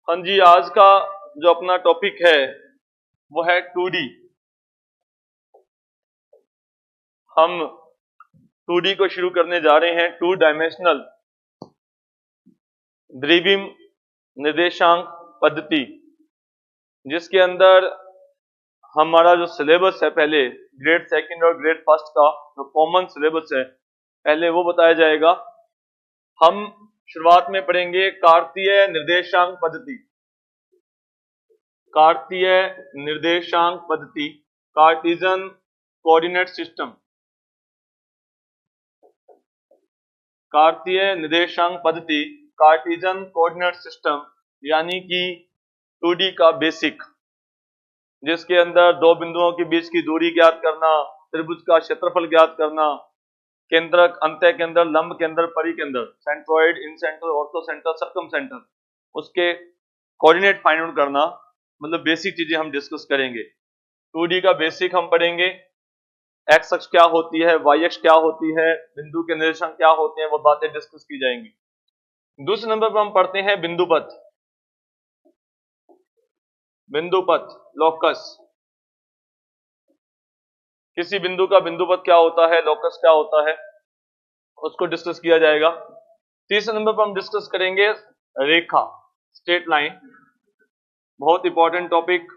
हाँ जी, आज का जो अपना टॉपिक है वो है 2D। हम 2D को शुरू करने जा रहे हैं। 2 डायमेंशनल द्विविम निर्देशांक पद्धति, जिसके अंदर हमारा जो सिलेबस है, पहले ग्रेड सेकंड और ग्रेड फर्स्ट का जो कॉमन सिलेबस है पहले वो बताया जाएगा। हम शुरुआत में पढ़ेंगे कार्तीय निर्देशांक पद्धति। कार्तीय निर्देशांक पद्धति, कार्टिजन कोऑर्डिनेट सिस्टम। कार्तीय निर्देशांक पद्धति, कार्टिजन कोऑर्डिनेट सिस्टम, यानी कि 2D का बेसिक, जिसके अंदर दो बिंदुओं के बीच की दूरी ज्ञात करना, त्रिभुज का क्षेत्रफल ज्ञात करना, केंद्रक, अंत्य केंद्र, लंब केंद्र, परिकेंद्र, centroid, incentre, orthocentre, circumcentre, उसके कोऑर्डिनेट फाइंड आउट करना, मतलब बेसिक चीजें हम डिस्कस करेंगे। 2D का बेसिक हम पढ़ेंगे। एक्स अक्ष क्या होती है, वाई अक्ष क्या होती है, बिंदु के निर्देशांक क्या होते हैं, वो बातें डिस्कस की जाएंगी। दूसरे नंबर पर हम पढ़ते हैं बिंदुपथ। बिंदुपथ, लोकस। किसी बिंदु का बिंदुपथ क्या होता है, लोकस क्या होता है, उसको डिस्कस किया जाएगा। तीसरे नंबर पर हम डिस्कस करेंगे रेखा, स्ट्रेट लाइन। बहुत इंपॉर्टेंट टॉपिक,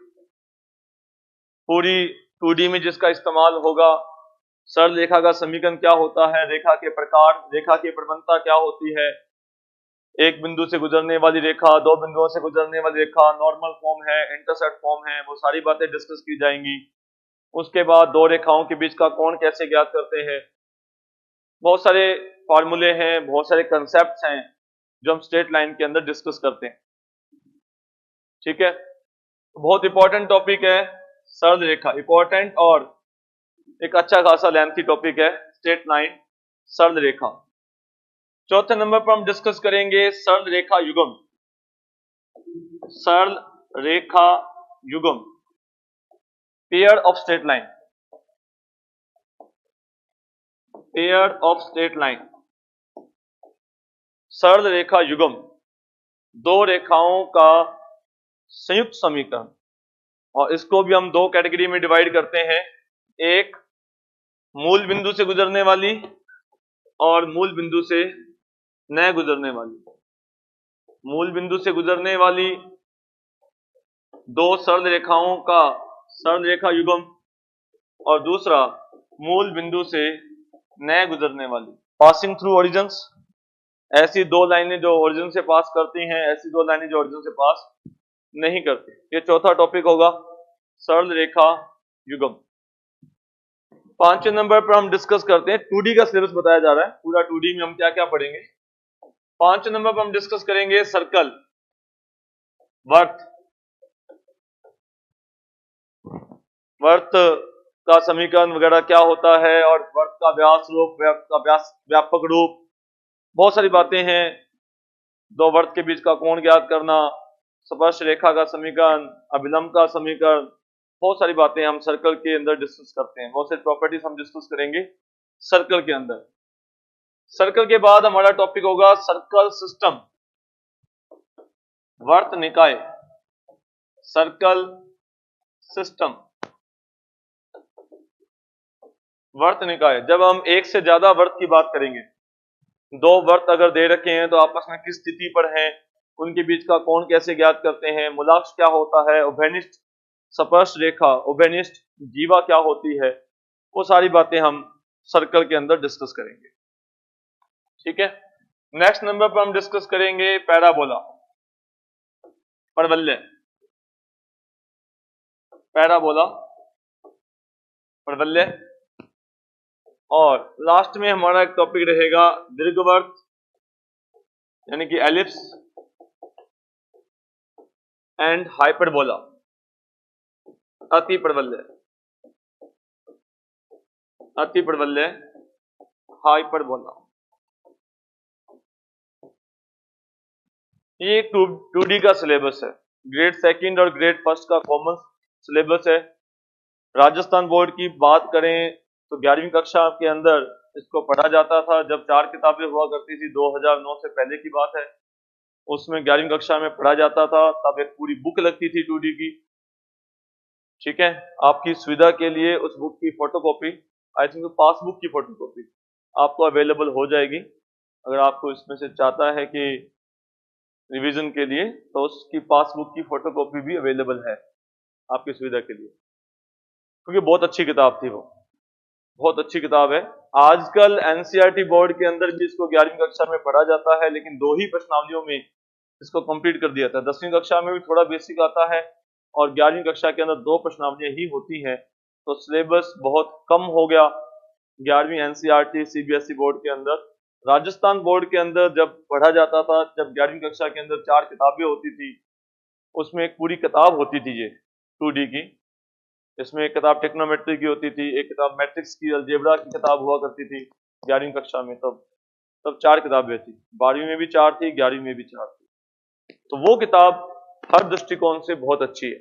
पूरी 2D में जिसका इस्तेमाल होगा। सरल रेखा का समीकरण क्या होता है, रेखा के प्रकार, रेखा की प्रबंधता क्या होती है, एक बिंदु से गुजरने वाली रेखा, दो बिंदुओं से गुजरने वाली रेखा, नॉर्मल फॉर्म है, इंटरसेप्ट फॉर्म है, वो सारी बातें डिस्कस की जाएंगी। उसके बाद दो रेखाओं के बीच का कोण कैसे ज्ञात करते हैं। बहुत सारे फॉर्मूले हैं, बहुत सारे कंसेप्ट्स हैं जो हम स्ट्रेट लाइन के अंदर डिस्कस करते हैं। ठीक है, बहुत इंपॉर्टेंट टॉपिक है सरल रेखा, इंपॉर्टेंट और एक अच्छा खासा लेंथी टॉपिक है स्ट्रेट लाइन, सरल रेखा। चौथे नंबर पर हम डिस्कस करेंगे सरल रेखा युग्म। सरल रेखा युग्म, pair of straight line, pair of straight line. सरल रेखा युग्म, दो रेखाओं का संयुक्त समीकरण, और इसको भी हम दो कैटेगरी में डिवाइड करते हैं। एक मूल बिंदु से गुजरने वाली और मूल बिंदु से न गुजरने वाली। मूल बिंदु से गुजरने वाली दो सरल रेखाओं का सरल रेखा युग्म, और दूसरा मूल बिंदु से न गुजरने वाली, पासिंग थ्रू ओरिजिन्स। ऐसी दो लाइनें जो ओरिजिन से पास करती हैं, ऐसी दो लाइनें जो ओरिजिन से पास नहीं करती। ये चौथा टॉपिक होगा सरल रेखा युग्म। पांचवें नंबर पर हम डिस्कस करते हैं, 2D का सिलेबस बताया जा रहा है, पूरा 2D में हम क्या क्या पढ़ेंगे। पांचवें नंबर पर हम डिस्कस करेंगे सर्कल, वर्त। वर्त का समीकरण वगैरह क्या होता है, और वर्त का व्यास रूप, व्यापक रूप, बहुत सारी बातें हैं। दो वर्त के बीच का कोण ज्ञात करना, स्पर्श रेखा का समीकरण, अभिलंब का समीकरण, बहुत सारी बातें हम सर्कल के अंदर डिस्कस करते हैं। बहुत सारी प्रॉपर्टीज हम डिस्कस करेंगे सर्कल के अंदर। सर्कल के बाद हमारा टॉपिक होगा सर्कल सिस्टम, वर्त निकाय, सर्कल सिस्टम, वर्त निकाय। जब हम एक से ज्यादा वर्त की बात करेंगे, दो वर्त अगर दे रखे हैं तो आपस में किस स्थिति पर हैं, उनके बीच का कोण कैसे ज्ञात करते हैं, मूलाक्ष क्या होता है, उभयनिष्ठ स्पर्श रेखा, उभयनिष्ठ जीवा क्या होती है, वो सारी बातें हम सर्कल के अंदर डिस्कस करेंगे। ठीक है, नेक्स्ट नंबर पर हम डिस्कस करेंगे पैराबोला, परवलय। पैराबोला, परवलय। और लास्ट में हमारा एक टॉपिक रहेगा दीर्घवृत्त, यानी कि एलिप्स एंड हाइपरबोला, अति परवलय, अति परवलय, हाइपरबोला। ये 2D का सिलेबस है, ग्रेड सेकंड और ग्रेड फर्स्ट का कॉमन सिलेबस है। राजस्थान बोर्ड की बात करें तो 11वीं कक्षा के अंदर इसको पढ़ा जाता था, जब 4 किताबें हुआ करती थी, 2009 से पहले की बात है। उसमें 11वीं कक्षा में पढ़ा जाता था, तब एक पूरी बुक लगती थी 2D की। ठीक है, आपकी सुविधा के लिए उस बुक की फोटोकॉपी, आई थिंक पासबुक की फोटोकॉपी आपको अवेलेबल हो जाएगी। अगर आपको इसमें से चाहता है कि रिवीजन के लिए, तो उसकी पासबुक की फोटोकॉपी भी अवेलेबल है आपकी सुविधा के लिए, क्योंकि बहुत अच्छी किताब थी वो, बहुत अच्छी किताब है। आजकल एनसीईआरटी बोर्ड के अंदर भी इसको 11वीं कक्षा में पढ़ा जाता है, लेकिन 2 ही प्रश्नावलियों में इसको कंप्लीट कर दिया था। 10वीं कक्षा में भी थोड़ा बेसिक आता है और 11वीं कक्षा के अंदर 2 प्रश्नावलियां ही होती हैं, तो सिलेबस बहुत कम हो गया 11वीं एनसीईआरटी सीबीएसई बोर्ड के अंदर। राजस्थान बोर्ड के अंदर जब पढ़ा जाता था, जब 11वीं कक्षा के अंदर 4 किताबें होती थी, उसमें एक पूरी किताब होती थी ये 2D की। इसमें एक किताब टेक्नोमेट्री की होती थी, एक किताब मैट्रिक्स की, अलजेब्रा की किताब हुआ करती थी 11वीं कक्षा में। तब 4 किताबें थी, 12वीं में भी 4 थी, 11वीं में भी 4 थी। तो वो किताब हर दृष्टिकोण से बहुत अच्छी है।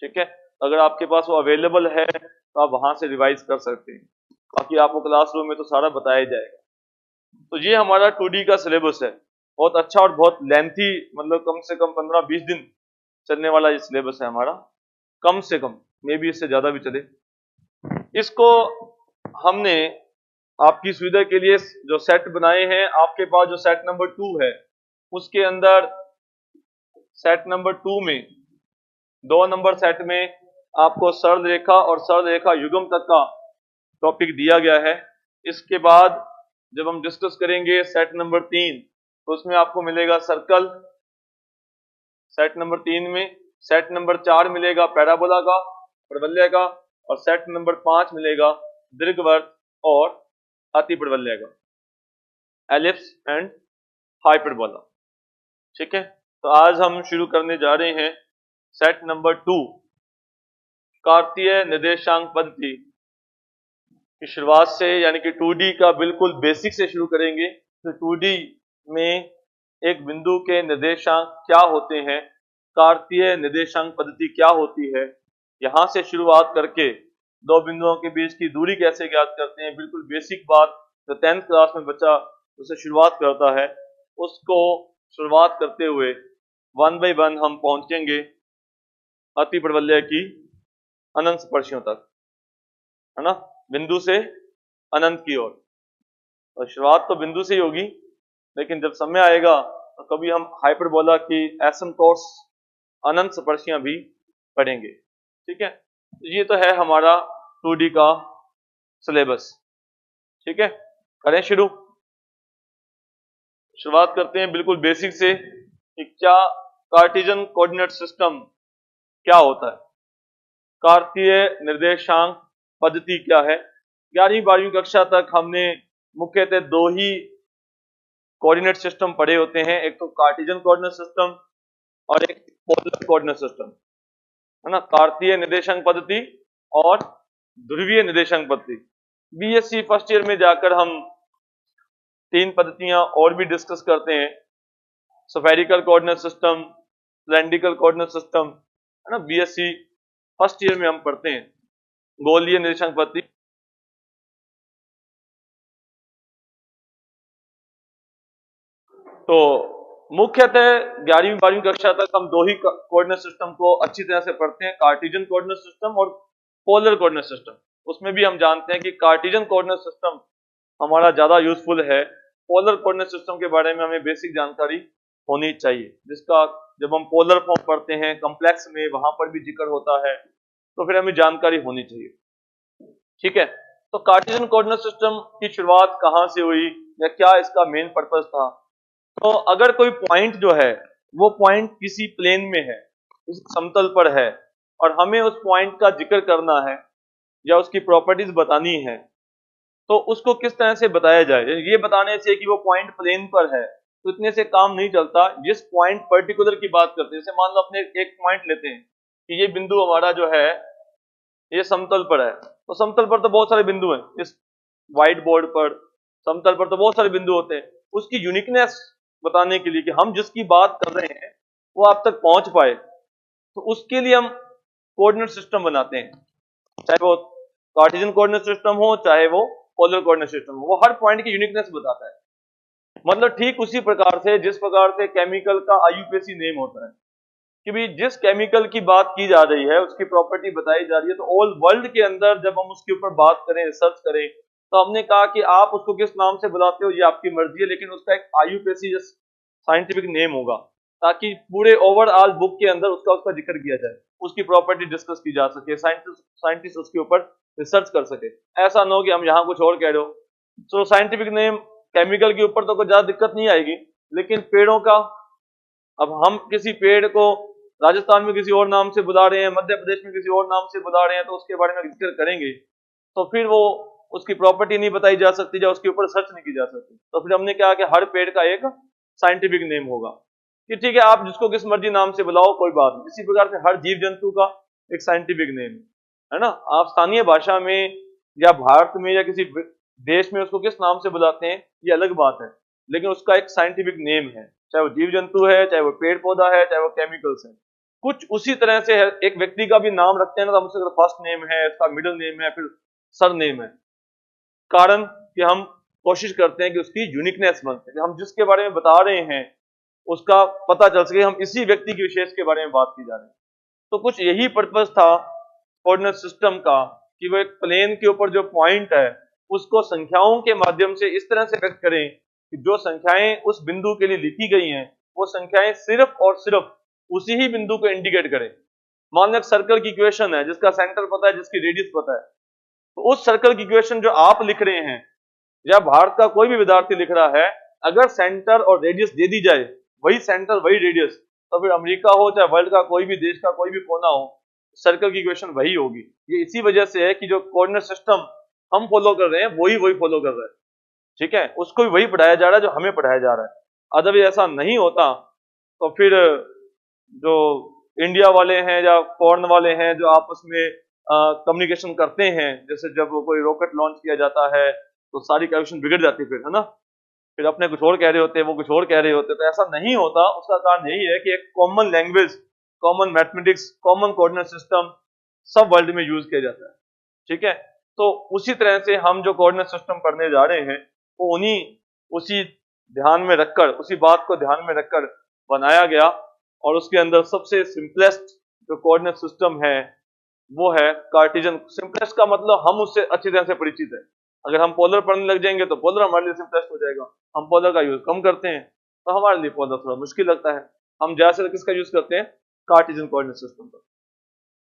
ठीक है, अगर आपके पास वो अवेलेबल है तो आप वहां से रिवाइज कर सकते हैं, बाकी आपको क्लासरूम में तो सारा बताया जाएगा। तो ये हमारा 2D का सिलेबस है, बहुत अच्छा और बहुत लेंथी, मतलब कम से कम 15-20 दिन चलने वाला ये सिलेबस है हमारा, कम से कम, मे बी इससे ज्यादा भी चले। इसको हमने आपकी सुविधा के लिए जो सेट बनाए हैं, आपके पास जो सेट नंबर 2 है, उसके अंदर सेट नंबर 2 में 2 नंबर सेट में आपको सरल रेखा और सरल रेखा युग्म तक का टॉपिक दिया गया है। इसके बाद जब हम डिस्कस करेंगे सेट नंबर 3, तो उसमें आपको मिलेगा सर्कल, सेट नंबर 3 में। सेट नंबर 4 मिलेगा पैराबोला का, परवलय का, और सेट नंबर 5 मिलेगा दीर्घवृत्त और अतिपरवलय का, एलिप्स एंड हाइपरबोला। ठीक है, तो आज हम शुरू करने जा रहे हैं सेट नंबर 2, कार्तीय निर्देशांक पद्धति की शुरुआत से, यानी कि 2D का बिल्कुल बेसिक से शुरू करेंगे। तो 2D में एक बिंदु के निर्देशांक क्या होते हैं, कार्तीय निर्देशांक पद्धति क्या होती है, यहां से शुरुआत करके 2 बिंदुओं के बीच की दूरी कैसे ज्ञात करते हैं, बिल्कुल बेसिक बात जो 10th क्लास में बच्चा उससे शुरुआत करता है, उसको शुरुआत करते हुए 1 by 1 हम पहुंचेंगे अतिपरवलय की अनंत स्पर्शियों तक, है ना, बिंदु से अनंत की ओर। और शुरुआत तो बिंदु से ही होगी, लेकिन जब समय आएगा तो कभी हम हाइपरबोला की एसिम्पटोट्स अनंत स्पर्शियां भी पढ़ेंगे। ठीक है, ये तो है हमारा 2D का सिलेबस। ठीक है, करें शुरू। शुरुआत करते हैं बिल्कुल बेसिक से कि क्या कार्टेशियन कोऑर्डिनेट सिस्टम क्या होता है, कार्तीय निर्देशांक पद्धति क्या है। 11वीं-12वीं कक्षा तक हमने मुख्यतः 2 ही कोऑर्डिनेट सिस्टम पढ़े होते हैं, एक तो कार्टेशियन कोऑर्डिनेट सिस्टम और एक पोलर कोऑर्डिनेट सिस्टम, है ना, कार्तीय निर्देशांक पद्धति और ध्रुवीय निर्देशांक पद्धति। बीएससी फर्स्ट ईयर में जाकर हम 3 पद्धतियां और भी डिस्कस करते हैं, spherical coordinate system, cylindrical coordinate system, है ना, बीएससी फर्स्ट ईयर में हम पढ़ते हैं गोलीय निर्देशांक पद्धति। तो मुख्यतः 11वीं-12वीं कक्षा तक हम 2 ही कोऑर्डिनेट सिस्टम को अच्छी तरह से पढ़ते हैं, कार्टेशियन कोऑर्डिनेट सिस्टम और पोलर कोऑर्डिनेट सिस्टम। उसमें भी हम जानते हैं कि कार्टेशियन कोऑर्डिनेट सिस्टम हमारा ज्यादा यूजफुल है, पोलर कोऑर्डिनेट सिस्टम के बारे में हमें बेसिक जानकारी होनी चाहिए, जिसका जब हम पोलर फॉर्म पढ़ते हैं कॉम्प्लेक्स में, वहां पर भी जिक्र होता है, तो फिर हमें जानकारी होनी चाहिए। ठीक है, तो कार्टेशियन कोऑर्डिनेट सिस्टम की शुरुआत कहां से हुई या क्या इसका मेन पर्पस था। तो अगर कोई पॉइंट जो है वो पॉइंट किसी प्लेन में है, किसी समतल पर है, और हमें उस पॉइंट का जिक्र करना है या उसकी प्रॉपर्टीज बतानी है, तो उसको किस तरह से बताया जाए। ये बताने से कि वो पॉइंट प्लेन पर है तो इतने से काम नहीं चलता। जिस पॉइंट पर्टिकुलर की बात करते हैं, जैसे मान लो अपने एक पॉइंट लेते हैं कि ये बिंदु हमारा जो है ये समतल पर है, तो समतल पर तो बहुत सारे बिंदु हैं, इस व्हाइट बोर्ड पर समतल पर तो बहुत सारे बिंदु होते हैं। उसकी यूनिकनेस बताने के लिए कि हम जिसकी बात कर रहे हैं वो आप तक पहुंच पाए, तो उसके लिए हम कोऑर्डिनेट सिस्टम बनाते हैं, चाहे वो कार्टेशियन कोऑर्डिनेट सिस्टम हो चाहे वो पोलर कोऑर्डिनेट सिस्टम हो, वो हर पॉइंट की यूनिकनेस बताता है। मतलब ठीक उसी प्रकार से जिस प्रकार से केमिकल का आईयूपीएसी नेम होता है कि भी जिस केमिकल की बात की जा रही है उसकी प्रॉपर्टी बताई जा रही है, तो ऑल वर्ल्ड के अंदर जब हम उसके ऊपर बात करें, रिसर्च करें, तो हमने कहा कि आप उसको किस नाम से बुलाते हो ये आपकी मर्जी है, लेकिन उसका एक आईयूपीएसी साइंटिफिक नेम होगा, ताकि पूरे ओवरऑल बुक के अंदर उसका जिक्र किया जाए, उसकी प्रॉपर्टी डिस्कस की जा सके, साइंटिस्ट उसके ऊपर रिसर्च कर सके। ऐसा ना हो कि हम यहाँ कुछ और कह रहे हो। तो साइंटिफिक नेम केमिकल के ऊपर तो कोई ज्यादा दिक्कत नहीं आएगी, लेकिन पेड़ों का, अब हम किसी पेड़ को राजस्थान में किसी और नाम से बुला रहे हैं, मध्य प्रदेश में किसी और नाम से बुला रहे हैं, तो उसके बारे में जिक्र करेंगे तो फिर वो उसकी प्रॉपर्टी नहीं बताई जा सकती या उसके ऊपर सर्च नहीं की जा सकती। तो फिर हमने कहा कि हर पेड़ का एक साइंटिफिक नेम होगा कि ठीक है, आप जिसको किस मर्जी नाम से बुलाओ कोई बात नहीं। इसी प्रकार से हर जीव जंतु का एक साइंटिफिक नेम है ना। आप स्थानीय भाषा में या भारत में या किसी देश में उसको किस नाम से बुलाते हैं ये अलग बात है, लेकिन उसका एक साइंटिफिक नेम है, चाहे वो जीव जंतु है, चाहे वो पेड़ पौधा है, चाहे वो केमिकल्स है। कुछ उसी तरह से है, एक व्यक्ति का भी नाम रखते हैं ना, तो हम उसका फर्स्ट नेम है, उसका मिडिल नेम है, फिर सर नेम है। कारण कि हम कोशिश करते हैं कि उसकी यूनिकनेस बन सके, हम जिसके बारे में बता रहे हैं उसका पता चल सके हम इसी व्यक्ति के विशेष के बारे में बात की जा रही है। तो कुछ यही पर्पस था कोऑर्डिनेट सिस्टम का कि वो एक प्लेन के ऊपर जो पॉइंट है उसको संख्याओं के माध्यम से इस तरह से व्यक्त करें कि जो संख्याएं उस बिंदु के लिए लिखी गई हैं वो संख्याएं सिर्फ और सिर्फ उसी ही बिंदु को इंडिकेट करें। मान लो सर्कल की इक्वेशन है जिसका सेंटर पता है, जिसकी रेडियस पता है, तो उस सर्कल की इक्वेशन जो आप लिख रहे हैं या भारत का कोई भी विद्यार्थी लिख रहा है, अगर सेंटर और रेडियस दे दी जाए, वही सेंटर वही रेडियस, तो फिर अमेरिका हो चाहे वर्ल्ड का कोई भी देश का कोई भी कोना हो, सर्कल की इक्वेशन वही होगी। ये इसी वजह से है कि जो कोऑर्डिनेट सिस्टम हम फॉलो कर रहे हैं वही फॉलो कर रहे हैं, ठीक है, उसको भी वही पढ़ाया जा रहा है जो हमें पढ़ाया जा रहा है। अदरवाइज ऐसा नहीं होता तो फिर जो इंडिया वाले हैं या फॉरेन वाले हैं जो आपस में कम्युनिकेशन करते हैं, जैसे जब कोई रॉकेट लॉन्च किया जाता है तो सारी कैलकुलेशन बिगड़ जाती है, फिर है ना, फिर अपने कुछ और कह रहे होते हैं, वो कुछ और कह रहे होते हैं, तो ऐसा नहीं होता। उसका कारण यही है कि एक common language, common mathematics, common coordinate system सब वर्ल्ड में यूज किया जाता है, ठीक है। तो उसी तरह से हम जो कोऑर्डिनेट सिस्टम पढ़ने जा रहे हैं वो उसी ध्यान में रखकर, उसी बात को ध्यान में रखकर बनाया गया, और उसके अंदर सबसे सिंपलेस्ट जो कोऑर्डिनेट सिस्टम है वो है कार्टेशियन। सिंपलेस्ट का मतलब हम उससे अच्छी तरह से परिचित है। अगर हम पोलर पढ़ने लग जाएंगे तो पोलर हमारे लिए सिंपलेस्ट हो जाएगा, हम पोलर का यूज कम करते हैं तो हमारे लिए पोलर थोड़ा मुश्किल लगता है, हम ज्यादा किसका यूज करते हैं, कार्टेशियन कोऑर्डिनेट सिस्टम का।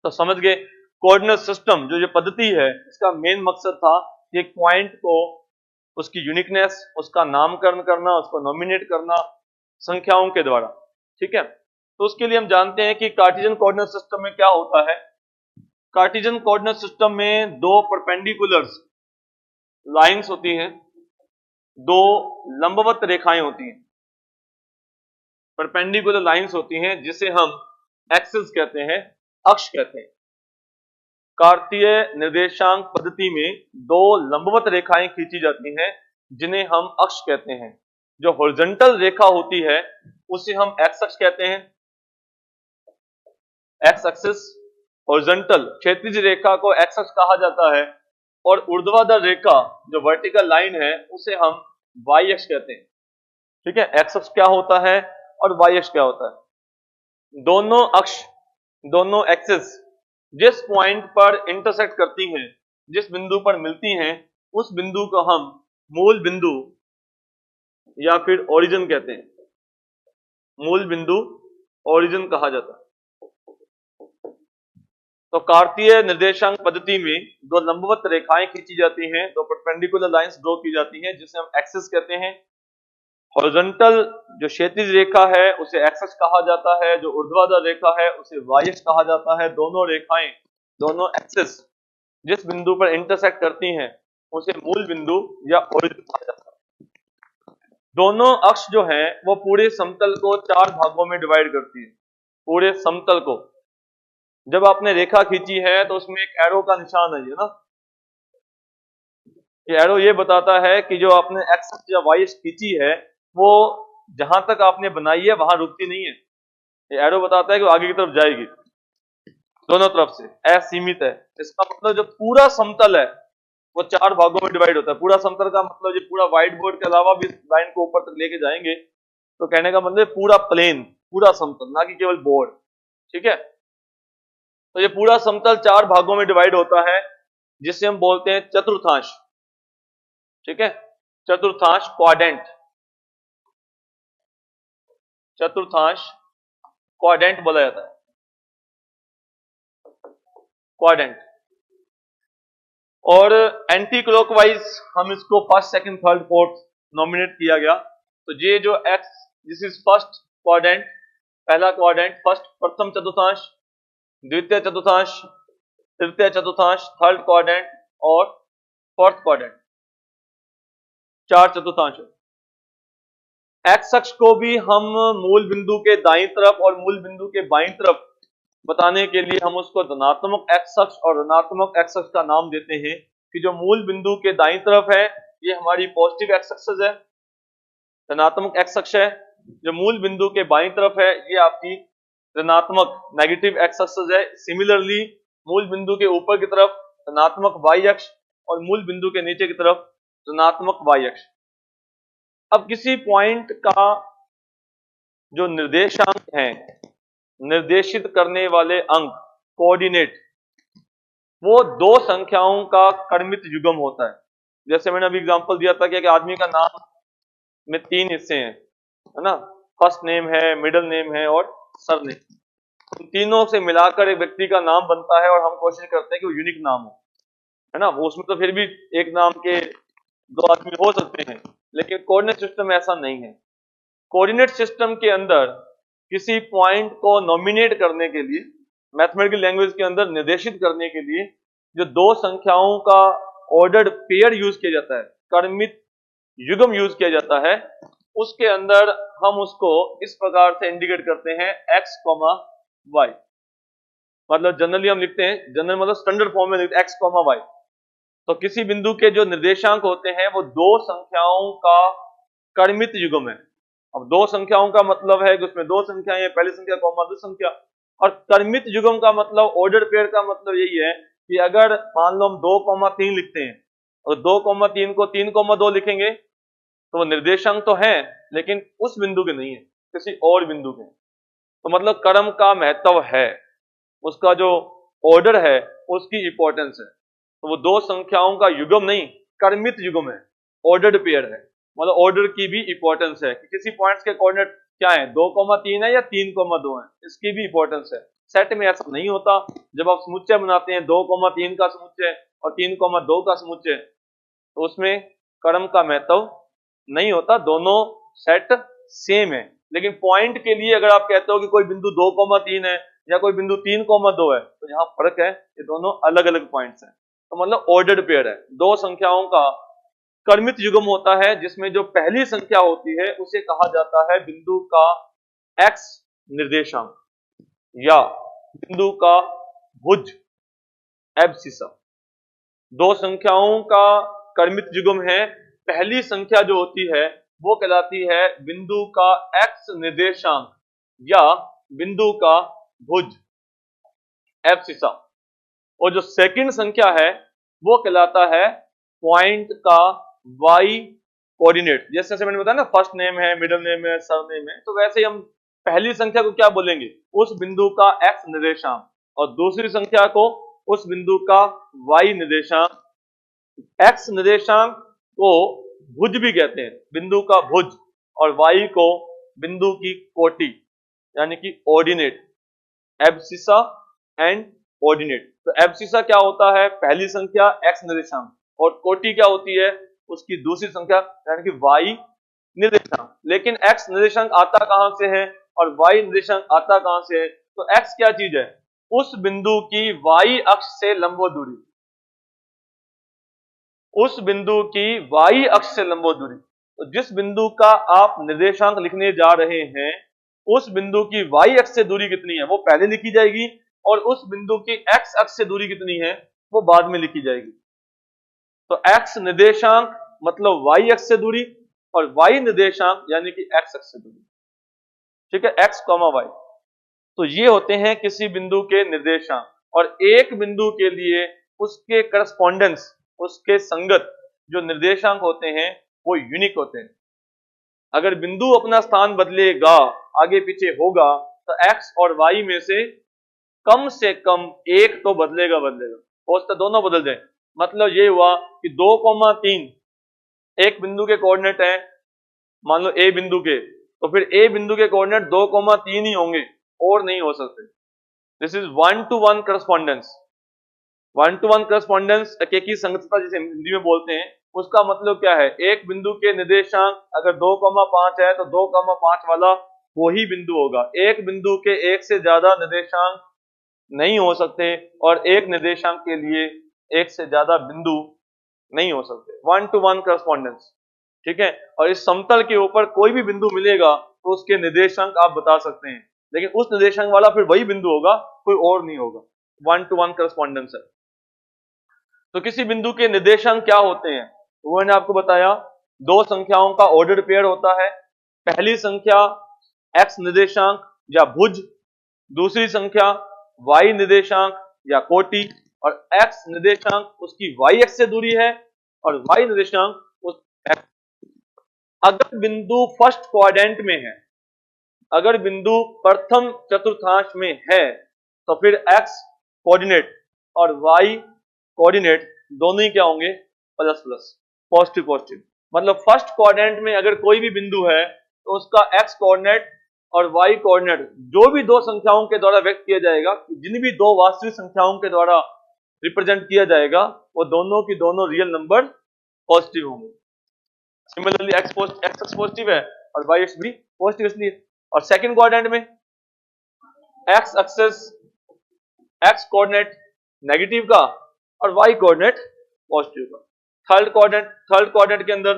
तो समझ गए, कोऑर्डिनेट सिस्टम जो ये पद्धति है इसका मेन मकसद था कि एक पॉइंट को उसकी यूनिकनेस, उसका नामकरण करना, उसको नॉमिनेट करना संख्याओं के द्वारा, ठीक है। तो उसके लिए हम जानते हैं कि कार्टेशियन कोऑर्डिनेट सिस्टम में क्या होता है। कार्टेशियन कोऑर्डिनेट सिस्टम में दो परपेंडिकुलर्स लाइंस होती हैं, दो लंबवत रेखाएं होती हैं, परपेंडिकुलर लाइंस होती हैं जिसे हम एक्सिस कहते हैं, अक्ष कहते हैं। कार्तीय निर्देशांक पद्धति में दो लंबवत रेखाएं खींची जाती हैं जिन्हें हम अक्ष कहते हैं। जो हॉरिजॉन्टल रेखा होती है उसे हम एक्स अक्ष कहते हैं, एक्स एक्सिस। हॉरिजॉन्टल क्षैतिज रेखा को एक्स अक्ष कहा जाता है, और ऊर्ध्वाधर रेखा जो वर्टिकल लाइन है उसे हम वाई अक्ष कहते हैं, ठीक है। एक्स अक्ष क्या होता है और वाई अक्ष क्या होता है। दोनों अक्ष, दोनों एक्सिस जिस पॉइंट पर इंटरसेक्ट करती हैं, जिस बिंदु पर मिलती हैं, उस बिंदु को हम मूल बिंदु या फिर ओरिजिन कहते हैं। मूल बिंदु ओरिजिन कहा जाता है। तो कार्तीय निर्देशांक पद्धति में दो लंबवत रेखाएं खींची जाती हैं, दो परपेंडिकुलर लाइंस ड्रॉ की जाती हैं जिसे हम एक्सिस कहते हैं। हॉरिजॉन्टल जो क्षैतिज रेखा है उसे एक्स अक्ष कहा जाता है, जो ऊर्ध्वाधर रेखा है उसे वाई अक्ष कहा जाता है। दोनों रेखाएं, दोनों एक्सिस जिस बिंदु पर इंटरसेक्ट करती हैं उसे मूल बिंदु या ओरिजिन कहा जाता है। दोनों अक्ष जो हैं वो पूरे समतल को चार भागों में डिवाइड करती है। पूरे समतल को जब आपने रेखा खींची है तो उसमें एक एरो का निशान है, ये ना, ये एरो ये बताता है कि जो आपने एक्स या वाई अक्ष खींची है वो जहां तक आपने बनाई है वहां रुकती नहीं है। ये एरो बताता है कि वो आगे की तरफ जाएगी, दोनों तरफ से असीमित है। इसका मतलब जो पूरा समतल है वो 4 भागों में डिवाइड होता है। पूरा समतल का मतलब ये पूरा व्हाइट बोर्ड के अलावा भी लाइन को ऊपर तक लेके जाएंगे तो कहने का मतलब पूरा प्लेन, पूरा समतल, ना कि केवल बोर्ड। ठीक है, तो ये पूरा समतल 4 भागों में डिवाइड होता है जिसे हम बोलते हैं चतुर्थांश। ठीक है, चतुर्थांश, क्वाड्रेंट, चतुर्थांश क्वाड्रेंट बोला जाता है, क्वाड्रेंट। और एंटी क्लॉकवाइज हम इसको first, second, third, fourth nominate किया गया। तो ये जो x, this is first quadrant, पहला क्वाड्रेंट, फर्स्ट, प्रथम चतुर्थांश, द्वितीय चतुर्थांश, तृतीय चतुर्थांश, थर्ड क्वाड्रेंट और फोर्थ क्वाड्रेंट, 4 चतुर्थांश। एक्स अक्ष को भी हम मूल बिंदु के दाईं तरफ और मूल बिंदु के बाईं तरफ बताने के लिए हम उसको धनात्मक एक्स अक्ष और ऋणात्मक एक्स अक्ष का नाम देते हैं कि जो मूल बिंदु के दाईं तरफ है ये हमारी पॉजिटिव एक्स एक्सिस है, धनात्मक एक्स अक्ष है। जो मूल बिंदु के बाईं तरफ है ये आपकी ऋणात्मक, नेगेटिव एक्स एक्सिस है। सिमिलरली मूल बिंदु के ऊपर की तरफ ऋणात्मक वाई अक्ष और मूल बिंदु के नीचे की तरफ ऋणात्मक वाई अक्ष। अब किसी पॉइंट का जो निर्देशांक है, निर्देशित करने वाले अंक, कोऑर्डिनेट, वो 2 संख्याओं का क्रमित युग्म होता है। जैसे मैंने अभी एग्जांपल दिया था कि एक आदमी का नाम में 3 हिस्से हैं, है ना, फर्स्ट नेम है, मिडिल नेम है और सरनेम। उन तीनों से मिलाकर एक व्यक्ति का नाम बनता है और हम कोशिश करते हैं कि वो यूनिक नाम हो, है ना। वो उसमें तो फिर भी एक नाम के 2 आदमी हो सकते हैं, लेकिन कोऑर्डिनेट सिस्टम में ऐसा नहीं है। कोऑर्डिनेट सिस्टम के अंदर किसी पॉइंट को नॉमिनेट करने के लिए, मैथमेटिकल लैंग्वेज के अंदर निर्देशित करने के लिए जो 2 संख्याओं का ऑर्डर्ड पेयर यूज किया जाता है, क्रमित युग्म यूज किया जाता है, उसके अंदर हम उसको इस प्रकार से इंडिकेट करते हैं x, y। मतलब जनरली हम लिखते हैं, जनरल मतलब स्टैंडर्ड फॉर्म में लिखते हैं x, y। तो किसी बिंदु के जो निर्देशांक होते हैं वो 2 संख्याओं का क्रमित युग्म है। अब 2 संख्याओं का मतलब है कि उसमें 2 संख्याएं हैं, पहली संख्या, दूसरी संख्या। और क्रमित युग्म का मतलब, ऑर्डर पेयर का मतलब यही है कि अगर मान लो हम 2,3 लिखते हैं और 2,3 को 3,2 लिखेंगे तो वो निर्देशांक तो है लेकिन उस बिंदु के नहीं है, किसी और बिंदु के। तो मतलब क्रम का महत्व है, उसका जो ऑर्डर है उसकी इंपॉर्टेंस है। तो वो 2 संख्याओं का युग्म नहीं, क्रमित युग्म है, ऑर्डर्ड पेयर है। मतलब ऑर्डर की भी इंपॉर्टेंस है कि किसी पॉइंट्स के कोऑर्डिनेट क्या है, 2,3 है या 3,2 है, इसकी भी इंपॉर्टेंस है। सेट में ऐसा नहीं होता। जब आप समुच्चय बनाते हैं 2,3 का समुच्चय और 3,2 का समुच्चय, तो उसमें क्रम का महत्व नहीं होता, दोनों सेट सेम है। लेकिन पॉइंट के लिए अगर आप कहते हो कि कोई बिंदु 2,3 है या कोई बिंदु 3,2 है तो यहाँ फर्क है, ये दोनों अलग अलग पॉइंट्स हैं। तो मतलब ऑर्डर्ड पेयर है, 2 संख्याओं का क्रमित युग्म होता है जिसमें जो पहली संख्या होती है उसे कहा जाता है बिंदु का एक्स निर्देशांक या बिंदु का भुज, एब्सिसा। 2 संख्याओं का क्रमित युग्म है, पहली संख्या जो होती है वो कहलाती है बिंदु का एक्स निर्देशांक या बिंदु का भुज, एब्सिसा। और जो सेकंड संख्या है वो कहलाता है पॉइंट का वाई कोऑर्डिनेट। जैसे मैंने बताया ना, फर्स्ट नेम है, मिडिल नेम है, सरनेम है, तो वैसे ही हम पहली संख्या को क्या बोलेंगे, उस बिंदु का एक्स निर्देशांक, और दूसरी संख्या को उस बिंदु का वाई निर्देशांक। एक्स निर्देशांक को भुज भी कहते हैं, बिंदु का भुज, और वाई को बिंदु की कोटि यानी कि ऑर्डिनेट, एब्सिसा एंड ऑर्डिनेट। तो एब्सिसा क्या होता है, पहली संख्या एक्स निर्देशांक, और कोटि क्या होती है, उसकी दूसरी संख्या यानी कि वाई निर्देशांक। लेकिन एक्स निर्देशांक आता कहां से है और वाई निर्देशांक आता कहां से है, तो एक्स क्या चीज है, उस बिंदु की वाई अक्ष से लंबवत दूरी, उस बिंदु की वाई अक्ष से लंबवत दूरी। तो जिस बिंदु का आप निर्देशांक लिखने जा रहे हैं उस बिंदु की वाई अक्ष से दूरी कितनी है वो पहले लिखी जाएगी, और उस बिंदु की एक्स अक्ष से दूरी कितनी है वो बाद में लिखी जाएगी। तो एक्स निर्देशांक मतलब वाई अक्ष से दूरी, और वाई निर्देशांक यानी कि एक्स अक्ष से दूरी। ठीक है, एक्स, वाई। तो ये होते हैं किसी बिंदु के निर्देशांक, और एक बिंदु के लिए उसके करस्पॉन्डेंस, उसके संगत जो निर्देशांक होते हैं वो यूनिक होते हैं। अगर बिंदु अपना स्थान बदलेगा, आगे पीछे होगा, तो x और y में से कम एक तो बदलेगा हो सकता दोनों बदल जाए। मतलब ये हुआ कि 2,3 एक बिंदु के कोऑर्डिनेट है, मान लो ए बिंदु के, तो फिर ए बिंदु के कोऑर्डिनेट 2,3 ही होंगे और नहीं हो सकते। This is 1-to-1 correspondence. 1-to-1 correspondence एकेकी संगतता जिसे हिंदी में बोलते हैं, उसका मतलब क्या है, एक बिंदु के निर्देशांक अगर 2,5 है तो 2,5 वाला वो ही बिंदु होगा। एक बिंदु के एक से ज्यादा निर्देशांक नहीं हो सकते और एक निर्देशांक के लिए एक से ज्यादा बिंदु नहीं हो सकते। 1-to-1 करस्पॉन्डेंस, ठीक है। और इस समतल के ऊपर कोई भी बिंदु मिलेगा तो उसके निर्देशांक आप बता सकते हैं, लेकिन उस निर्देशांक वाला फिर वही बिंदु होगा, कोई और नहीं होगा। 1-to-1 करस्पॉन्डेंस है। तो किसी बिंदु के निर्देशांक क्या होते हैं, वो मैंने आपको बताया। दो संख्याओं का ऑर्डर पेयर होता है। पहली संख्या x निर्देशांक या भुज, दूसरी संख्या y निर्देशांक या कोटि, और x निर्देशांक उसकी y एक्स से दूरी है और y निर्देशांक उस x। अगर बिंदु फर्स्ट क्वाड्रेंट में है, अगर बिंदु प्रथम चतुर्थांश में है, तो फिर x कोऑर्डिनेट और y कोऑर्डिनेट दोनों ही क्या होंगे, प्लस प्लस, पॉजिटिव पॉजिटिव। मतलब फर्स्ट क्वाड्रेंट में अगर कोई भी बिंदु है तो उसका x कोऑर्डिनेट और y कोऑर्डिनेट जो भी दो संख्याओं के द्वारा व्यक्त किया जाएगा, जिन भी दो वास्तविक संख्याओं के द्वारा रिप्रेजेंट किया जाएगा, वो दोनों की दोनों रियल नंबर पॉजिटिव होंगे। सिमिलरली x एक्स पॉजिटिव है और y एक्स भी पॉजिटिव इसलिए। और सेकंड क्वाड्रेंट में x axis, x coordinate negative का और y कोऑर्डिनेट पॉजिटिव का। थर्ड क्वाड्रेंट के अंदर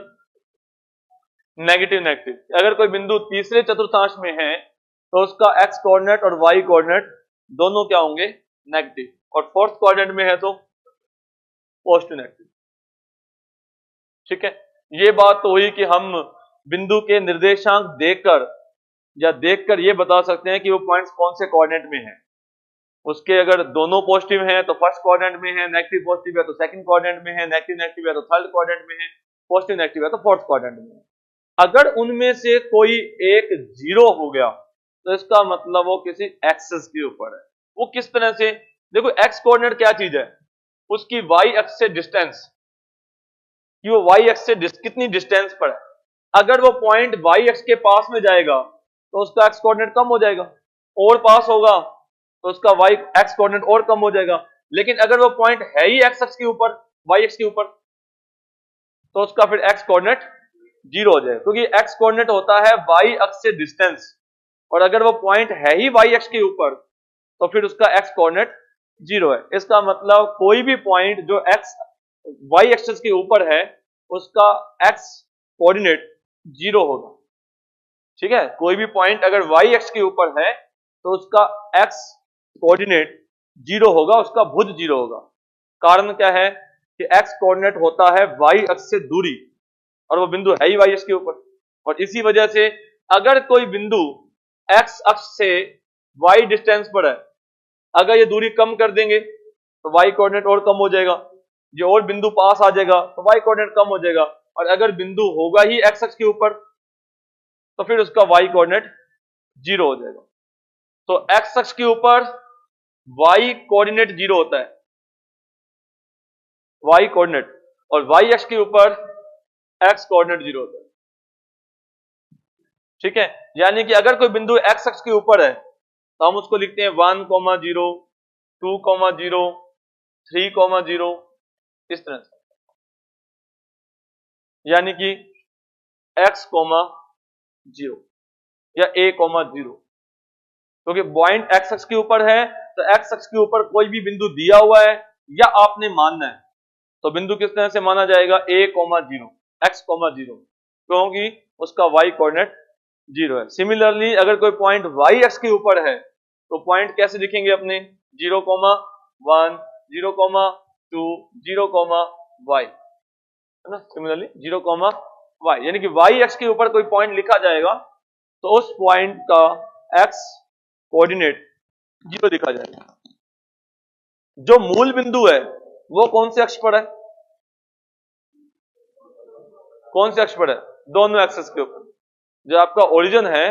नेगेटिव नेगेटिव। अगर कोई बिंदु तीसरे चतुर्थांश में है तो उसका x कोऑर्डिनेट और y कोऑर्डिनेट दोनों क्या होंगे, नेगेटिव। और फोर्थ क्वाड्रेंट में है तो पॉजिटिव नेगेटिव, ठीक है। ये बात तो हुई कि हम बिंदु के निर्देशांक देखकर ये बता सकते हैं कि वो पॉइंट्स कौन से कोऑर्डिनेट में है। उसके अगर दोनों पॉजिटिव हैं तो फर्स्ट क्वाड्रेंट में है, नेगेटिव पॉजिटिव है तो सेकंड क्वाड्रेंट में है, नेगेटिव नेगेटिव है तो थर्ड क्वाड्रेंट में है, पॉजिटिव नेगेटिव है तो फोर्थ क्वाड्रेंट में है। अगर उनमें से कोई एक जीरो हो गया तो इसका मतलब वो किसी एक्सिस के ऊपर है। वो किस तरह से, देखो एक्स कोऑर्डिनेट क्या चीज है, उसकी वाई एक्स से डिस्टेंस, कि वो वाई एक्स से कितनी डिस्टेंस पर है। अगर वो पॉइंट वाई एक्स के पास में जाएगा तो उसका एक्स कोऑर्डिनेट कम हो जाएगा, और पास होगा तो उसका वाई एक्स कोऑर्डिनेट और कम हो जाएगा। लेकिन अगर वो पॉइंट है ही एक्स एक्स के ऊपर, वाई एक्स के ऊपर, तो उसका फिर एक्स कोऑर्डिनेट जीरो हो जाएगा, क्योंकि एक्स कोऑर्डिनेट होता है वाई एक्स से डिस्टेंस, और अगर वो पॉइंट है ही वाई एक्स के ऊपर तो फिर उसका एक्स कोऑर्डिनेट जीरो है। इसका मतलब कोई भी पॉइंट जो एक्स वाई एक्सिस के ऊपर है उसका एक्स कोऑर्डिनेट जीरो होगा, ठीक है। कोई भी पॉइंट अगर वाई एक्स के ऊपर है तो उसका एक्स कोऑर्डिनेट जीरो होगा, उसका भुज जीरो होगा। कारण क्या है कि एक्स कोऑर्डिनेट होता है वाई अक्ष से दूरी, और वो बिंदु है ही वाई अक्ष के ऊपर। और इसी वजह से अगर कोई बिंदु एक्स अक्ष से वाई डिस्टेंस पर है, अगर ये दूरी कम कर देंगे तो वाई कोऑर्डिनेट और कम हो जाएगा, जो और बिंदु पास आ जाएगा तो वाई कोऑर्डिनेट कम हो जाएगा। और अगर बिंदु होगा ही एक्स अक्ष के ऊपर तो फिर उसका वाई कोऑर्डिनेट जीरो हो जाएगा। तो एक्स अक्ष के ऊपर वाई कोऑर्डिनेट जीरो होता है, वाई कोऑर्डिनेट, और वाई अक्ष के ऊपर एक्स कोऑर्डिनेट जीरो होता है, ठीक है। यानी कि अगर कोई बिंदु एक्स अक्ष के ऊपर है तो हम उसको लिखते हैं 1,0, 2,0, 3,0, इस तरह से, यानी कि x, 0 या a, 0, क्योंकि पॉइंट एक्स अक्ष के ऊपर है तो एक्स अक्ष के ऊपर कोई भी बिंदु दिया हुआ है या आपने मानना है तो बिंदु किस तरह से माना जाएगा, a, 0, x, 0, क्योंकि उसका y कोऑर्डिनेट जीरो है। सिमिलरली अगर कोई पॉइंट y अक्ष के ऊपर है तो पॉइंट कैसे लिखेंगे अपने, 0,1, 0,2, 0,y, है ना। सिमिलरली 0,y, यानी कि y अक्ष के ऊपर कोई पॉइंट लिखा जाएगा तो उस पॉइंट का x कोऑर्डिनेट जीरो लिखा जाएगा। जो मूल बिंदु है वो कौन से अक्ष पर है, कौन से अक्ष पर है? दोनों एक्सिस के ऊपर। जो आपका ओरिजिन है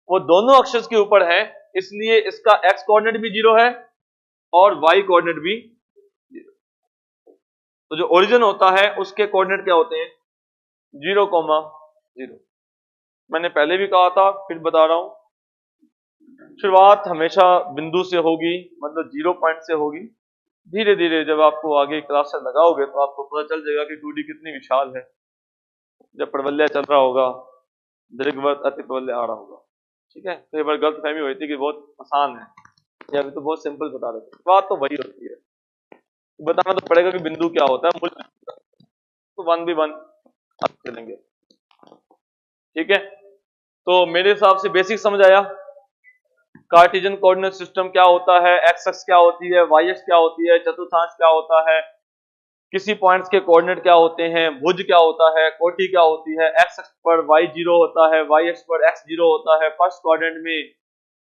वो दोनों अक्षस के ऊपर है, इसलिए इसका एक्स कोऑर्डिनेट भी 0 है और वाई कोऑर्डिनेट भी 0। तो जो ओरिजिन होता है उसके कोऑर्डिनेट क्या होते हैं? 0,0। मैंने पहले भी कहा था, फिर बता रहा हूं, शुरुआत हमेशा बिंदु से होगी, मतलब 0 पॉइंट से होगी। धीरे धीरे जब आपको आगे क्लास लगाओगे तो आपको पता चल जाएगा कि 2D कितनी विशाल है। जब प्रबल्य चल रहा होगा, दीर्घवृत्त अति प्रबल्य आ रहा होगा, ठीक है। तो ये बार गलत फहमी हुई थी कि बहुत आसान है, ये अभी तो बहुत सिंपल बता रहे थे। बात तो वही होती है, बताना तो पड़ेगा कि बिंदु क्या होता है, मूल बिंदु। तो 1v1 आप चलेंगे, ठीक है। तो मेरे हिसाब से बेसिक समझ आया। कार्टेशियन कोऑर्डिनेट सिस्टम क्या होता है, एक्स एक्स क्या होती है, वाई एक्स क्या होती है, चतुर्थांश क्या होता है, किसी पॉइंट्स के कोऑर्डिनेट क्या होते हैं, भुज क्या होता है, कोटि क्या होती है, एक्स एक्स पर वाई 0 होता है, वाई एक्स पर एक्स 0 होता है। फर्स्ट क्वाड्रेंट में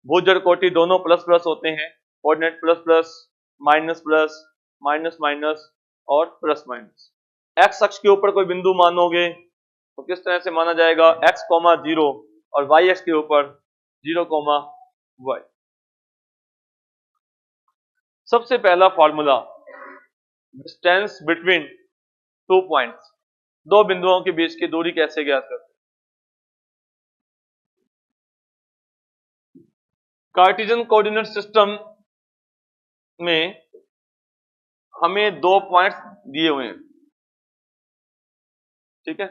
भुज और कोटि दोनों प्लस प्लस होते हैं, coordinate plus plus, minus plus, minus minus और प्लस माइनस। एक्स अक्ष के ऊपर कोई बिंदु मानोगे तो किस तरह से माना जाएगा? x, 0 और y अक्ष के ऊपर 0, y। सबसे पहला फॉर्मूला, डिस्टेंस बिटवीन 2 पॉइंट्स, दो बिंदुओं के बीच की दूरी कैसे ज्ञात करते हैं? कार्टेशियन कोऑर्डिनेट सिस्टम में हमें 2 पॉइंट्स दिए हुए हैं, ठीक है।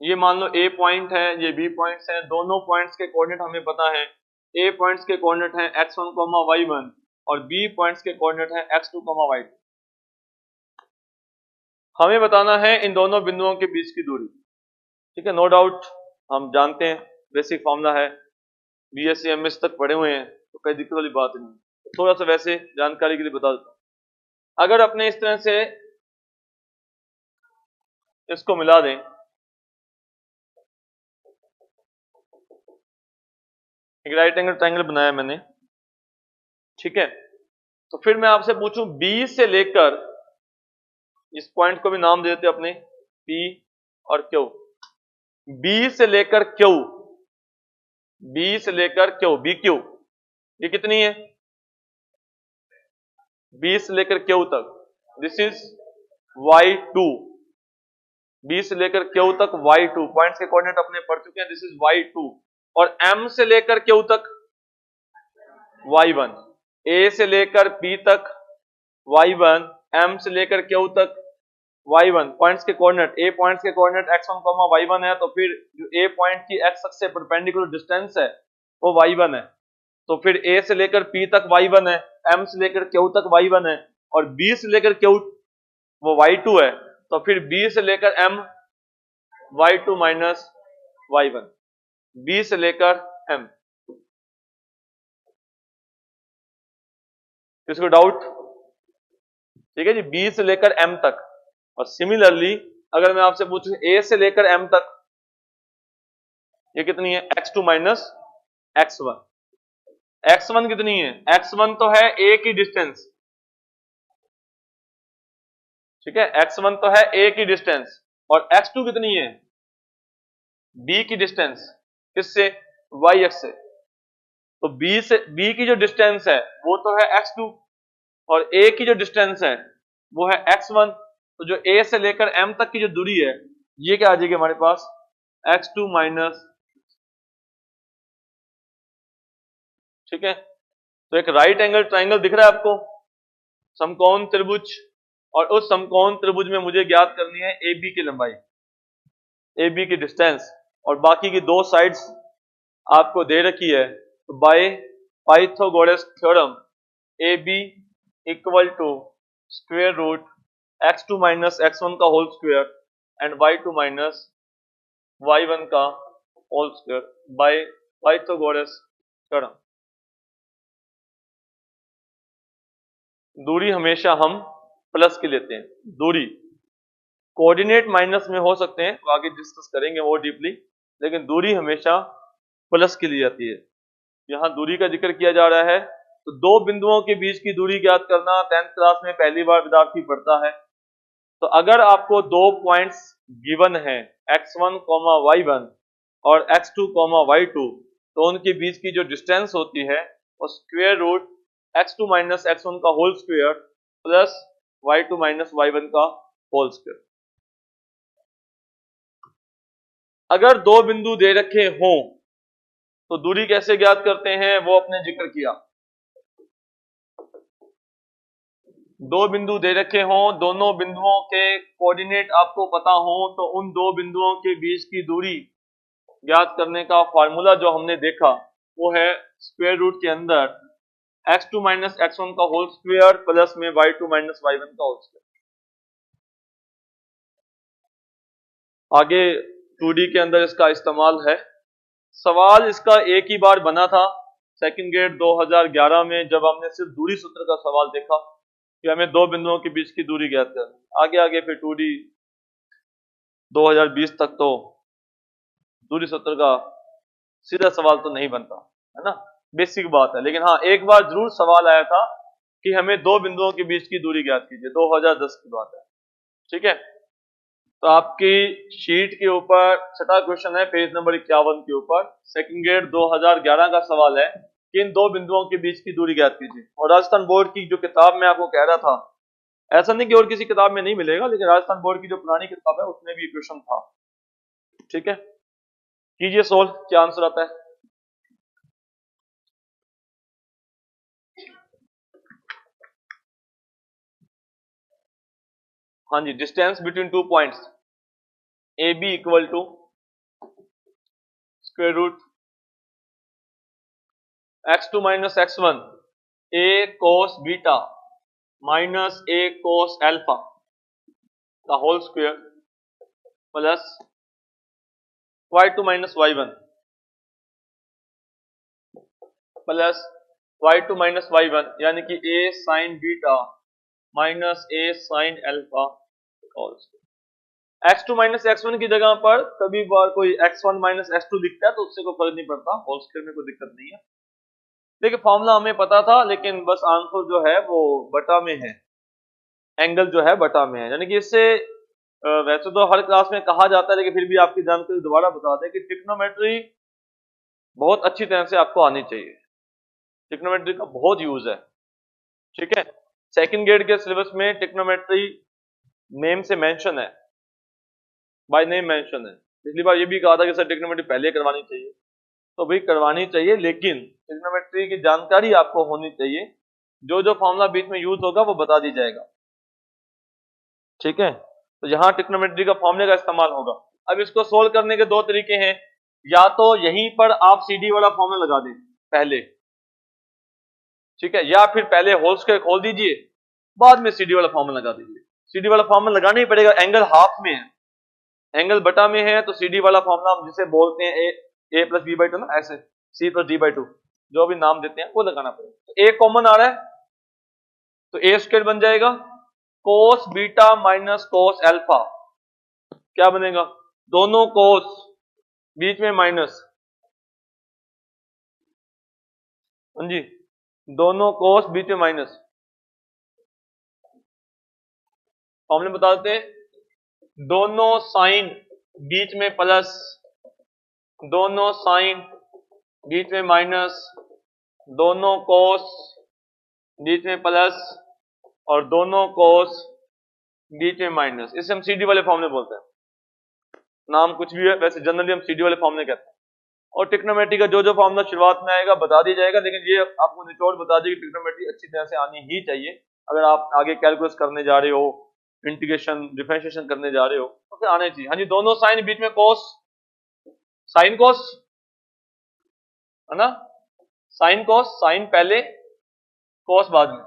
ये मान लो A पॉइंट है, ये B पॉइंट्स हैं, दोनों पॉइंट्स के कोऑर्डिनेट हमें पता है। A पॉइंट्स के कोऑर्डिनेट हैं x1, y1 और B पॉइंट्स के कोऑर्डिनेट हैं x2, y2। हमें बताना है इन दोनों बिंदुओं के बीच की दूरी, ठीक है। नो डाउट हम जानते हैं, बेसिक फॉर्मूला है, BSc MS तक पढ़े हुए हैं, तो कोई दिक्कत वाली बात नहीं। थोड़ा सा वैसे जानकारी के लिए बता देता हूं। अगर अपने इस तरह से इसको मिला दें, एक राइट एंगल ट्रायंगल बनाया मैंने, ठीक है। तो फिर मैं आपसे पूछूं B से लेकर, इस पॉइंट को भी नाम दे देते अपने P और Q, B से लेकर Q, B से लेकर Q, BQ, ये कितनी है? B से लेकर Q तक, दिस इज y2। B से लेकर Q तक y2, पॉइंट्स के कोऑर्डिनेट अपने पढ़ चुके हैं, दिस इज y2। और M से लेकर Q तक y1, A से लेकर P तक y1, M से लेकर Q तक y1, पॉइंट्स के कोऑर्डिनेट, A पॉइंट्स के कोऑर्डिनेट x1, y1 है, तो फिर जो A पॉइंट की x अक्ष से परपेंडिकुलर डिस्टेंस है वो y1 है। तो फिर A से लेकर P तक y1 है, M से लेकर Q तक y1 है और B से लेकर Q वो y2 है। तो फिर B से लेकर M y2 minus y1, B से लेकर M। किसको डाउट? ठीक है जी, B से लेकर M तक। और सिमिलरली अगर मैं आपसे पूछूं A से लेकर M तक, ये कितनी है? x2 minus x1। x1 कितनी है? x1 तो है A की डिस्टेंस, ठीक है, x1 तो है A की डिस्टेंस, और x2 कितनी है? B की डिस्टेंस, किससे? y अक्ष से। तो B की जो डिस्टेंस है वो तो है x2 और A की जो डिस्टेंस है वो है x1। तो जो A से लेकर M तक की जो दूरी है ये क्या आ जाएगी हमारे पास? x2 माइनस, ठीक है। तो एक राइट एंगल ट्राइंगल दिख रहा है आपको, समकोण त्रिभुज, और उस समकोण त्रिभुज में मुझे ज्ञात करनी है AB की लंबाई, AB की डिस्टेंस, और बाकी की दो साइड्स आपको दे रखी है। तो by Pythagoras theorem AB equal to square root x2 minus x1 का whole square and y2 minus y1 का whole square by Pythagoras theorem. दूरी हमेशा हम प्लस की लेते हैं, दूरी कोऑर्डिनेट माइनस में हो सकते हैं, तो आगे डिस्कस करेंगे वो डीपली, लेकिन दूरी हमेशा प्लस की ली जाती है। यहां दूरी का जिक्र किया जा रहा है, तो दो बिंदुओं के बीच की दूरी ज्ञात करना 10th क्लास में पहली बार विद्यार्थी पढ़ता है। तो अगर आपको दो पॉइंट्स गिवन है x1, y1 और x2, y2, तो उनके बीच की जो डिस्टेंस होती है वो square root x2 minus x1 का whole square plus y2 minus y1 का होल स्क्वायर। अगर दो बिंदु दे रखे हों तो दूरी कैसे ज्ञात करते हैं वो अपने जिक्र किया। दो बिंदु दे रखे हों, दोनों बिंदुओं के कोऑर्डिनेट आपको पता हो, तो उन दो बिंदुओं के बीच की दूरी ज्ञात करने का फॉर्मूला जो हमने देखा वो है स्क्वायर रूट के अंदर x2 माइनस x1 का होल स्क्वायर प्लस में y2 माइनस y1 का होल स्क्वायर। आगे 2D के अंदर इसका इस्तेमाल है। सवाल इसका एक ही बार बना था सेकंड ग्रेड 2011 में, जब हमने सिर्फ दूरी सूत्र का सवाल देखा कि हमें दो बिंदुओं के बीच की दूरी ज्ञात करनी। आगे आगे फिर 2D 2020 तक तो दूरी सूत्र का सीधा सवाल तो नहीं बनता है ना, बेसिक बात है। लेकिन हाँ, एक बार जरूर सवाल आया था कि हमें दो बिंदुओं के बीच की दूरी ज्ञात कीजिए, 2010 की बात है। ठीक है, तो आपकी शीट के ऊपर छठा क्वेश्चन है पेज नंबर 51 के ऊपर, सेकंड ग्रेड 2011 का सवाल है कि इन दो बिंदुओं के बीच की दूरी ज्ञात कीजिए। और राजस्थान बोर्ड की जो किताब मैं आपको कह रहा था, ऐसा नहीं कि और किसी किताब में नहीं मिलेगा, लेकिन राजस्थान बोर्ड की जो पुरानी किताब है उसमें भी क्वेश्चन था। ठीक है, कीजिए सोल्व, क्या आंसर आता है। हाँ जी, distance between two points A B equal to square root x2 minus x1 a cos beta minus a cos alpha का whole square plus y2 minus y1 plus y2 minus y1 यानी कि a sine beta minus a sine alpha whole square. x2 minus x1 की जगह पर कभी बार कोई x1 minus x2 दिखता है तो उससे कोई फर्क नहीं पड़ता, होल स्क्वायर में कोई दिक्कत नहीं है। देखिए फॉर्मूला हमें पता था, लेकिन बस आंसर जो है वो बटा में है, एंगल जो है बटा में है। यानी कि इससे वैसे तो हर क्लास में कहा जाता है, लेकिन फिर भी आपकी जानकारी दोबारा बता दें कि ट्रिग्नोमेट्री बहुत अच्छी तरह से आपको आनी चाहिए। ट्रिग्नोमेट्री का बहुत यूज है। ठीक है, सेकंड ग्रेड के सिलेबस में ट्रिग्नोमेट्री नेम से मेंशन है, बाय नेम मेंशन है। पिछली बार ये भी कहा था कि सर ट्रिग्नोमेट्री पहले करवानी चाहिए, तो भाई करवानी चाहिए, लेकिन ट्रिग्नोमेट्री की जानकारी आपको होनी चाहिए। जो जो फॉर्मूला बीच में यूज होगा वो बता दी जाएगा। ठीक है, तो यहां ट्रिग्नोमेट्री का फॉर्मूले का इस्तेमाल होगा। अब इसको सोल्व करने के दो तरीके हैं, या तो यहीं पर आप सीडी वाला फॉर्मूला लगा दें पहले, ठीक है, या फिर पहले होल स्क्वायर खोल दीजिए, बाद में सीडी वाला फॉर्मूला लगा दीजिए। सीडी वाला फॉर्मूला लगाना ही पड़ेगा, एंगल हाफ में है, एंगल बटा में है, तो सीडी वाला फॉर्मूला हम जिसे बोलते हैं A plus B by two ना, ऐसे C plus D by two, जो भी नाम देते हैं वो लगाना पड़ेगा। तो ए कॉमन आ रहा है तो ए स्क्वायर बन जाएगा, cos beta minus cos alpha क्या बनेगा, दोनों कोस बीच में माइनस, हाँ जी, दोनों कोस बीच में माइनस। फॉर्मूले बता देते हैं, दोनों साइन बीच में प्लस, दोनों साइन बीच में माइनस, दोनों कोस बीच में प्लस और दोनों कोस बीच में माइनस। इसे हम सीडी वाले फॉर्मूले बोलते हैं, नाम कुछ भी है, वैसे जनरली हम सीडी वाले फॉर्मूले कहते हैं। और ट्रिग्नोमेट्री का जो जो फॉर्मूला शुरुआत में आएगा बता दिया जाएगा, लेकिन ये आपको निचोड़ बता दी कि ट्रिग्नोमेट्री अच्छी तरह से आनी ही चाहिए। अगर आप आगे कैलकुलस करने जा रहे हो, इंटीग्रेशन डिफरेंशिएशन करने जा रहे हो, तो फिर आने चाहिए। हाँ जी, दोनों साइन बीच में कोस, साइन कोस है ना, साइन कोस, साइन पहले कोस बाद में,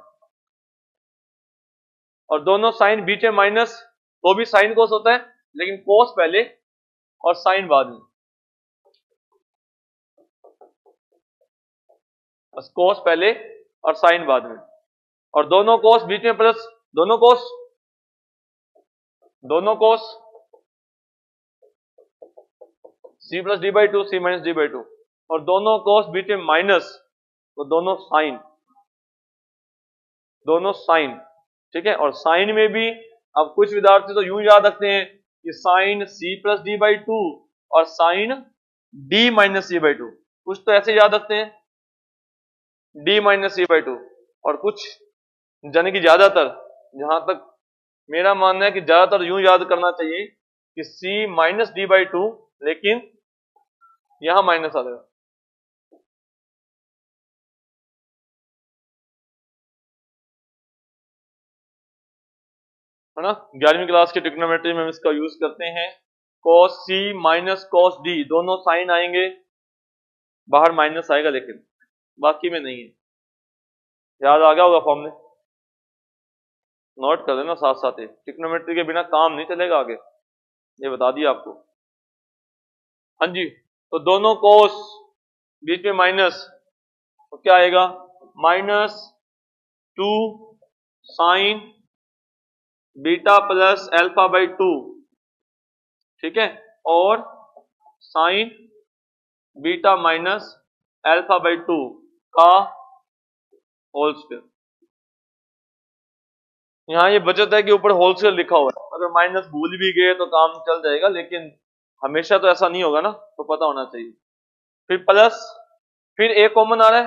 और दोनों साइन बीच में माइनस, तो भी साइन कोस होता है, लेकिन कोस पहले और साइन बाद में, बस कोस पहले और साइन बाद में, और दोनों कोस बीच में प्लस, दोनों कोस, दोनों cos C plus D by two, C minus D by two, और दोनों कोस बीच में माइनस, तो दोनों साइन, दोनों साइन। ठीक है, और साइन में भी अब कुछ विद्यार्थी तो यूं याद रखते हैं कि sine C plus D by two और sine D minus C by two. कुछ तो ऐसे याद रखते हैं D minus C by two, और कुछ यानी कि ज्यादातर, जहां तक मेरा मानना है कि ज्यादातर यूं याद करना चाहिए कि सी माइनस डी बाई टू, लेकिन यहां माइनस आ जाएगा। है ना, 11वीं क्लास की ट्रिग्नोमेट्री में हम इसका यूज करते हैं। cos सी माइनस cos डी, दोनों साइन आएंगे, बाहर माइनस आएगा, लेकिन बाकी में नहीं है। याद आ गया होगा फॉर्मूले, नोट कर देना साथ साथ ही, ट्रिग्नोमेट्री के बिना काम नहीं चलेगा आगे, ये बता दिया आपको। हाँ जी, तो दोनों कोस बीच में माइनस, तो क्या आएगा, minus 2 sign beta plus alpha by 2, ठीक है, और sign beta minus alpha by 2 का होल स्क्वायर। यहाँ ये बचत है कि ऊपर होल स्क्वायर लिखा हुआ है, अगर माइनस भूल भी गए तो काम चल जाएगा, लेकिन हमेशा तो ऐसा नहीं होगा ना, तो पता होना चाहिए। फिर प्लस, फिर ए कॉमन आ रहा है,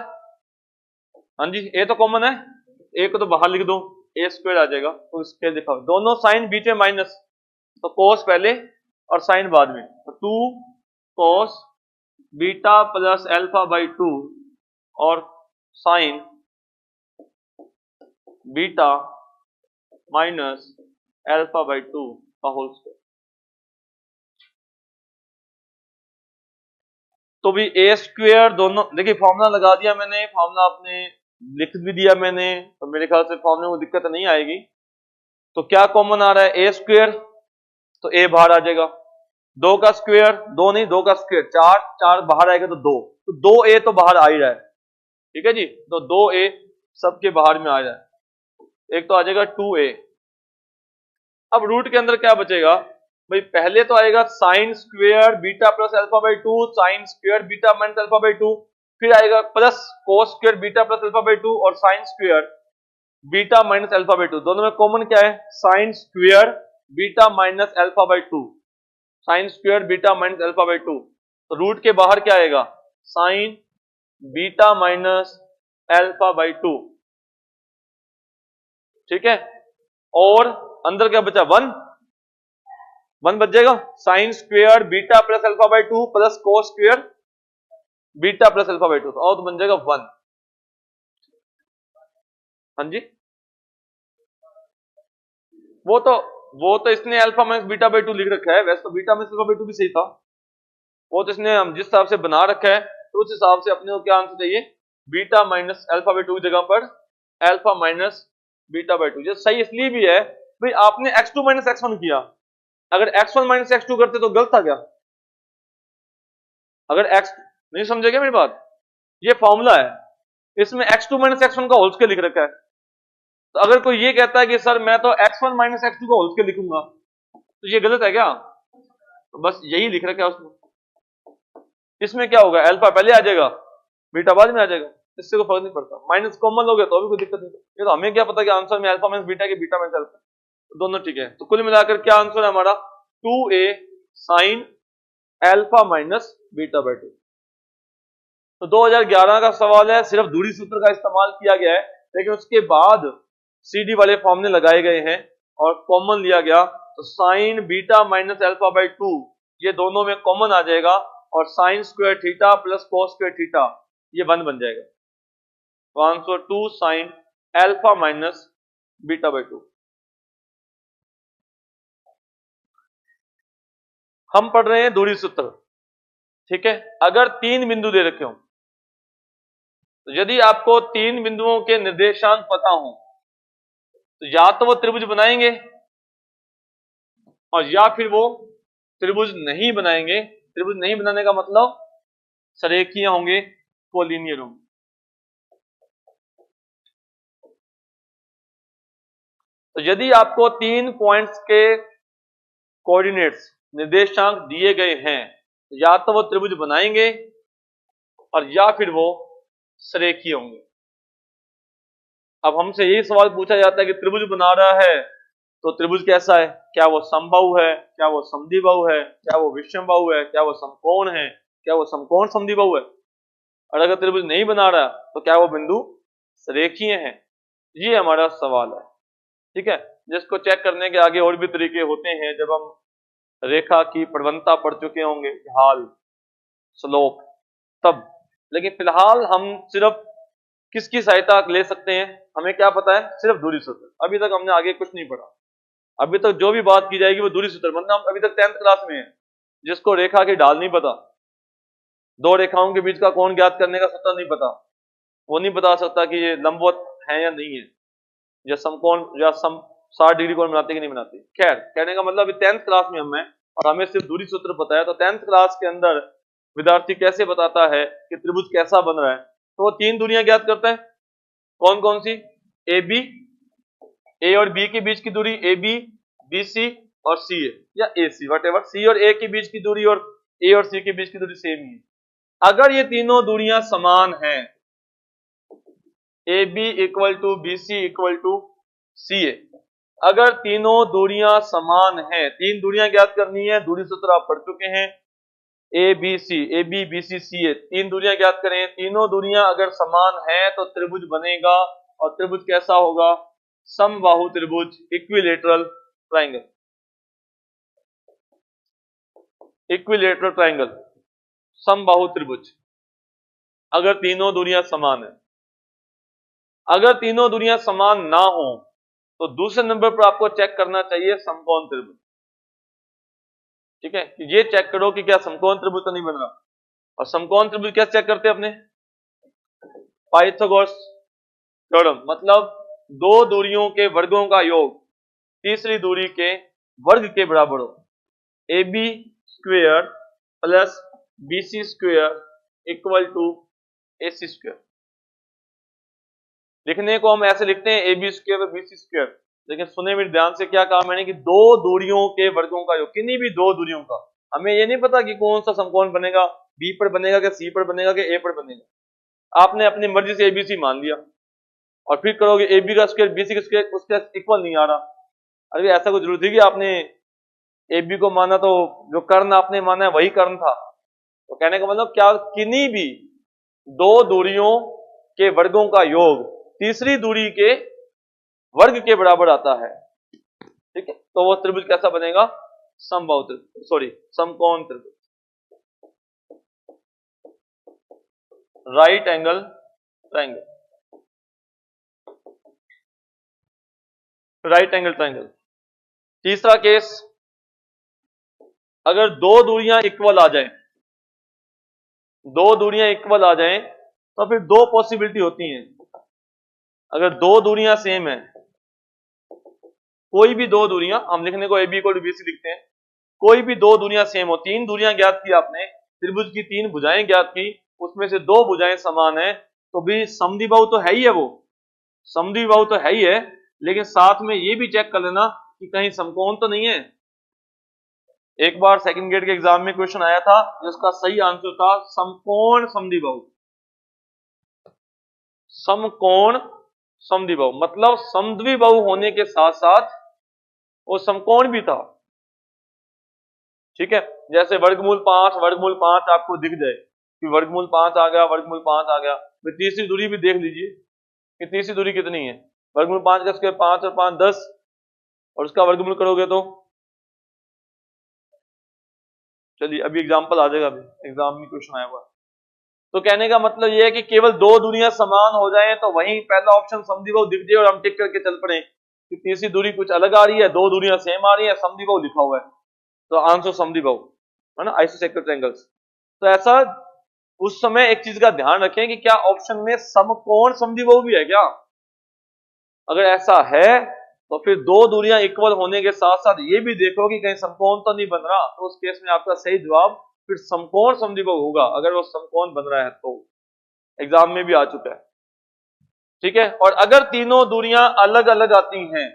हाँ जी ए तो कॉमन है, ए को तो बाहर लिख दो, ए स्क्वायर आ जाएगा, तो स्क्वायर लिखा हुआ, दोनों साइन बीच में माइनस, तो कोस पहले और साइन बाद में, तो 2 cos beta plus alpha by 2 और sign beta minus alpha by 2 का होल स्क्वायर। तो भी ए स्क्वायर दोनों, देखिए फॉर्मूला लगा दिया मैंने, फॉर्मूला आपने लिख भी दिया मैंने, तो मेरे ख्याल से फॉर्मूले में दिक्कत नहीं आएगी। तो क्या कॉमन आ रहा है, ए स्क्वायर, तो ए बाहर आ जाएगा, 2 का स्क्वायर, 2 नहीं 2 का स्क्वायर 4, 4 बाहर आएगा तो 2, तो 2 ए तो बाहर आ ही रहा है, ठीक है जी, तो 2 ए सबके बाहर में आ रहा है, एक तो आ जाएगा 2a। अब रूट के अंदर क्या बचेगा भाई, पहले तो आएगा sine square beta plus alpha by 2, sine square beta minus alpha by 2, फिर आएगा plus cos square beta plus alpha by 2 और sine square beta minus alpha by 2, दोनों में कॉमन क्या है, sine square beta minus alpha by 2, sine square beta minus alpha by 2, तो root के बाहर क्या आएगा, sign beta minus alpha by 2, ठीक है, और अंदर क्या बचा, 1 बच जाएगा, sine square beta plus alpha by 2 plus cos square beta plus alpha by 2, और तो बन जाएगा 1। हाँ जी, वो तो इसने अल्फा माइनस बीटा बाई 2 लिख रखा है, वैसे तो बीटा माइनस अल्फा बाई 2 भी सही था, वो तो इसने हम जिस हिसाब से बना रखा है, तो उस हिसाब से अपने को क्या आंसर चाहिए, बीटा माइनस अल्फा बाई 2 की जगह पर अल्फा माइनस बीटा बाई 2। ये सही इसलिए भी है भाई आपने x2 माइनस x1 किया, अगर x1 माइनस x2 करते तो गलत था क्या, अगर x नहीं समझेगा मेरी बात, ये फॉर्मूला है, इसमें x2 माइनस x1 का होल स्क्वायर लिख रखा है, तो अगर कोई ये कहता है कि सर मैं तो x1 माइनस x2 का होल स्क्वायर लिखूंगा, तो ये गलत है क्या, तो बस यही लिख रखा है उसमें। इसमें क्या होगा, अल्फा पहले आ जाएगा बीटा बाद में आ जाएगा, इससे कोई फर्क नहीं पड़ता, माइनस कॉमन लोगे तो भी कोई दिक्कत नहीं, ये तो हमें क्या पता कि आंसर में अल्फा माइनस बीटा के बीटा माइनस अल्फा, तो दोनों ठीक है, तो कुल मिलाकर क्या आंसर है हमारा, 2a sine alpha minus beta by 2। तो 2011 का सवाल है, सिर्फ दूरी सूत्र का इस्तेमाल किया गया है, लेकिन उसके बाद सीडी वाले फॉर्मूले लगाए गए हैं और कॉमन लिया गया, तो sign beta minus alpha by 2 ये दोनों में कॉमन आ जाएगा, और sine square theta plus cos square theta ये 1 बन जाएगा, तो answer 2 sine alpha minus beta by 2। हम पढ़ रहे हैं दूरी सूत्र, ठीक है, अगर 3 बिंदु दे रखे हो, तो यदि आपको 3 बिंदुओं के निर्देशांक पता हो, तो या तो वो त्रिभुज बनाएंगे और या फिर वो त्रिभुज नहीं बनाएंगे। त्रिभुज नहीं बनाने का मतलब सरेखीय होंगे, कोलिनियर होंगे। तो यदि आपको 3 पॉइंट्स के कोऑर्डिनेट्स निर्देशांक दिए गए हैं, तो या तो वो त्रिभुज बनाएंगे और या फिर वो सरेखीय होंगे। अब हमसे यही सवाल पूछा जाता है कि त्रिभुज बना रहा है तो त्रिभुज कैसा है, क्या वो समबाहु है, क्या वो समद्विबाहु है, क्या वो विषमबाहु है, क्या वो समकोण है, क्या वो समकोण समद्विबाहु है। और अगर त्रिभुज नहीं बना रहा तो क्या वो बिंदु रेखीय है, ये हमारा सवाल है। ठीक है, जिसको चेक करने के आगे और भी तरीके होते हैं जब हम रेखा की प्रवणता पढ़ चुके होंगे, ढाल, स्लोप, तब। लेकिन फिलहाल हम सिर्फ किसकी सहायता ले सकते हैं, हमें क्या पता है, सिर्फ दूरी सूत्र। अभी तक हमने आगे कुछ नहीं पढ़ा। अभी तक जो भी बात की जाएगी वो दूरी सूत्र, मतलब हम अभी तक 10th क्लास में है। जिसको रेखा की ढाल नहीं पता, दो रेखाओं के बीच का कोण ज्ञात करने का सूत्र नहीं पता, वो नहीं बता सकता कि ये लंबवत है या नहीं है, या समकोण या सम 60 डिग्री कोण बनाते कि नहीं बनाते। खैर, कहने का मतलब अभी 10th क्लास में हम हैं और हमें सिर्फ दूरी सूत्र पता है। तो 10th क्लास के अंदर विद्यार्थी कैसे बताता है कि त्रिभुज कैसा बन रहा है, तो वो 3 दूरियां ज्ञात करता है। कौन कौन सी, ए बी, ए और बी के बीच की दूरी ए बी, बी सी और सी ए, या ए सी, वट एवर। सी और ए के बीच की दूरी और ए और सी के बीच की दूरी सेम ही है। अगर ये तीनों दूरियां समान हैं, A B equal to B C equal to C A, अगर तीनों दूरियां समान हैं, 3 दूरियां ज्ञात करनी है, दूरी सूत्र आप पढ़ चुके हैं, A B C, A B B C C A, 3 दूरियां ज्ञात करें। तीनों दूरियां अगर समान हैं तो त्रिभुज बनेगा, और त्रिभुज कैसा होगा, समबाहु त्रिभुज, इक्विलेटरल ट्राइंगल, इक्विलेटरल ट्राइंगल, समबाहु त्रिभुज, अगर तीनों दूरियां समान है। अगर तीनों दूरियां समान ना हो तो दूसरे नंबर पर आपको चेक करना चाहिए समकोण त्रिभुज। ठीक है, ये चेक करो कि क्या समकोण त्रिभुज तो नहीं बन रहा। और समकोण त्रिभुज कैसे चेक करते हैं अपने, पाइथागोरस थ्योरम, मतलब दो दूरियों के वर्गों का योग तीसरी दूरी के वर्ग के बराबर हो। A B square plus B C square equal to A C square. लिखने को हम ऐसे लिखते हैं A B square B C square, लेकिन सुने मेरे ध्यान से, क्या कहा मैंने कि दो दूरियों के वर्गों का योग, किन्हीं भी दो दूरियों का। हमें ये नहीं पता कि कौन सा समकोण बनेगा, बी पर बनेगा कि सी पर बनेगा कि ए पर बनेगा। आपने अपनी मर्जी से एबीसी मान लिया और फिर करोगे ए बी का स्क्वायर बी सी का स्क्वायर उसके इक्वल नहीं आ रहा। अरे ऐसा कोई जरूरत है कि आपने ए बी को माना तो जो कर्ण आपने माना है वही कर्ण था। तो कहने का मतलब क्या, किन्हीं भी दो दूरियों के वर्गों का योग तीसरी दूरी के वर्ग के बराबर आता है। ठीक है, तो वो त्रिभुज कैसा बनेगा, समबाहु त्रिभुज, सॉरी समकोण त्रिभुज, right angle triangle, right angle triangle. तीसरा केस, अगर दो दूरियां इक्वल आ जाएं, दो दूरियां इक्वल आ जाएं तो फिर दो पॉसिबिलिटी होती हैं। अगर दो दूरियां सेम है, कोई भी दो दूरियां, हम लिखने को A B equal to B C लिखते हैं, कोई भी दो दूरियां सेम हो, 3 दूरियां ज्ञात की आपने, त्रिभुज की 3 भुजाएं ज्ञात की, उसमें से 2 भुजाएं समान है, तो भी समद्विबाहु तो है ही है, वो समद्विबाहु तो है ही है, लेकिन साथ में ये भी चेक कर लेना कि कहीं समकोण तो नहीं है। एक बार सेकंड ग्रेड के एग्जाम में क्वेश्चन आया था जिसका सही आंसर था समकोण समद्विबाहु, समकोण समद्विबाहु, मतलब समद्विबाहु होने के साथ साथ वो समकोण भी था। ठीक है, जैसे वर्गमूल 5 आपको दिख जाए कि वर्गमूल 5 आ गया, वर्गमूल 5 आ गया, फिर तीसरी दूरी भी देख लीजिए कि तीसरी दूरी कितनी है। वर्गमूल 5 का स्क्वायर 5 और 5 10, और उसका वर्गमूल करोगे तो, चलिए अभी एग्जाम्पल आ जाएगा, अभी एग्जाम में क्वेश्चन आया हुआ। तो कहने का मतलब यह है कि केवल दो दूरियां समान हो जाएं तो वहीं पहला ऑप्शन समद्विबाहु दिख जाए और हम टिक करके चल पड़े कि तीसरी दूरी कुछ अलग आ रही है, दो दूरियां सेम आ रही है, समद्विबाहु लिखा हुआ है, तो आंसर समद्विबाहु है ना, आइसोसेक्टर ट्रायंगल्स। तो ऐसा उस समय एक चीज का ध्यान रखें कि क्या ऑप्शन में समकोण समद्विबाहु भी है क्या। अगर ऐसा है तो फिर दो दूरियां इक्वल होने के साथ साथ ये भी देखो कि कहीं समकोण तो नहीं बन रहा, तो उस केस में आपका सही जवाब फिर समकोण समद्विबाहु होगा, अगर वो समकोण बन रहा है तो। एग्जाम में भी आ चुका है। ठीक है, और अगर तीनों दूरियां अलग अलग आती हैं,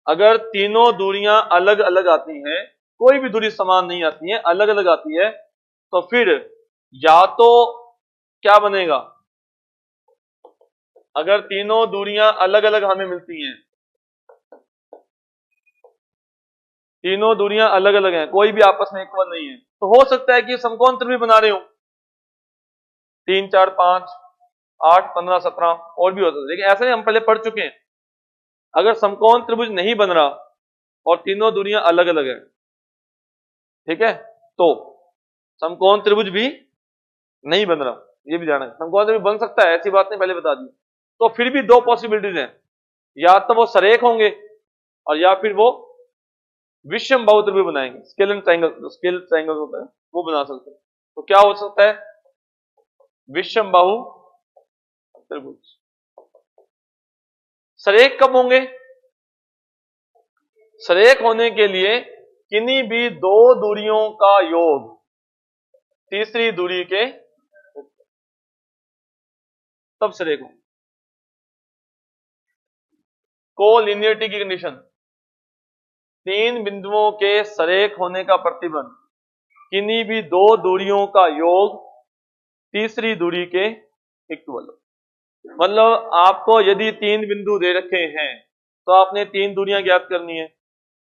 अगर तीनों दूरियां अलग अलग आती हैं, कोई भी दूरी समान नहीं आती है, अलग अलग आती है, तो फिर या तो क्या बनेगा, अगर तीनों दूरियां अलग अलग हमें मिलती हैं तीनों दूरियां अलग अलग हैं, कोई भी आपस में इक्वल नहीं है, तो हो सकता है कि समकोण त्रिभुज बना रहे हो 3 4 5 8 15 17 और भी हो सकता है, लेकिन ऐसा नहीं, हम पहले पढ़ चुके हैं। अगर समकोण त्रिभुज नहीं बन रहा और तीनों दूरियां अलग अलग है, ठीक है, तो समकोण त्रिभुज भी नहीं बन रहा, ये भी जाना है। समकोण त्रिभुज बन सकता है, ऐसी बात नहीं, पहले बता दी। तो फिर भी दो पॉसिबिलिटीज हैं, या तो वो सरेख होंगे और या फिर वो विषमबाहु त्रिभुज बनाएंगे, स्केल ट्रायंगल होता है वो बना सकते हैं। तो क्या हो सकता है, विषमबाहु त्रिभुज। सरेख कब होंगे, सरेख होने के लिए किन्हीं भी दो दूरियों का योग तीसरी दूरी के, तब सरेख होंगे। कोलिनियरिटी की कंडीशन, तीन बिंदुओं के सरेख होने का प्रतिबंध किन्हीं भी दो दूरियों का योग तीसरी दूरी के इक्वल। मतलब आपको यदि तीन बिंदु दे रखे हैं तो आपने तीन दूरियां ज्ञात करनी है।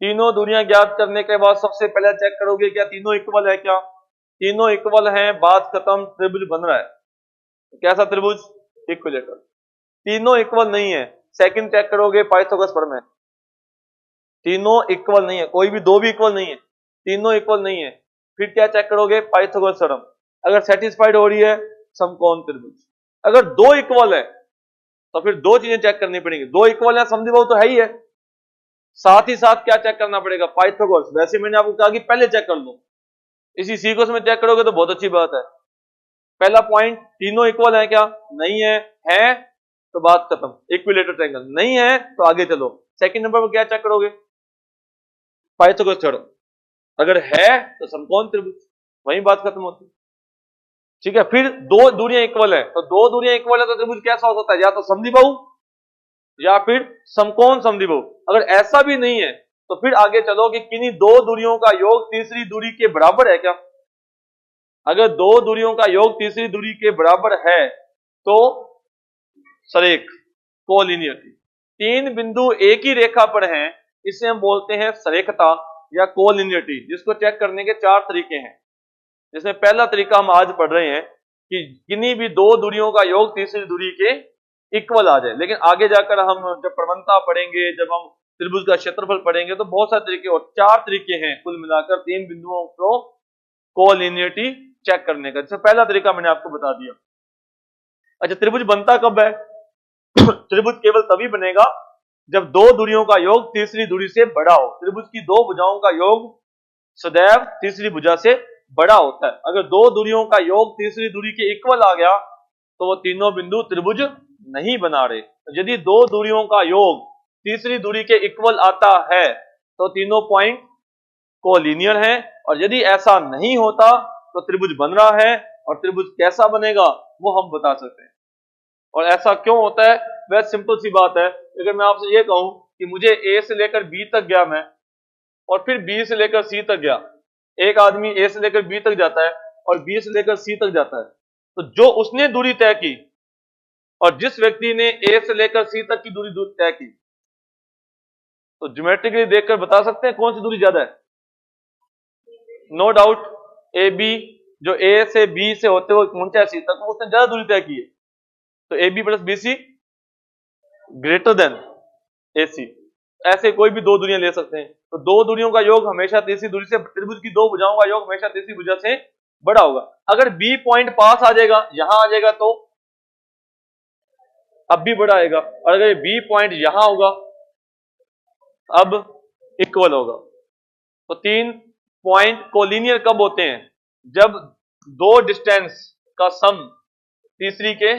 तीनों दूरियां ज्ञात करने के बाद सबसे पहले चेक करोगे क्या तीनों इक्वल है, क्या तीनों इक्वल हैं, बात खत्म, त्रिभुज बन रहा है। कैसा त्रिभुज, इक्विलेटरल। तीनों इक्वल नहीं है, सेकंड चेक करोगे पाइथागोरस प्रमेय, तीनों इक्वल नहीं है, कोई भी दो भी इक्वल नहीं है, तीनों इक्वल नहीं है, फिर क्या चेक करोगे पाइथागोरस थ्योरम। अगर सेटिस्फाइड हो रही है समकोण त्रिभुज। अगर दो इक्वल है तो फिर दो चीजें चेक करनी पड़ेंगी, दो इक्वल है समद्विबाहु तो है ही है, साथ ही साथ क्या चेक करना पड़ेगा, पाइथागोरस। वैसे मैंने आपको कहा कि पहले चेक कर लो, इसी सीक्वेंस में चेक करोगे तो बहुत अच्छी बात है। पहला पॉइंट, तीनों इक्वल है क्या, नहीं है तो बात खत्म, इक्विलेटरल ट्रायंगल। नहीं है तो आगे चलो, सेकंड नंबर पर क्या चेक करोगे, पाइथागोरस थ्योरम। अगर है तो समकोण त्रिभुज, वहीं बात खत्म होती है, ठीक है। फिर दो दूरियां इक्वल है, तो दो दूरियां इक्वल है तो त्रिभुज कैसा हो सकता है, या तो समद्विबाहु या फिर समकोण समद्विबाहु। अगर ऐसा भी नहीं है तो फिर आगे चलो कि किन्हीं दो दूरियों का योग तीसरी दूरी के बराबर है क्या। अगर दो दूरियों का योग तीसरी दूरी के बराबर है तो सरेख, कोलिनियरिटी। तीन बिंदु एक ही रेखा पर हैं, इसे हम बोलते हैं सरेखता या कोलिनियरिटी, जिसको चेक करने के चार तरीके हैं। जिसमें पहला तरीका हम आज पढ़ रहे हैं कि किन्हीं भी दो दूरियों का योग तीसरी दूरी के इक्वल आ जाए, लेकिन आगे जाकर हम जब प्रवणता पढ़ेंगे, जब हम त्रिभुज का क्षेत्रफल पढ़ेंगे तो बहुत सारे तरीके, और चार तरीके हैं कुल मिलाकर तीन बिंदुओं को कोलिनियरिटी चेक करने का। जैसे पहला तरीका मैंने आपको बता दिया। अच्छा, त्रिभुज बनता कब है? त्रिभुज केवल तभी बनेगा जब दो दूरियों का योग तीसरी दूरी से बड़ा हो। त्रिभुज की दो भुजाओं का योग सदैव तीसरी भुजा से बड़ा होता है। अगर दो दूरियों का योग तीसरी दूरी के इक्वल आ गया तो वो तीनों बिंदु त्रिभुज नहीं बना रहे। यदि दो दूरियों का योग तीसरी दूरी के इक्वल आता है तो तीनों पॉइंट कोलिनियर है, और यदि ऐसा नहीं होता तो त्रिभुज बन रहा है। और त्रिभुज कैसा बनेगा वो हम बता सकते हैं। और ऐसा क्यों होता है, वह सिंपल सी बात है। अगर मैं आपसे ये कहूं कि मुझे ए से लेकर बी तक गया मैं, और फिर बी से लेकर सी तक गया, एक आदमी ए से लेकर बी तक जाता है और बी से लेकर सी तक जाता है, तो जो उसने दूरी तय की और जिस व्यक्ति ने ए से लेकर सी तक की दूरी तय की, तो ज्योमेट्रिकली देखकर बता सकते हैं कौन सी दूरी ज्यादा है। नो डाउट ए बी, जो ए से बी से होते हुए पहुंचा सी तक, उसने ज्यादा दूरी तय की है, तो A B plus B C greater than A C. ऐसे कोई भी दो दूरियां ले सकते हैं। तो दो दूरियों का योग हमेशा तीसरी दूरी से, त्रिभुज की दो भुजाओं का योग हमेशा तीसरी भुजा से बड़ा होगा। अगर बी पॉइंट पास आ जाएगा, यहां आ जाएगा, तो अब भी बड़ा आएगा, और अगर बी पॉइंट यहां होगा अब इक्वल होगा। तो तीन पॉइंट कोलिनियर कब होते हैं? जब दो डिस्टेंस का सम तीसरी के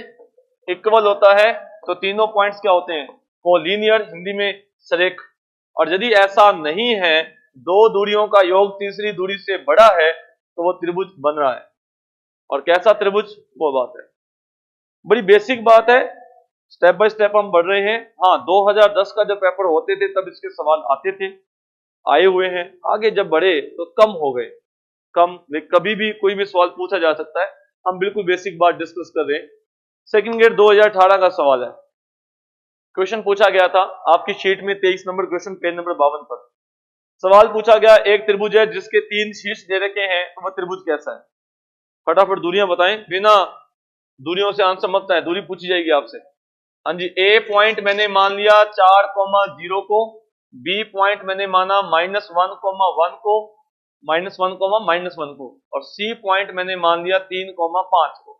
इक्वल होता है, तो तीनों पॉइंट्स क्या होते हैं? कोलिनियर, हिंदी में सरेख। और यदि ऐसा नहीं है, दो दूरियों का योग तीसरी दूरी से बड़ा है, तो वो त्रिभुज बन रहा है। और कैसा त्रिभुज, वो बात है, बड़ी बेसिक बात है, स्टेप बाय स्टेप हम बढ़ रहे हैं। हाँ, 2010 का जब पेपर होते थे तब इसके सवाल आते थे, आए हुए हैं। आगे जब बढ़े तो कम हो गए, कम, कभी भी कोई भी सवाल पूछा जा सकता है। हम बिल्कुल बेसिक बात डिस्कस कर रहे हैं। सेकंड ग्रेड 2018 का सवाल है। क्वेश्चन पूछा गया था आपकी शीट में 23 नंबर क्वेश्चन, पेज नंबर 52 पर। सवाल पूछा गया एक त्रिभुज है जिसके 3 शीर्ष दे रखे हैं, तो वह त्रिभुज कैसा है? फटाफट दूरियां बताएं, बिना दूरियों से आंसर मत है, दूरी पूछी जाएगी आपसे। हाँ जी, ए पॉइंट मैंने मान लिया 4,0 को, बी पॉइंट मैंने माना -1,1 को, -1,-1 को, और सी पॉइंट मैंने मान लिया 3,5 को।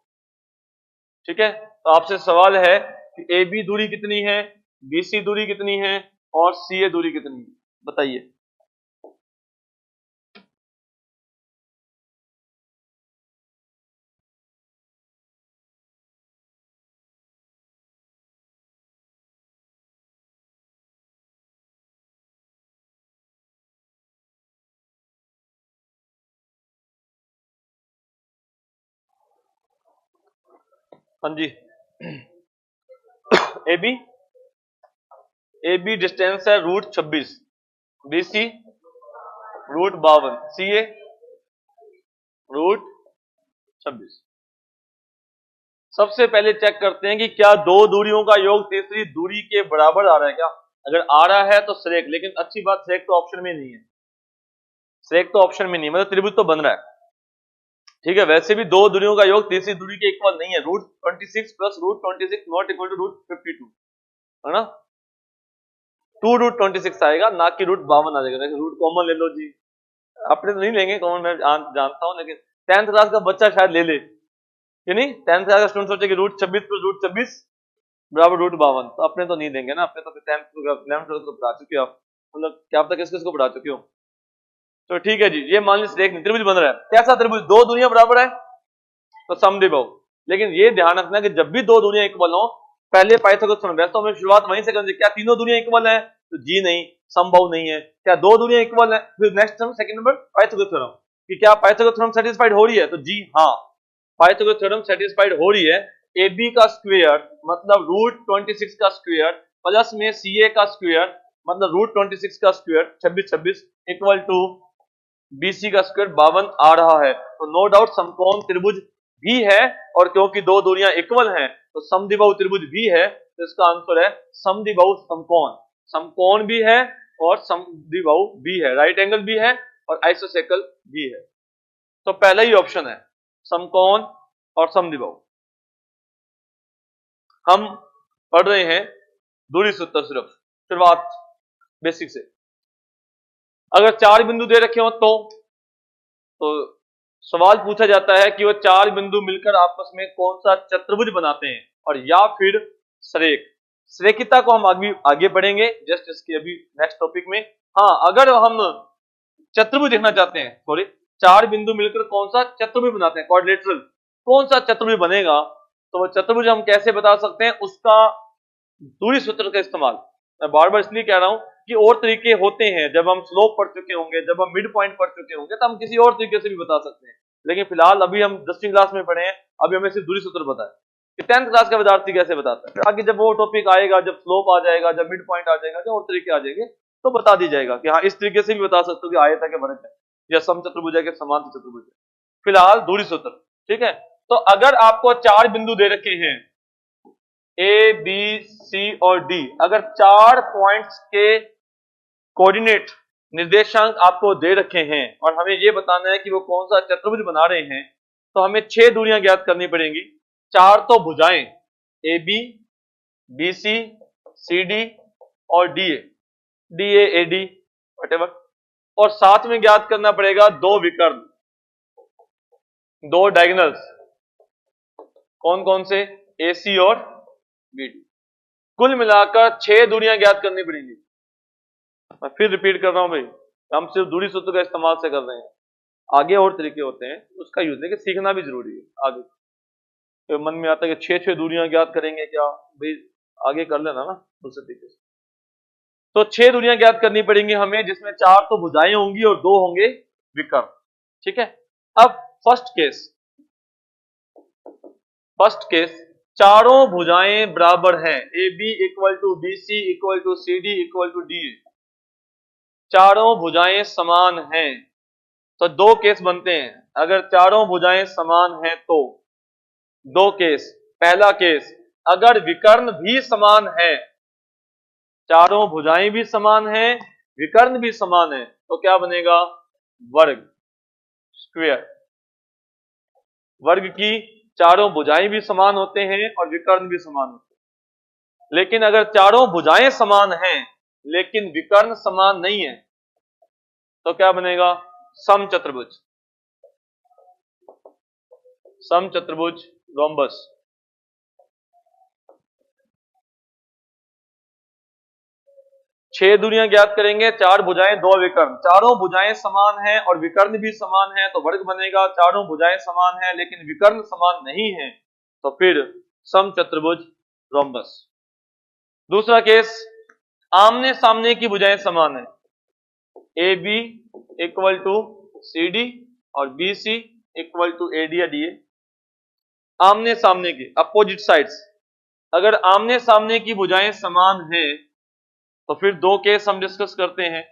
ठीक है, तो आपसे सवाल है कि ए बी दूरी कितनी है, बी सी दूरी कितनी है और सी ए दूरी कितनी है, बताइए। हाँ जी, ए बी डिस्टेंस है √26, बी सी √52, सी ए √26। सबसे पहले चेक करते हैं कि क्या दो दूरियों का योग तीसरी दूरी के बराबर आ रहा है क्या। अगर आ रहा है तो श्रेक, लेकिन अच्छी बात श्रेक तो ऑप्शन में नहीं है, श्रेक तो ऑप्शन में नहीं, मतलब त्रिभुज तो बन रहा है। ठीक है, वैसे भी दो दूरियों का योग तीसरी दूरी के इक्वल नहीं है, √26 + √26 नॉट इक्वल टू √52, है ना। 2√26 आएगा, ना कि √52 आ जाएगा। रूट कॉमन ले लो जी, अपने तो नहीं लेंगे कॉमन, मैं जानता हूं, लेकिन 10th क्लास का बच्चा शायद ले ले, कि नहीं। 10th क्लास का स्टूडेंट सोचे कि √26 + √26 बराबर √52, तो अपने तो नहीं देंगे ना, अपने तो 10th 11th को पढ़ा चुके हो आप, मतलब क्या पता किस किस को पढ़ा चुके हो। तो ठीक है जी, ये मान लीजिए एक त्रिभुज बन रहा है, कैसा त्रिभुज, दो दूरियां बराबर है तो समद्विबाहु। लेकिन ये ध्यान रखना कि जब भी दो दूरियां इक्वल हो, पहले पाइथागोरस थ्योरम, वैसे तो हमें शुरुआत वहीं से करनी चाहिए, क्या तीनों दूरियां इक्वल है, तो जी नहीं, समबाहु नहीं है। क्या दो दूरियां इक्वल है, फिर next term second number Pythagoras theorem, कि क्या पाइथागोरस थ्योरम सेटिस्फाइड हो रही है, तो जी हाँ, पाइथागोरस थ्योरम सेटिस्फाइड हो रही है। ए बी का स्क्वायर मतलब √26 का स्क्वायर प्लस में सी ए का स्क्वायर मतलब √26 का स्क्वायर 26 इक्वल टू बीसी का स्क्वायर 52 आ रहा है। तो नो डाउट समकोण त्रिभुज भी है, और क्योंकि दो दूरियां इक्वल हैं तो समद्विबाहु त्रिभुज भी है, तो इसका आंसर है समद्विबाहु समकोण। समकोण भी है और समद्विबाहु भी है, राइट एंगल भी है और आइसोसेकल भी है। तो पहला ही ऑप्शन है समकोण और समद्विबाहु। हम पढ़ रहे हैं दूरी सूत्र, सिर्फ शुरुआत बेसिक से। अगर 4 बिंदु दे रखे हो तो सवाल पूछा जाता है कि वो 4 बिंदु मिलकर आपस में कौन सा चतुर्भुज बनाते हैं, और या फिर श्रेक। श्रेकिता को हम आगे पढ़ेंगे जस्ट इसके अभी नेक्स्ट टॉपिक में। हाँ, अगर हम चतुर्भुज देखना चाहते हैं, सॉरी, 4 बिंदु मिलकर कौन सा चतुर्भुज बनाते हैं, क्वाड्रिलेटरल, कौन सा चतुर्भुज बनेगा, तो वह चतुर्भुज हम कैसे बता सकते हैं, उसका दूरी सूत्र का इस्तेमाल। मैं बार बार इसलिए कह रहा हूं कि और तरीके होते हैं, जब हम स्लोप पढ़ चुके होंगे, जब हम मिड पॉइंट पढ़ चुके होंगे, तो हम किसी और तरीके से भी बता सकते हैं। लेकिन फिलहाल अभी हम 10वीं क्लास में पढ़े हैं, अभी हमें सिर्फ दूरी सूत्र पता है कि 10th क्लास का विद्यार्थी कैसे बताता है। फिर आगे जब वो टॉपिक आएगा, जब स्लोप आ जाएगा, जब मिड पॉइंट आ जाएगा, जब और तरीके आ जाएंगे, तो बता दी जाएगा कि हाँ, इस तरीके से भी बता सकते हो कि आयत है कि वृत्त है, या समचतुर्भुज है कि समान चतुर्भुज है। फिलहाल दूरी सूत्र, ठीक है। तो अगर आपको 4 बिंदु दे रखे हैं ए बी सी और डी, अगर 4 पॉइंट्स के कोऑर्डिनेट निर्देशांक आपको दे रखे हैं और हमें यह बताना है कि वो कौन सा चतुर्भुज बना रहे हैं, तो हमें 6 दूरियां ज्ञात करनी पड़ेंगी। 4 तो भुजाएं A B, B C, C D और डी ए डी वटेवर, और साथ में ज्ञात करना पड़ेगा 2 विकर्ण, 2 डायगोनल्स, कौन कौन से, ए सी और बी डी। कुल मिलाकर 6 दूरियां ज्ञात करनी पड़ेंगी। मैं फिर रिपीट कर रहा हूं भाई, हम सिर्फ दूरी सूत्र का इस्तेमाल से कर रहे हैं, आगे और तरीके होते हैं उसका यूज, लेकिन सीखना भी जरूरी है। आगे तो मन में आता है कि 6 दूरियां ज्ञात करेंगे क्या, भाई आगे कर लेना ना दूसरे तरीके से। तो 6 दूरियां ज्ञात करनी पड़ेंगी हमें, जिसमें 4 तो भुजाएं होंगी और 2 होंगे विकर्ण। ठीक है, अब फर्स्ट केस, चारों भुजाएं बराबर हैं, A B equal to B C equal to C D equal to D A, चारों भुजाएं समान हैं, तो 2 केस बनते हैं। अगर चारों भुजाएं समान हैं तो 2 केस। पहला केस, अगर विकर्ण भी समान है, चारों भुजाएं भी समान हैं, विकर्ण भी समान है, तो क्या बनेगा? वर्ग, स्क्वायर। वर्ग की चारों भुजाएं भी समान होते हैं और विकर्ण भी समान होते हैं। लेकिन अगर चारों भुजाएं समान हैं लेकिन विकर्ण समान नहीं है तो क्या बनेगा? समचतुर्भुज। समचतुर्भुज, रोम्बस। 6 दूरियां ज्ञात करेंगे, 4 भुजाएं 2 विकर्ण। चारों भुजाएं समान हैं और विकर्ण भी समान है तो वर्ग बनेगा। चारों भुजाएं समान हैं लेकिन विकर्ण समान नहीं है तो फिर समचतुर्भुज, रोम्बस। दूसरा केस, आमने सामने की भुजाएं समान है, A B equal to C D और B C equal to A D या डी ए। आमने सामने की, अपोजिट साइड्स। अगर आमने सामने की भुजाएं समान हैं तो फिर दो केस हम डिस्कस करते हैं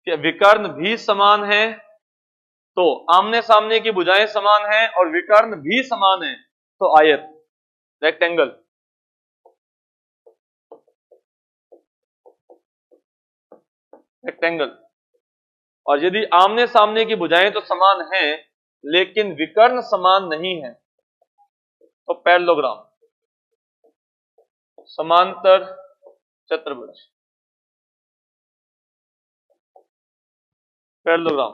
कि विकर्ण भी समान है, तो आमने सामने की भुजाएं समान हैं और विकर्ण भी समान है तो आयत, रेक्टेंगल। रेक्टेंगल। और यदि आमने सामने की भुजाएं तो समान हैं लेकिन विकर्ण समान नहीं है तो पैरेललोग्राम, समांतर चतुर्भुज, पैरेललोग्राम।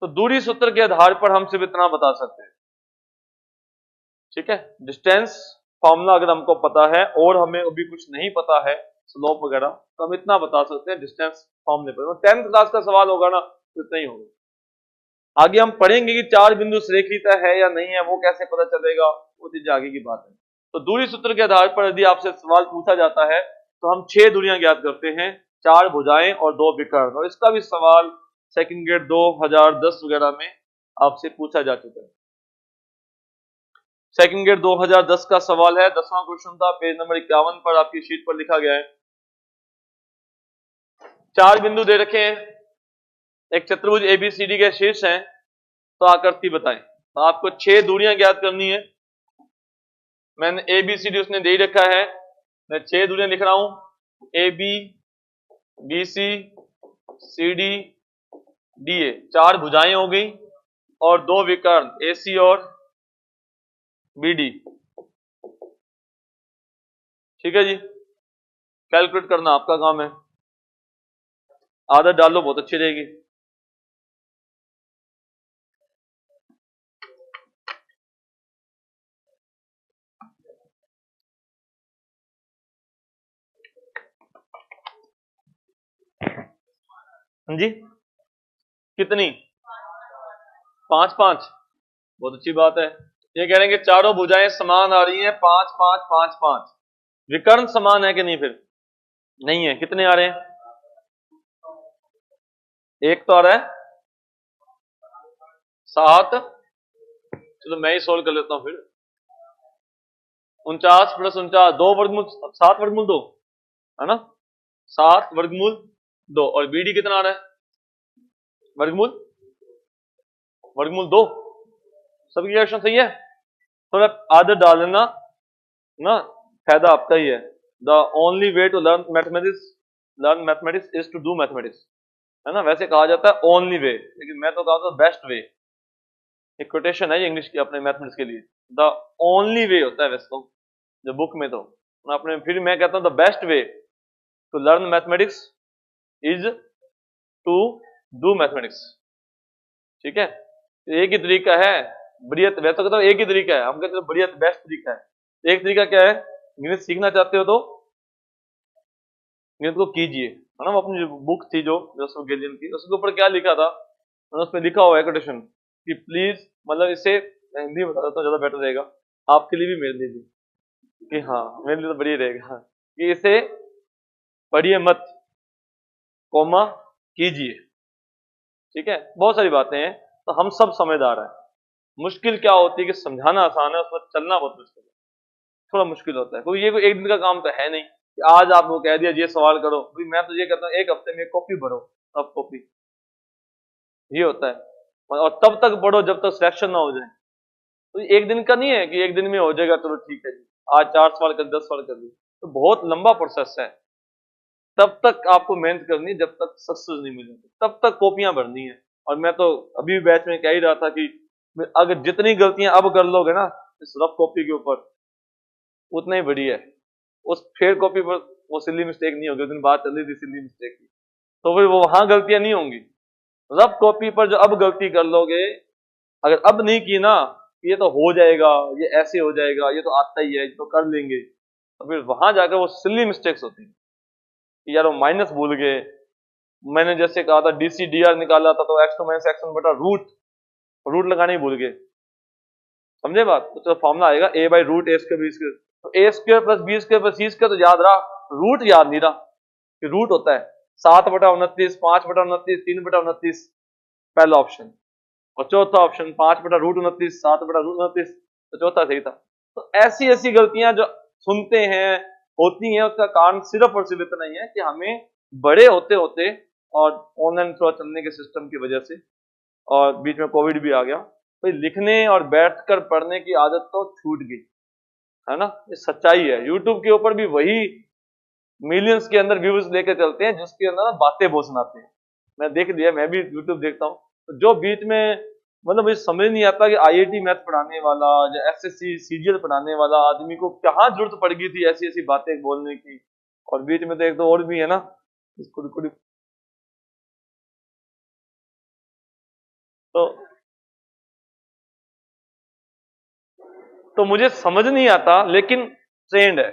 तो दूरी सूत्र के आधार पर हम सिर्फ इतना बता सकते हैं, ठीक है। डिस्टेंस फॉर्मूला अगर हमको पता है और हमें अभी कुछ नहीं पता है, स्लोप वगैरह, तो हम इतना बता सकते हैं डिस्टेंस फॉर्मूले पर। 10th क्लास का सवाल होगा ना तो इतना ही होगा। आगे हम पढ़ेंगे कि 4 बिंदु रेखित है या नहीं है, वो कैसे पता चलेगा, वो चीज आगे की बात है। तो दूरी सूत्र के आधार पर यदि आपसे सवाल पूछा जाता है तो हम 6 दूरियां ज्ञात करते हैं, 4 भुजाएं और 2 विकर्ण। और इसका भी सवाल सेकंड ग्रेड 2010 वगैरह में आपसे पूछा जा चुका है। सेकंड ग्रेड 2010 का सवाल है, 10वां क्वेश्चन था, पेज नंबर 51 पर आपकी शीट पर लिखा गया है। 4 बिंदु दे रखे हैं, एक चतुर्भुज एबीसीडी के शीर्ष हैं, तो आकृति बताएं। तो आपको 6 दूरियां ज्ञात करनी है। मैंने एबीसीडी उसने दे ही रखा है, मैं 6 दूरियां लिख रहा हूं, A B, B C, C D, D A. 4 भुजाएं हो गई और 2 विकर्ण, ए सी और बी डी। ठीक है जी, कैलकुलेट करना आपका काम है, आदत डालो बहुत अच्छी रहेगी। जी कितनी? 5 5, बहुत अच्छी बात है। ये कह रहे हैं कि चारों भुजाएं समान आ रही हैं, 5 5 5 5। विकर्ण समान है कि नहीं? फिर नहीं है। कितने आ रहे हैं? एक तो आ रहा है 7, चलो मैं ही सोल्व कर लेता हूं फिर। 49 प्लस 49, 2 वर्गमूल 7 वर्गमूल 2 है ना, 7 वर्गमूल 2। और बी डी कितना आ रहा है? वर्गमूल 2। सबकी रिएक्शन सही है? थोड़ा आदत डाल लेना ना, फायदा आपका ही है। The only way to learn mathematics is to do mathematics, है ना। वैसे कहा जाता है ओनली वे, लेकिन मैं तो कहा था बेस्ट वे। एक कोटेशन है इंग्लिश की अपने मैथमेटिक्स के लिए, द ओनली वे होता है वैसे तो जो बुक में, तो अपने फिर मैं कहता हूं the best way to learn mathematics is to do mathematics. ठीक है, एक ही तरीका है, बढ़िया। वैसे तो कहता हूं एक ही तरीका है, हम कहते हैं बढ़िया बेस्ट तरीका है। एक तरीका क्या है? गणित सीखना चाहते हो तो गणित को कीजिए, है ना। वो अपनी बुक थी जो गैलियन की, उसके ऊपर क्या लिखा था, उसमें लिखा हुआ है कोटेशन कि प्लीज, मतलब इसे हिंदी में बता देता हूं ज्यादा बेटर रहेगा आपके लिए भी मेरे लिए भी, कि हाँ मेरे लिए तो बढ़िया रहेगा कि इसे पढ़िए मत, कोमा कीजिए। ठीक है, बहुत सारी बातें हैं, तो हम सब समझदार हैं। मुश्किल क्या होती है कि समझाना आसान है, उसमें चलना बहुत मुश्किल है, थोड़ा मुश्किल होता है, क्योंकि ये कोई एक दिन का काम तो है नहीं कि आज आपको कह दिया ये सवाल करो। मैं तो ये कहता हूँ एक हफ्ते में कॉपी भरो, सब कॉपी, ये होता है। और तब तक पढ़ो जब तक सिलेक्शन ना हो जाए। तो एक दिन का नहीं है कि एक दिन में हो जाएगा, चलो ठीक है जी आज 4 सवाल कर 10 सवाल कर दिए, तो बहुत लंबा प्रोसेस है। तब तक आपको मेहनत करनी है, जब तक सक्सेस नहीं मिलेगी तब तक कॉपियां भरनी है। और मैं तो अभी बैच में कह ही रहा था कि अगर जितनी गलतियां अब कर लोगे ना इस रफ कॉपी के ऊपर, उतना ही बढ़िया है। उस फेयर कॉपी पर वो सिली मिस्टेक नहीं होगी। उस दिन बात चल रही थी सिली मिस्टेक की, तो फिर वो वहां गलतियां नहीं होंगी। रफ कॉपी पर जो अब गलती कर लोगे, अगर अब नहीं की ना, ये तो हो जाएगा, ये ऐसे हो जाएगा, ये तो आता ही है, ये तो कर लेंगे, तो फिर वहां जाकर वो सिली मिस्टेक्स होती है कि यार वो माइनस भूल गए। मैंने जैसे कहा था DCDR निकाला था, तो x2 माइनस x1 बटा रूट लगाने ही भूल गए। समझे बात? तो फॉर्मूला आएगा a by root A square B square, तो A square plus B square plus C square तो याद रहा, रूट याद नहीं रहा कि रूट होता है 7/29, 5/29, 3/29, पहला ऑप्शन। और चौथा ऑप्शन 5/√29, 7/√29, तो चौथा सही था। तो ऐसी ऐसी गलतियां जो सुनते हैं होती हैं, उसका कारण सिर्फ और सिर्फ इतना ही है कि हमें बड़े होते होते और ऑनलाइन थोड़ा चलने के सिस्टम की वजह से, और बीच में कोविड भी आ गया, तो लिखने और बैठकर पढ़ने की आदत तो छूट गई, है ना। ये सच्चाई है। यूट्यूब के ऊपर भी वही मिलियंस के अंदर व्यूज लेके चलते हैं जिसके अंदर बातें बहुत सुनाते हैं। मैं देख लिया, मैं भी यूट्यूब देखता हूँ, तो जो बीच में मतलब मुझे समझ नहीं आता कि IIT मैथ पढ़ाने वाला या SSC CGL पढ़ाने वाला आदमी को कहाँ जरूरत पड़ गई थी ऐसी ऐसी बातें बोलने की। और बीच में तो एक दो और भी है ना, इसको तो तो मुझे समझ नहीं आता, लेकिन ट्रेंड है,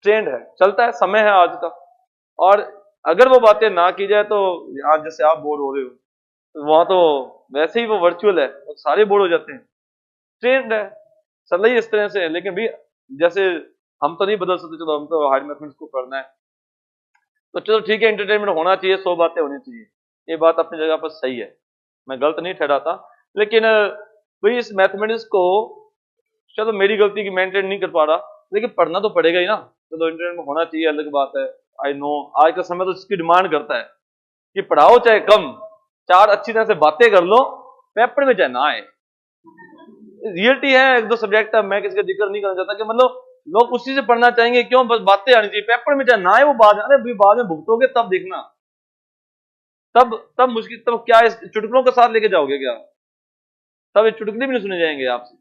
ट्रेंड है, चलता है, समय है आज का। और अगर वो बातें ना की जाए तो आज जैसे आप बोर हो रहे हो, तो वहां तो वैसे ही वो वर्चुअल है, वो सारे बोर हो जाते हैं। ट्रेंड है, चल रही इस तरह से है। लेकिन भी जैसे हम तो नहीं बदल सकते, चलो हम तो हायर मैथमेटिक्स को करना है, तो चलो ठीक है, एंटरटेनमेंट होना चाहिए, 100 बातें होनी चाहिए, ये बात अपनी जगह पर सही है, मैं गलत नहीं ठहराता। लेकिन भाई इस मैथमेटिक्स को, चलो मेरी गलती की मेंटेन नहीं कर पा रहा, लेकिन पढ़ना तो पड़ेगा ही ना। चलो एंटरटेनमेंट होना चाहिए, अलग बात है। आई नो आज का समय तो इसकी डिमांड करता है कि पढ़ाओ चाहे कम, चार अच्छी तरह से बातें कर लो, पेपर में चाहे ना आए। रियलिटी है, एक दो सब्जेक्ट है, मैं किसी का जिक्र नहीं करना चाहता कि मतलब लोग उसी से पढ़ना चाहेंगे, क्यों, बस बातें आनी चाहिए, पेपर में चाहे ना आए वो बाद, अरे भाई बाद में भुगतोगे तब देखना, तब मुश्किल, तब क्या इस चुटकुलों के साथ लेके जाओगे क्या? तब ये चुटकुले भी नहीं सुने जाएंगे आपसे।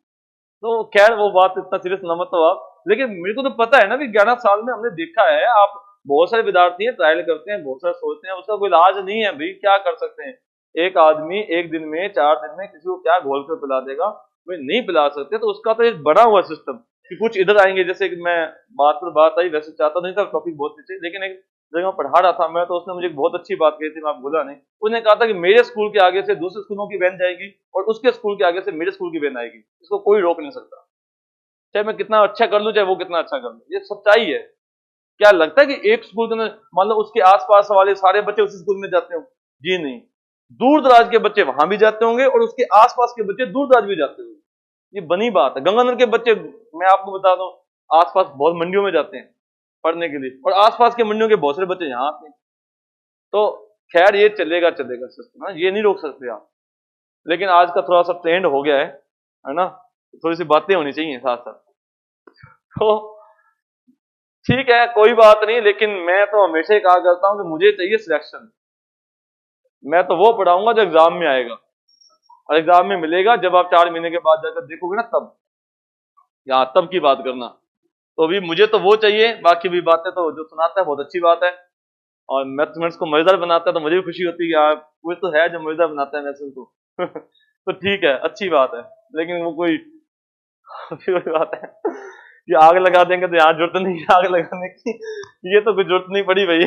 तो खैर वो बात इतना सीरियस न मत हो आप। लेकिन मेरे को तो पता है ना कि 11 साल में हमने देखा है, आप बहुत सारे विद्यार्थी हैं, ट्रायल करते हैं, बहुत सारे सोचते हैं, उसका कोई इलाज नहीं है भाई, क्या कर सकते हैं। एक आदमी एक दिन में 4 दिन में किसी को क्या घोल कर पिला देगा, वे नहीं पिला सकते। तो उसका तो एक बड़ा हुआ सिस्टम कि कुछ इधर आएंगे, जैसे कि मैं बात पर बात आई, वैसे चाहता नहीं था टॉपिक बहुत पीछे, लेकिन एक जगह पढ़ा रहा था मैं, तो उसने मुझे एक बहुत अच्छी बात कही थी, मैं आप भूला नहीं। उसने कहा था कि मेरे स्कूल के आगे से दूसरे स्कूलों की वैन जाएगी और उसके स्कूल के आगे से मेरे स्कूल की वैन आएगी, इसको कोई रोक नहीं सकता, चाहे मैं कितना अच्छा कर लूं, चाहे वो कितना अच्छा कर लूं। ये सच्चाई है। क्या लगता है कि एक स्कूल के अंदर मान लो उसके आसपास वाले सारे बच्चे उसी स्कूल में जाते हो? जी नहीं, दूर दराज के बच्चे वहां भी जाते होंगे और उसके आसपास के बच्चे दूर दराज भी जाते होंगे। ये बनी बात है। गंगानगर के बच्चे, मैं आपको बता दूं, आसपास बहुत मंडियों में जाते हैं पढ़ने के लिए, और आसपास के मंडियों के बहुत सारे बच्चे यहाँ आते हैं। तो खैर ये चलेगा चलेगा सिस्टम, ये नहीं रोक सकते आप। लेकिन आज का थोड़ा सा ट्रेंड हो गया है ना, थोड़ी सी बातें होनी चाहिए साथ साथ। तो ठीक है, कोई बात नहीं, लेकिन मैं तो हमेशा ही कहा करता हूं कि मुझे चाहिए सिलेक्शन। मैं तो वो पढ़ाऊंगा जो एग्जाम में आएगा, और एग्जाम में मिलेगा जब आप 4 महीने के बाद जाकर देखोगे ना, तब, यहाँ तब की बात करना। तो अभी मुझे तो वो चाहिए, बाकी भी बातें तो जो सुनाता है बहुत अच्छी बात है, और मैथमेटिक्स को मजेदार बनाता है तो मुझे भी खुशी होती है कि यार कोई तो है जो मजेदार बनाता है मैथमेटिक्स को। तो ठीक है, अच्छी बात है। लेकिन वो कोई फिर वही बात है कि आग लगा देंगे तो यहाँ जरूरत नहीं है आग लगाने की, ये तो कुछ जरूरत नहीं पड़ी भाई।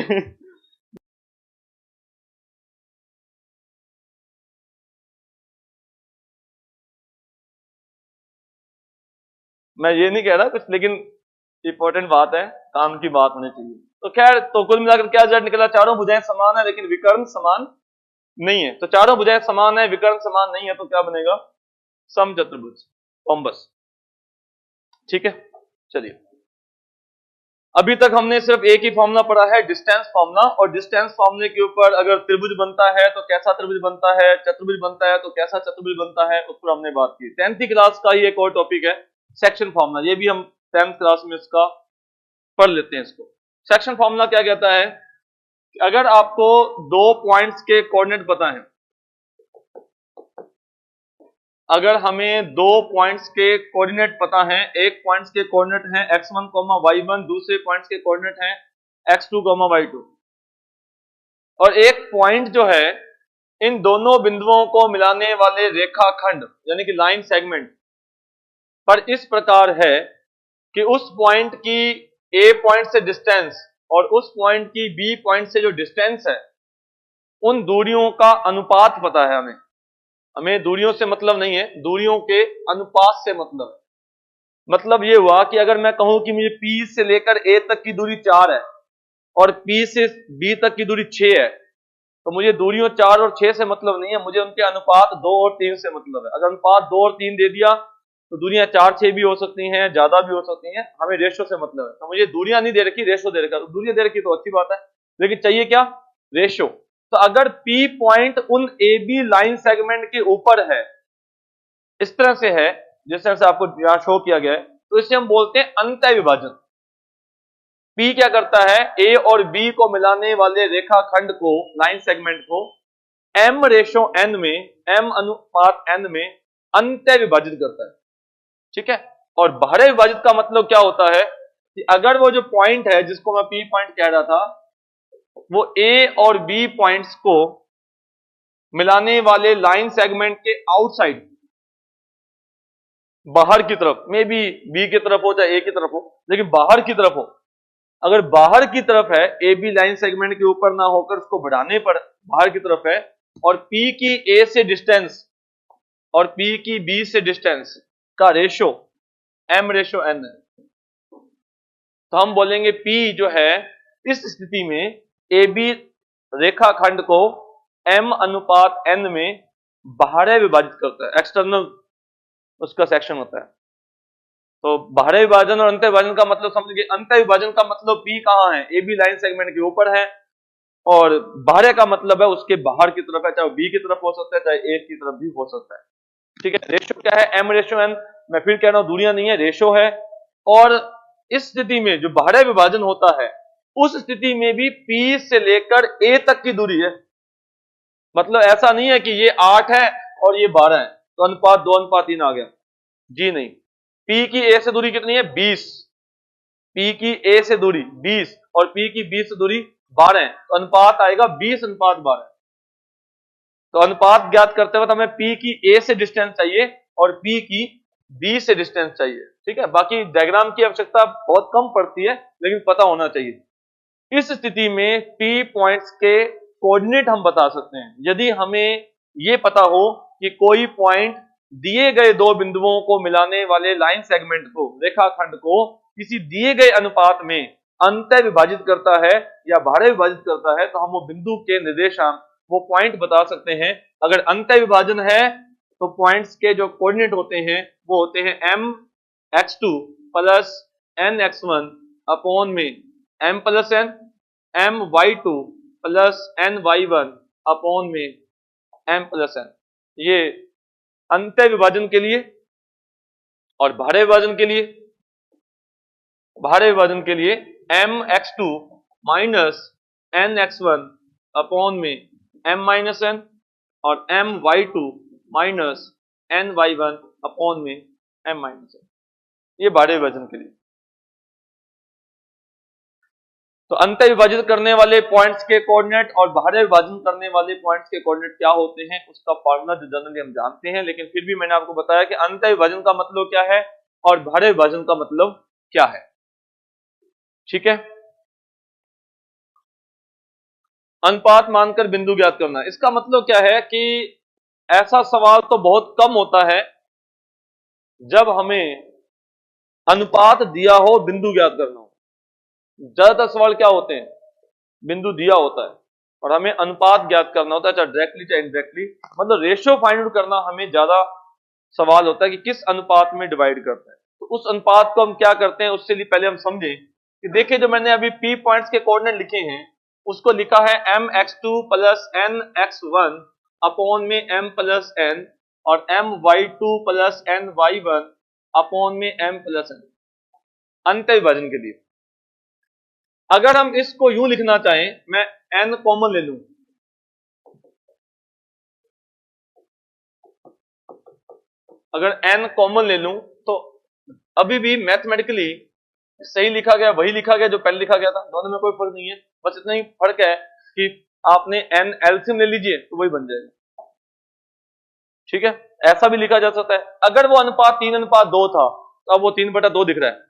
मैं ये नहीं कह रहा कुछ, लेकिन इंपॉर्टेंट बात है, काम की बात होनी चाहिए। तो खैर, तो कुल मिलाकर क्या रिजल्ट निकला, चारों भुजाएं समान है लेकिन विकर्ण समान नहीं है। तो चारों भुजाएं समान है, विकर्ण समान नहीं है, तो क्या बनेगा? समचतुर्भुज, कॉम्बस। ठीक है, चलिए। अभी तक हमने सिर्फ एक ही फॉर्मूला पढ़ा है, डिस्टेंस फॉर्मूला, और डिस्टेंस फॉर्मूले के ऊपर अगर त्रिभुज बनता है तो कैसा त्रिभुज बनता है, चतुर्भुज बनता है तो कैसा चतुर्भुज बनता है, उस पर हमने बात की। 10th क्लास का ही एक और टॉपिक है सेक्शन फॉर्मूला, ये भी हम 10th क्लास में इसका पढ़ लेते हैं इसको। सेक्शन फॉर्मूला क्या कहता है कि अगर आपको दो पॉइंट्स के कोऑर्डिनेट पता है, अगर हमें दो पॉइंट्स के कोऑर्डिनेट पता हैं, एक पॉइंट्स के कोऑर्डिनेट हैं x1, y1, दूसरे पॉइंट्स के कोऑर्डिनेट हैं x2, y2, और एक पॉइंट जो है इन दोनों बिंदुओं को मिलाने वाले रेखाखंड यानी कि लाइन सेगमेंट पर इस प्रकार है कि उस पॉइंट की ए पॉइंट से डिस्टेंस और उस पॉइंट की बी पॉइंट से जो डिस्टेंस है, उन दूरियों का अनुपात पता है हमें। हमें दूरियों से मतलब नहीं है, दूरियों के अनुपात से मतलब है। मतलब ये हुआ कि अगर मैं कहूं कि मुझे P से लेकर A तक की दूरी 4 है और P से B तक की दूरी 6 है, तो मुझे दूरियों 4 और 6 से मतलब नहीं है, मुझे उनके अनुपात 2 और 3 से मतलब है। अगर अनुपात 2 और 3 दे दिया तो दूरियां 4, 6 भी हो सकती हैं, ज्यादा भी हो सकती हैं, हमें रेशो से मतलब है। तो मुझे दूरियां नहीं दे रखी, रेशो दे रखा। तो दूरियां दे रखी तो अच्छी बात है, लेकिन चाहिए क्या? रेशो। तो अगर P पॉइंट उन AB लाइन सेगमेंट के ऊपर है, इस तरह से है जिस तरह से आपको यहां शो किया गया है, तो इसे हम बोलते हैं अंतः विभाजन। P क्या करता है? A और B को मिलाने वाले रेखाखंड को, लाइन सेगमेंट को M रेशो N में, M अनुपात N में अंतः विभाजित करता है। ठीक है। और बाह्य विभाजित का मतलब क्या होता है कि अगर वो जो पॉइंट है जिसको मैं P पॉइंट कह रहा था, वो A और B पॉइंट्स को मिलाने वाले लाइन सेगमेंट के आउटसाइड, बाहर की तरफ, मे बी बी की तरफ हो चाहे ए की तरफ हो, लेकिन बाहर की तरफ हो, अगर बाहर की तरफ है, ए बी लाइन सेगमेंट के ऊपर ना होकर उसको बढ़ाने पर बाहर की तरफ है, और पी की ए से डिस्टेंस और पी की बी से डिस्टेंस का रेशो एम रेशो एन है, तो हम बोलेंगे पी जो है इस स्थिति में ए बी रेखाखंड को एम अनुपात एन में बाहर विभाजित करता है, एक्सटर्नल उसका सेक्शन होता है। तो बाह्य विभाजन और अंतः विभाजन का मतलब समझ लीजिए, अंतः विभाजन का मतलब P कहां है? ए बी लाइन सेगमेंट के ऊपर है, और बाहर का मतलब है उसके बाहर की तरफ है, चाहे बी की तरफ हो सकता है चाहे ए की तरफ भी हो सकता है। ठीक है। रेशो क्या है? M ratio N. मैं फिर कह रहा हूं दूरियां नहीं है, रेशो है। और इस स्थिति में जो बाह्य विभाजन होता है, उस स्थिति में भी P से लेकर A तक की दूरी है। मतलब ऐसा नहीं है कि ये 8 है और ये 12 है तो अनुपात 2 अनुपात 3 आ गया, जी नहीं। P की A से दूरी कितनी है? 20। P की A से दूरी 20 और P की B से दूरी 12 है, तो अनुपात आएगा 20 अनुपात 12। तो अनुपात ज्ञात करते वक्त हमें P की A से डिस्टेंस चाहिए और P की B से डिस्टेंस चाहिए। ठीक है। बाकी डायग्राम की आवश्यकता बहुत कम पड़ती है, लेकिन पता होना चाहिए। इस स्थिति में P पॉइंट्स के कोऑर्डिनेट हम बता सकते हैं यदि हमें यह पता हो कि कोई पॉइंट दिए गए दो बिंदुओं को मिलाने वाले लाइन सेगमेंट को, रेखाखंड को किसी दिए गए अनुपात में अंतः विभाजित करता है या बाह्य विभाजित करता है, तो हम वो बिंदु के निर्देशांक, वो पॉइंट बता सकते हैं। अगर अंतः विभाजन है तो पॉइंट्स के जो कोऑर्डिनेट होते हैं वो होते हैं m x2 plus n x1 upon में m plus n, m y2 plus n y1 upon में m प्लस n। ये अंतः विभाजन के लिए। और बाह्य विभाजन के लिए, बाह्य विभाजन के लिए m x2 minus n x1 upon में m माइनस n और m y2 minus n y1 upon में m माइनस n, ये बाह्य विभाजन के लिए। तो अंतः विभाजित करने वाले पॉइंट्स के कोऑर्डिनेट और बाह्य विभाजन करने वाले पॉइंट्स के कोऑर्डिनेट क्या होते हैं उसका फॉर्मूला जो जनरली हम जानते हैं, लेकिन फिर भी मैंने आपको बताया कि अंतः विभाजन का मतलब क्या है और बाह्य विभाजन का मतलब क्या है। ठीक है। अनुपात मानकर बिंदु ज्ञात करना, इसका मतलब क्या है कि ऐसा सवाल तो बहुत कम होता है जब हमें अनुपात दिया हो बिंदु ज्ञात करना हो। ज्यादातर सवाल क्या होते हैं? बिंदु दिया होता है और हमें अनुपात ज्ञात करना होता है, चाहे डायरेक्टली चाहे इनडायरेक्टली, मतलब रेशियो फाइंड आउट करना हमें ज्यादा सवाल होता है कि किस अनुपात में डिवाइड करता है। तो उस अनुपात को हम क्या करते हैं, उससे पहले हम समझें कि देखिए जो मैंने अभी P पॉइंट्स के कोऑर्डिनेट लिखे हैं उसको लिखा है m x2 plus n x1 upon में m प्लस n और m y2 plus n y1 upon में m प्लस n, अंतः विभाजन के लिए। अगर हम इसको यूं लिखना चाहें, मैं n कॉमन ले लूं, अगर n कॉमन ले लूं तो अभी भी मैथमेटिकली सही लिखा गया वही लिखा गया जो पहले लिखा गया था, दोनों में कोई फर्क नहीं है। बस इतना ही फर्क है कि आपने n एलसीएम ले लीजिए तो वही बन जाएगा। ठीक है, ऐसा भी लिखा जा सकता है। अगर वो अनुपात 3:2 था तो अब वो 3/2 दिख रहा है।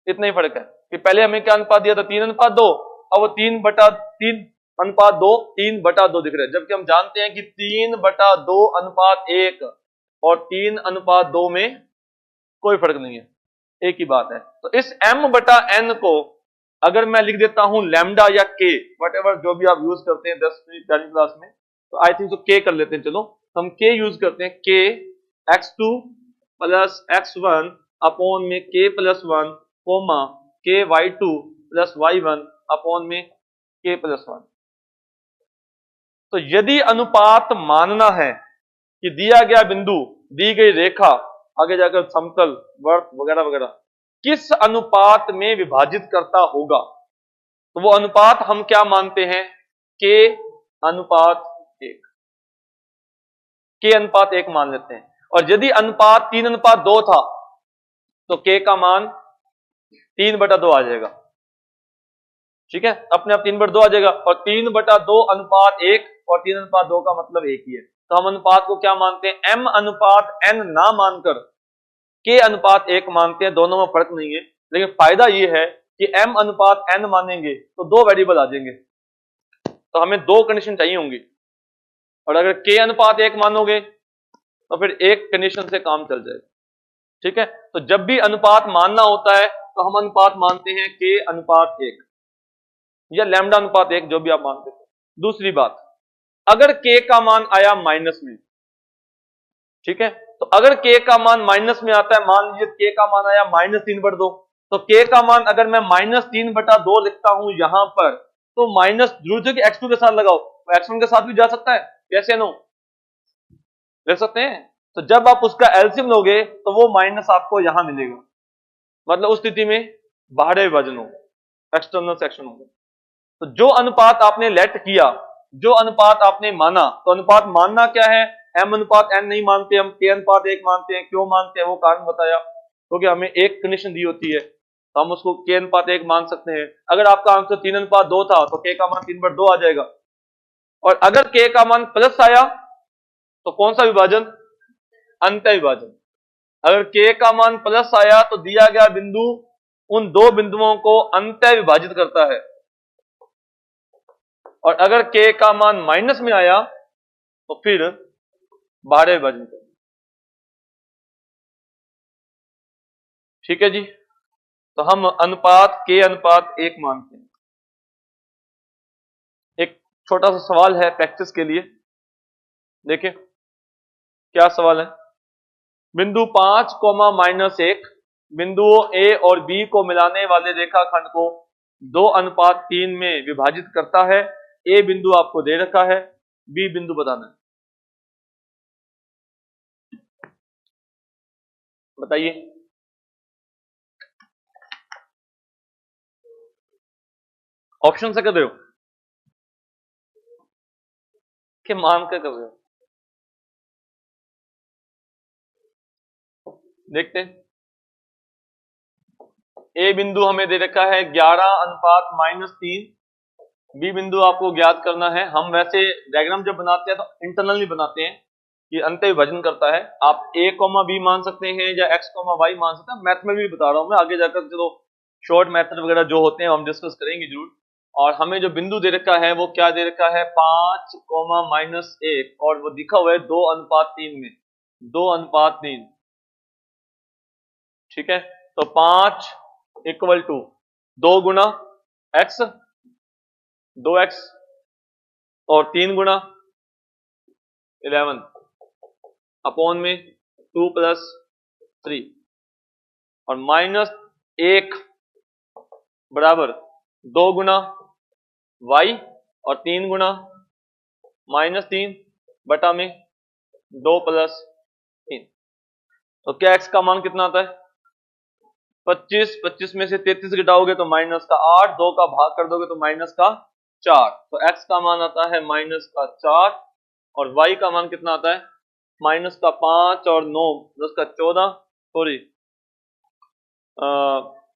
इतना ही फर्क है कि पहले हमें क्या अनुपात दिया था, 3:2, अब वो 3/3:2 3/2 दिख रहा है, जबकि हम जानते हैं कि 3/2:1 और 3:2 में कोई फर्क नहीं है, एक ही बात है। तो इस m/n को अगर मैं लिख देता हूं लैम्डा या k, वट जो भी आप यूज करते हैं 10वीं क्लास में, तो आई थिंक तो k कर लेते हैं। चलो हम k यूज करते हैं, k x2 plus x1 upon में k plus 1 comma k y2 plus y1 upon में k प्लस 1। तो यदि अनुपात मानना है कि दिया गया बिंदु, दी गई रेखा, आगे जाकर समतल, वर्त वगैरह वगैरह किस अनुपात में विभाजित करता होगा, तो वो अनुपात हम क्या मानते हैं, k अनुपात 1, k अनुपात 1 मान लेते हैं। और यदि अनुपात 3:2 था तो k का मान 3/2 आ जाएगा। ठीक है, अपने आप 3/2 आ जाएगा, और 3/2 अनुपात 1 और 3:2 का मतलब एक ही है। तो हम अनुपात को क्या मानते हैं, m अनुपात n ना मानकर k अनुपात 1 मानते हैं। दोनों में फर्क नहीं है, लेकिन फायदा यह है कि m अनुपात n मानेंगे तो दो वेरिएबल आ जाएंगे, तो हमें दो कंडीशन चाहिए होंगी। और अगर k अनुपात 1 मानोगे तो फिर एक कंडीशन से काम चल जाएगा। ठीक है, तो जब भी अनुपात मानना होता है तो हम अनुपात मानते हैं k अनुपात 1 या लैम्डा अनुपात 1, जो भी आप मानते थे। दूसरी बात, अगर k का मान आया माइनस में, ठीक है, तो अगर k का मान माइनस में आता है, मान लीजिए k का मान आया -3/2, तो k का मान अगर मैं -3/2 लिखता हूं यहां पर, तो माइनस जरूर है कि x2 के साथ लगाओ, तो x1 के साथ भी जा सकता है, कैसे नो ले सकते हैं। तो जब आप उसका एलसीएम लोगे तो वो माइनस आपको यहां मिलेगा, मतलब उस स्थिति में बाहरी विभाजन होगा, एक्सटर्नल सेक्शन होगा। तो जो अनुपात आपने लेट किया, जो अनुपात आपने माना, तो अनुपात मानना क्या है, m अनुपात n नहीं मानते, हम k अनुपात 1 मानते हैं। क्यों मानते हैं वो कारण बताया, क्योंकि हमें एक कंडीशन दी होती है तो हम उसको k अनुपात 1 मान सकते हैं। अगर आपका आंसर 3:2 था तो k का मान 3/2 आ जाएगा, और अगर k का मान प्लस आया तो कौन सा विभाजन, अंत्य विभाजन। अगर k का मान प्लस आया तो दिया गया बिंदु उन दो बिंदुओं को अंत्य विभाजित करता है, और अगर k का मान माइनस में आया तो फिर बाहरी विभाजन करें। ठीक है जी, तो हम अनुपात k अनुपात 1 मानते हैं। एक छोटा सा सवाल है प्रैक्टिस के लिए, देखिए क्या सवाल है। बिंदु 5, -1 बिंदुओं a और b को मिलाने वाले रेखाखंड को 2:3 में विभाजित करता है। a बिंदु आपको दे रखा है, b बिंदु बताना है, बताइए। ऑप्शन से कर रहे हो कि मान कर रहे हो, देखते हैं। ए बिंदु हमें दे रखा है 11:-3, बी बिंदु आपको ज्ञात करना है। हम वैसे डायग्राम जब बनाते हैं तो इंटरनली बनाते हैं कि अंत्य विभाजन करता है। आप a, b मान सकते हैं या x, y मान सकते हैं। मैथ में भी बता रहा हूं मैं, आगे जाकर चलो शॉर्ट मेथड वगैरह जो होते हैं हम डिस्कस करेंगे जरूर। और हमें जो बिंदु दे रखा है वो क्या दे रखा है, 5, -1, और वो दिखा हुआ है 2:3 में, 2:3। ठीक है, तो 5 = 2 गुना x, 2x, और 3 गुना 11 अपॉन में 2 + 3, और -1 बराबर 2 गुना y और 3 गुना -3 बटा में 2 + 3। तो क्या x का मान कितना आता है, 25, 25 में से 33 घटाओगे तो माइनस का 8, 2 का भाग कर दोगे तो माइनस का 4। तो x का मान आता है माइनस का 4 और y का मान कितना आता है माइनस का 5 और 9 10 का 14, सॉरी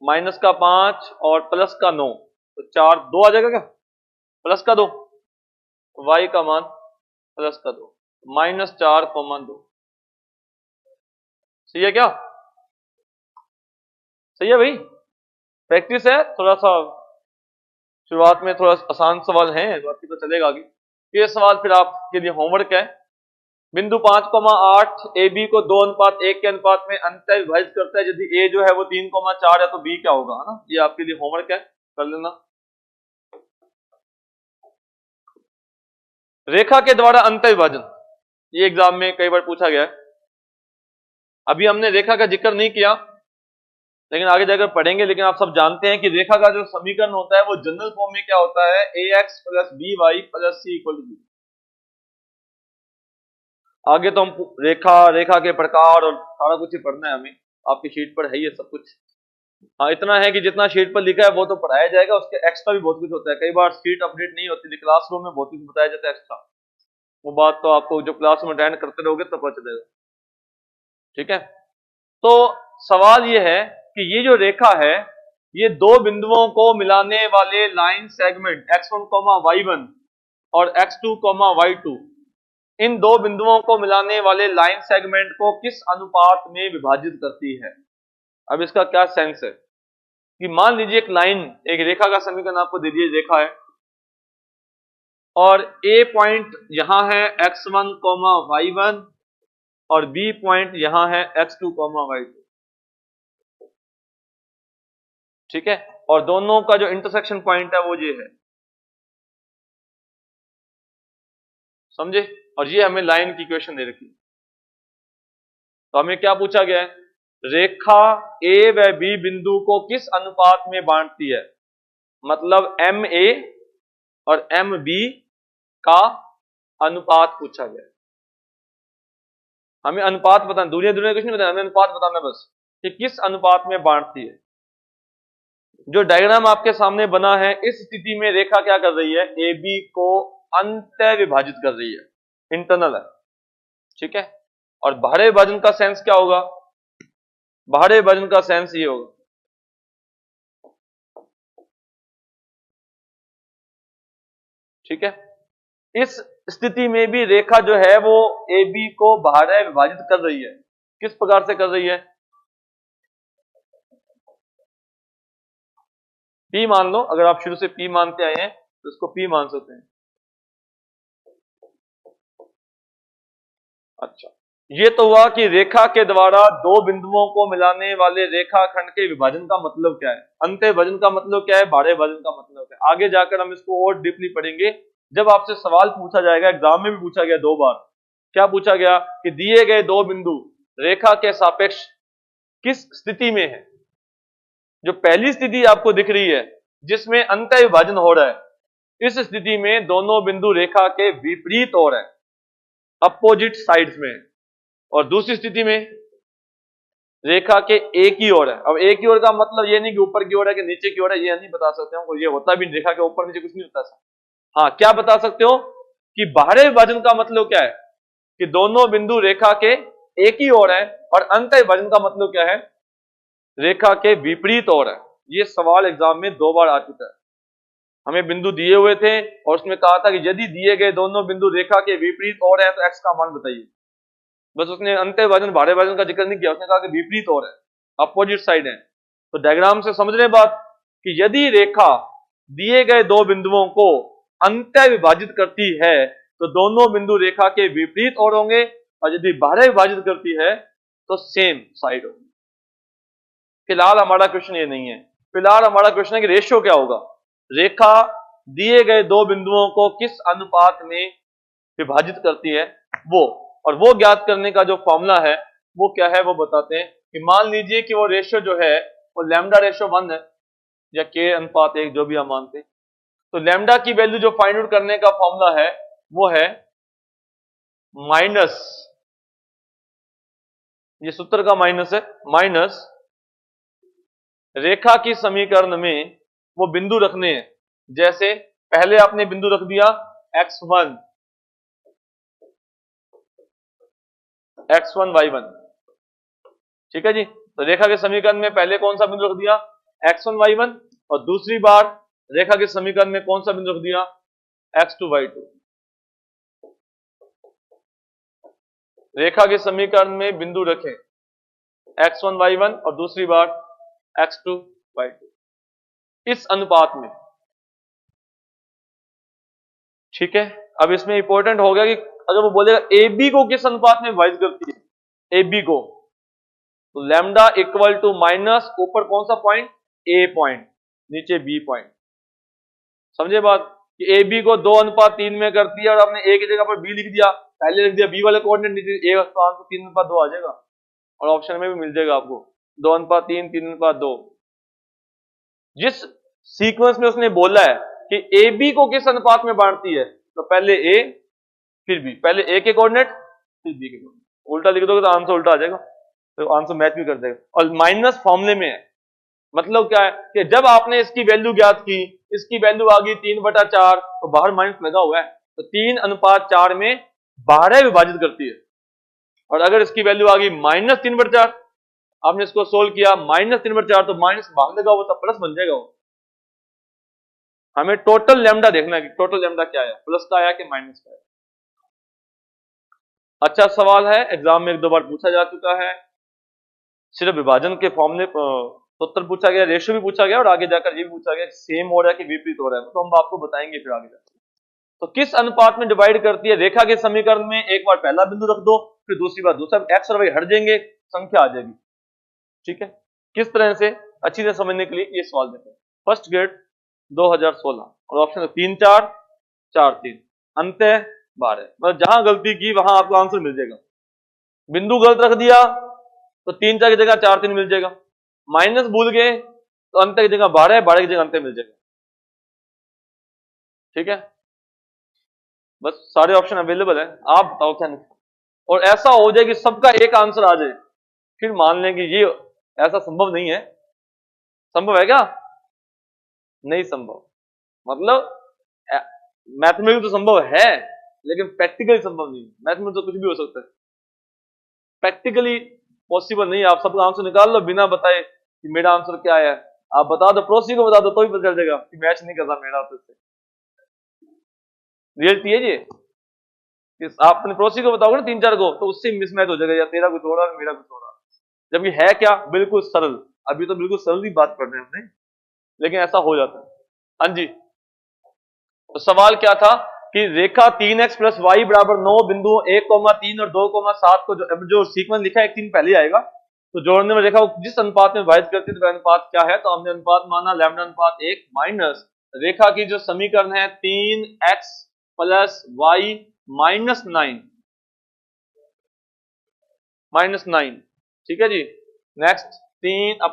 माइनस का 5 और प्लस का 9, तो 4 2 आ जाएगा क्या, प्लस का 2, y का मान प्लस का 2, -4,2। सही है क्या, सही है भाई। प्रैक्टिस है, थोड़ा सा शुरुआत में थोड़ा आसान सवाल है, बाकी तो चलेगा आगे। ये सवाल फिर आपके लिए होमवर्क है। बिंदु 5,8 ए बी को 2:1 के अनुपात में अंततः विभाजित करता है। यदि ए जो है वो 3,4 है तो बी क्या होगा, है ना। ये आपके लिए होमवर्क है, कर लेना। रेखा के द्वारा अंतः विभाजन, ये एग्जाम में कई बार पूछा गया है। अभी हमने रेखा का जिक्र नहीं किया, लेकिन आगे जाकर पढ़ेंगे। लेकिन आप सब जानते हैं कि रेखा का जो समीकरण होता है वो जनरल फॉर्म में क्या होता है, ax + by + c = b। आगे तो हम रेखा के प्रकार और सारा कुछ ही पढ़ना है हमें, आपकी शीट पर है ये सब कुछ। हाँ, इतना है कि जितना शीट पर लिखा है वो तो पढ़ाया जाएगा, उसके एक्स्ट्रा भी बहुत कुछ होता है। कई बार शीट अपडेट नहीं होती, क्लासरूम में बहुत कुछ बताया जाता है एक्स्ट्रा। वो बात तो आपको जो क्लास में अटेंड करते रहोगे तब पता चलेगा, ठीक है। तो सवाल ये है कि ये जो रेखा है ये दो बिंदुओं को मिलाने वाले लाइन सेगमेंट x1, y1 और x2, y2, इन दो बिंदुओं को मिलाने वाले लाइन सेगमेंट को किस अनुपात में विभाजित करती है। अब इसका क्या सेंस है कि मान लीजिए एक लाइन, एक रेखा का समीकरण आपको दे दिए, रेखा है और ए पॉइंट यहां है x1, y1 और बी पॉइंट यहां है x2, y2, ठीक है। और दोनों का जो इंटरसेक्शन पॉइंट है वो ये है, समझे। और ये हमें लाइन की इक्वेशन दे रखी है। तो हमें क्या पूछा गया है, रेखा ए व बी बिंदु को किस अनुपात में बांटती है, मतलब एम ए और एम बी का अनुपात पूछा गया है। हमें अनुपात बताना, दूरियां कुछ नहीं बताना, हमें अनुपात बताना बस कि किस अनुपात में बांटती है। जो डायग्राम आपके सामने बना है, इस स्थिति में रेखा क्या कर रही है, ए बी को अंतः विभाजित कर रही है, इंटरनल है, ठीक है। और बाहरी विभाजन का सेंस क्या होगा, बाहरी विभाजन का सेंस ये होगा, ठीक है। इस स्थिति में भी रेखा जो है वो ए बी को बाहरी विभाजित कर रही है। किस प्रकार से कर रही है, पी मान लो, अगर आप शुरू से पी मानते आए हैं तो इसको पी मान सकते हैं। अच्छा, ये तो हुआ कि रेखा के द्वारा दो बिंदुओं को मिलाने वाले रेखाखंड के विभाजन का मतलब क्या है, अंतः विभाजन का मतलब क्या है, बाहरी विभाजन का मतलब क्या है। आगे जाकर हम इसको और डीपली पढ़ेंगे जब आपसे सवाल पूछा जाएगा। एग्जाम में भी पूछा गया 2 बार। क्या पूछा गया कि दिए गए दो बिंदु रेखा के सापेक्ष किस स्थिति में है। जो पहली स्थिति आपको दिख रही है जिसमें अंतः विभाजन हो रहा है, इस स्थिति में दोनों बिंदु रेखा के विपरीत हो रहे हैं, अपोजिट साइड्स में। और दूसरी स्थिति में रेखा के एक ही ओर है। अब एक ही ओर का मतलब ये नहीं कि ऊपर की ओर है कि नीचे की ओर है, ये नहीं बता सकते हो, ये होता भी रेखा के ऊपर नीचे कुछ नहीं होता ऐसा। हाँ, क्या बता सकते हो कि बाहरी विभाजन का मतलब क्या है कि दोनों बिंदु रेखा के एक ही ओर है, और अंतः विभाजन का मतलब क्या है, रेखा के विपरीत ओर है। ये सवाल एग्जाम में 2 बार आ चुका है। हमें बिंदु दिए हुए थे और उसमें कहा था कि यदि दिए गए दोनों बिंदु रेखा के विपरीत ओर है तो एक्स का मान बताइए। बस उसने अंतः विभाजन बाहरी विभाजन का जिक्र नहीं किया, उसने कहा कि विपरीत ओर है, अपोजिट साइड है। तो डायग्राम से समझ रहे बात कि यदि रेखा दिए गए दो बिंदुओं को अंतः विभाजित करती है तो दोनों बिंदु रेखा के विपरीत ओर होंगे, और यदि बाहरी विभाजित करती है तो सेम साइड होगी। फिलहाल हमारा क्वेश्चन ये नहीं है, फिलहाल हमारा क्वेश्चन है कि रेशियो क्या होगा, रेखा दिए गए दो बिंदुओं को किस अनुपात में विभाजित करती है वो। और वो ज्ञात करने का जो फॉर्मूला है वो क्या है वो बताते हैं। कि मान लीजिए कि वो रेशियो जो है वो लैम्डा रेशियो 1 है या k/1 जो भी हम मानते हैं, तो लैम्डा की वैल्यू जो फाइंड आउट करने का फॉर्मूला है वो है माइनस, ये सूत्र का माइनस है, माइनस रेखा की समीकरण में वो बिंदु रखने हैं। जैसे पहले आपने बिंदु रख दिया x1 y1, ठीक है जी। तो रेखा के समीकरण में पहले कौन सा बिंदु रख दिया x1 y1, और दूसरी बार रेखा के समीकरण में कौन सा बिंदु रख दिया x2 y2। रेखा के समीकरण में बिंदु रखें x1 y1 और दूसरी बार x2 y2 इस अनुपात में, ठीक है। अब इसमें इंपॉर्टेंट हो गया कि अगर वो बोलेगा ए बी को किस अनुपात में विभाजित करती है, ए बी को, तो लैम्डा इक्वल टू माइनस ऊपर कौन सा पॉइंट ए पॉइंट, नीचे बी पॉइंट। समझे बात कि ए बी को 2:3 में करती है और आपने ए की जगह पर बी लिख दिया, पहले लिख दिया बी वाले कोऑर्डिनेट, नीचे ए तो 3:2 आ जाएगा और ऑप्शन में भी मिल जाएगा आपको 2:3 3:2। जिस सीक्वेंस में उसने बोला है कि ए बी को किस अनुपात में बांटती है, तो पहले ए फिर बी, पहले ए के कोऑर्डिनेट फिर बी के कोऑर्डिनेट, उल्टा लिख दोगे तो आंसर उल्टा आ जाएगा, तो आंसर मैच भी कर देगा। और माइनस फॉर्मूले में है, मतलब क्या है कि जब आपने इसकी वैल्यू ज्ञात की, इसकी वैल्यू आ गई 3/4, तो बाहर माइनस लगा हुआ है, तो 3:4 में 12 विभाजित करती है। और अगर इसकी वैल्यू आ गई -3/4, आपने इसको सोल्व किया -3/4, तो माइनस भाग लगा हुआ था प्लस बन जाएगा वो। हमें टोटल लैम्डा देखना है कि टोटल लैम्डा क्या है, प्लस का आया कि माइनस का आया। अच्छा सवाल है, एग्जाम में 1-2 बार पूछा जा चुका है। सिर्फ विभाजन के फॉर्मूले उत्तर पूछा गया, रेशियो भी पूछा गया और आगे जाकर ये भी पूछा गया सेम हो रहा है कि विपरीत हो रहा है, तो हम आपको बताएंगे फिर आगे जाकर। तो किस अनुपात में डिवाइड करती है, रेखा के समीकरण में एक बार पहला बिंदु रख दो, फिर दूसरी बार दूसरा, एक्स और वाई हट जाएंगे, संख्या आ जाएगी, ठीक है। किस तरह से अच्छी तरह समझने के लिए ये सवाल देते हैं। फर्स्ट ग्रेड 2016 और ऑप्शन 3 4 4 3, अंत 12, मतलब जहां गलती की वहां आपको आंसर मिल जाएगा। बिंदु गलत रख दिया तो 3 4 की जगह 4 3 मिल जाएगा, माइनस भूल गए तो अंत की जगह 12 12 की जगह अंत मिल जाएगा, ठीक है। बस सारे ऑप्शन अवेलेबल है, आप बताओ क्या नहीं। और ऐसा हो जाए कि सबका एक आंसर आ जाए, फिर मान लें कि ये ऐसा संभव नहीं है। संभव है क्या? नहीं संभव, मतलब मैथमेटिक्स तो संभव है लेकिन प्रैक्टिकली संभव नहीं है। मैथमेटिक्स तो कुछ भी हो सकता है, प्रैक्टिकली पॉसिबल नहीं है। आप सबका आंसर निकाल लो बिना बताए कि मेरा आंसर क्या है, आप बता दो, पड़ोसी को बता दो तो भी पता चल जाएगा कि मैच नहीं कर रहा मेरा आंसर से। रियलिटी है ये, आप अपने पड़ोसी को बताओगे ना 3 4 को, तो उससे मिसमैच हो जाएगा, या तेरा कुछ हो रहा है मेरा कुछ हो रहा है, जबकि है क्या बिल्कुल सरल। अभी तो बिल्कुल सरल ही बात कर रहे हैं हमने, लेकिन ऐसा हो जाता है। हाँ जी, तो सवाल क्या था कि रेखा 3x + y = 9 बिंदुओं 1,3 और 2,7 को जो सीक्वेंस लिखा है 1 3 पहले आएगा, तो जोड़ने में रेखा को जिस अनुपात में विभाजित करती है तो वह अनुपात क्या है, तो हमने अनुपात माना λ/1 माइनस रेखा की जो समीकरण है 3x + y -9, ठीक है जी। नेक्स्ट 3 +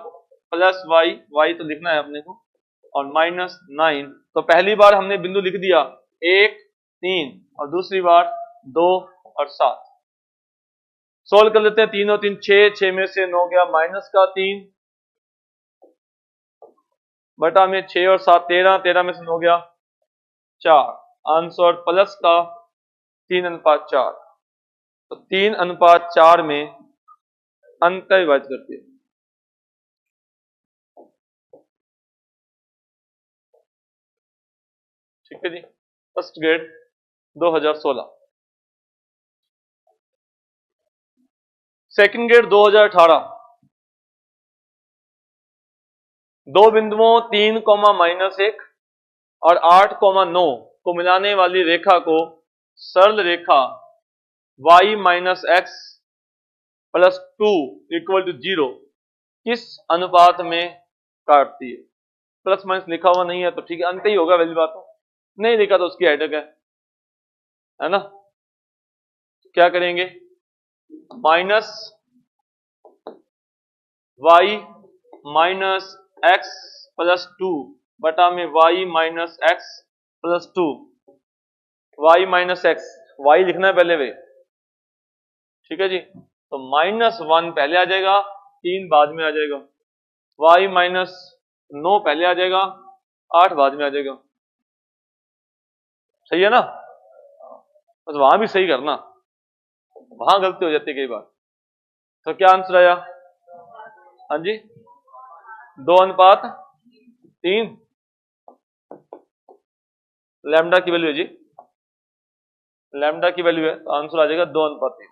y तो लिखना है अपने को, और -9, तो पहली बार हमने बिंदु लिख दिया 1 3 और दूसरी बार 2 और 7। सोल्व कर लेते हैं, 3 और 3 6, 6 में से 9 गया, -3 बटा में 6 और 7 13, 13 में से 9 गया 4, आंसर प्लस का 3:4, तो 3:4 में अंत का विभाजित करती है। ठीक है जी, फर्स्ट ग्रेड 2016। सेकंड ग्रेड 2018, दो बिंदुओं 3, -1 और 8,9 को मिलाने वाली रेखा को सरल रेखा y - x + 2 = 0 किस अनुपात में काटती है। प्लस माइनस लिखा हुआ नहीं है तो ठीक है, अंत ही होगा, वैसी बात हो। नहीं लिखा तो उसकी हेडेक है ना। क्या करेंगे, -y - x + 2 बटा में y - x + 2, y - x, y लिखना है पहले वे, ठीक है जी। तो -1 पहले आ जाएगा, 3 बाद में आ जाएगा, y माइनस 9 पहले आ जाएगा, 8 बाद में आ जाएगा। सही है ना? बस वहां भी सही करना, वहां गलती हो जाती है कई बार। तो क्या आंसर आया? हाँ जी, 2:3 लैम्डा की वैल्यू है जी, लैम्डा की वैल्यू है, तो आंसर आ जाएगा 2:3।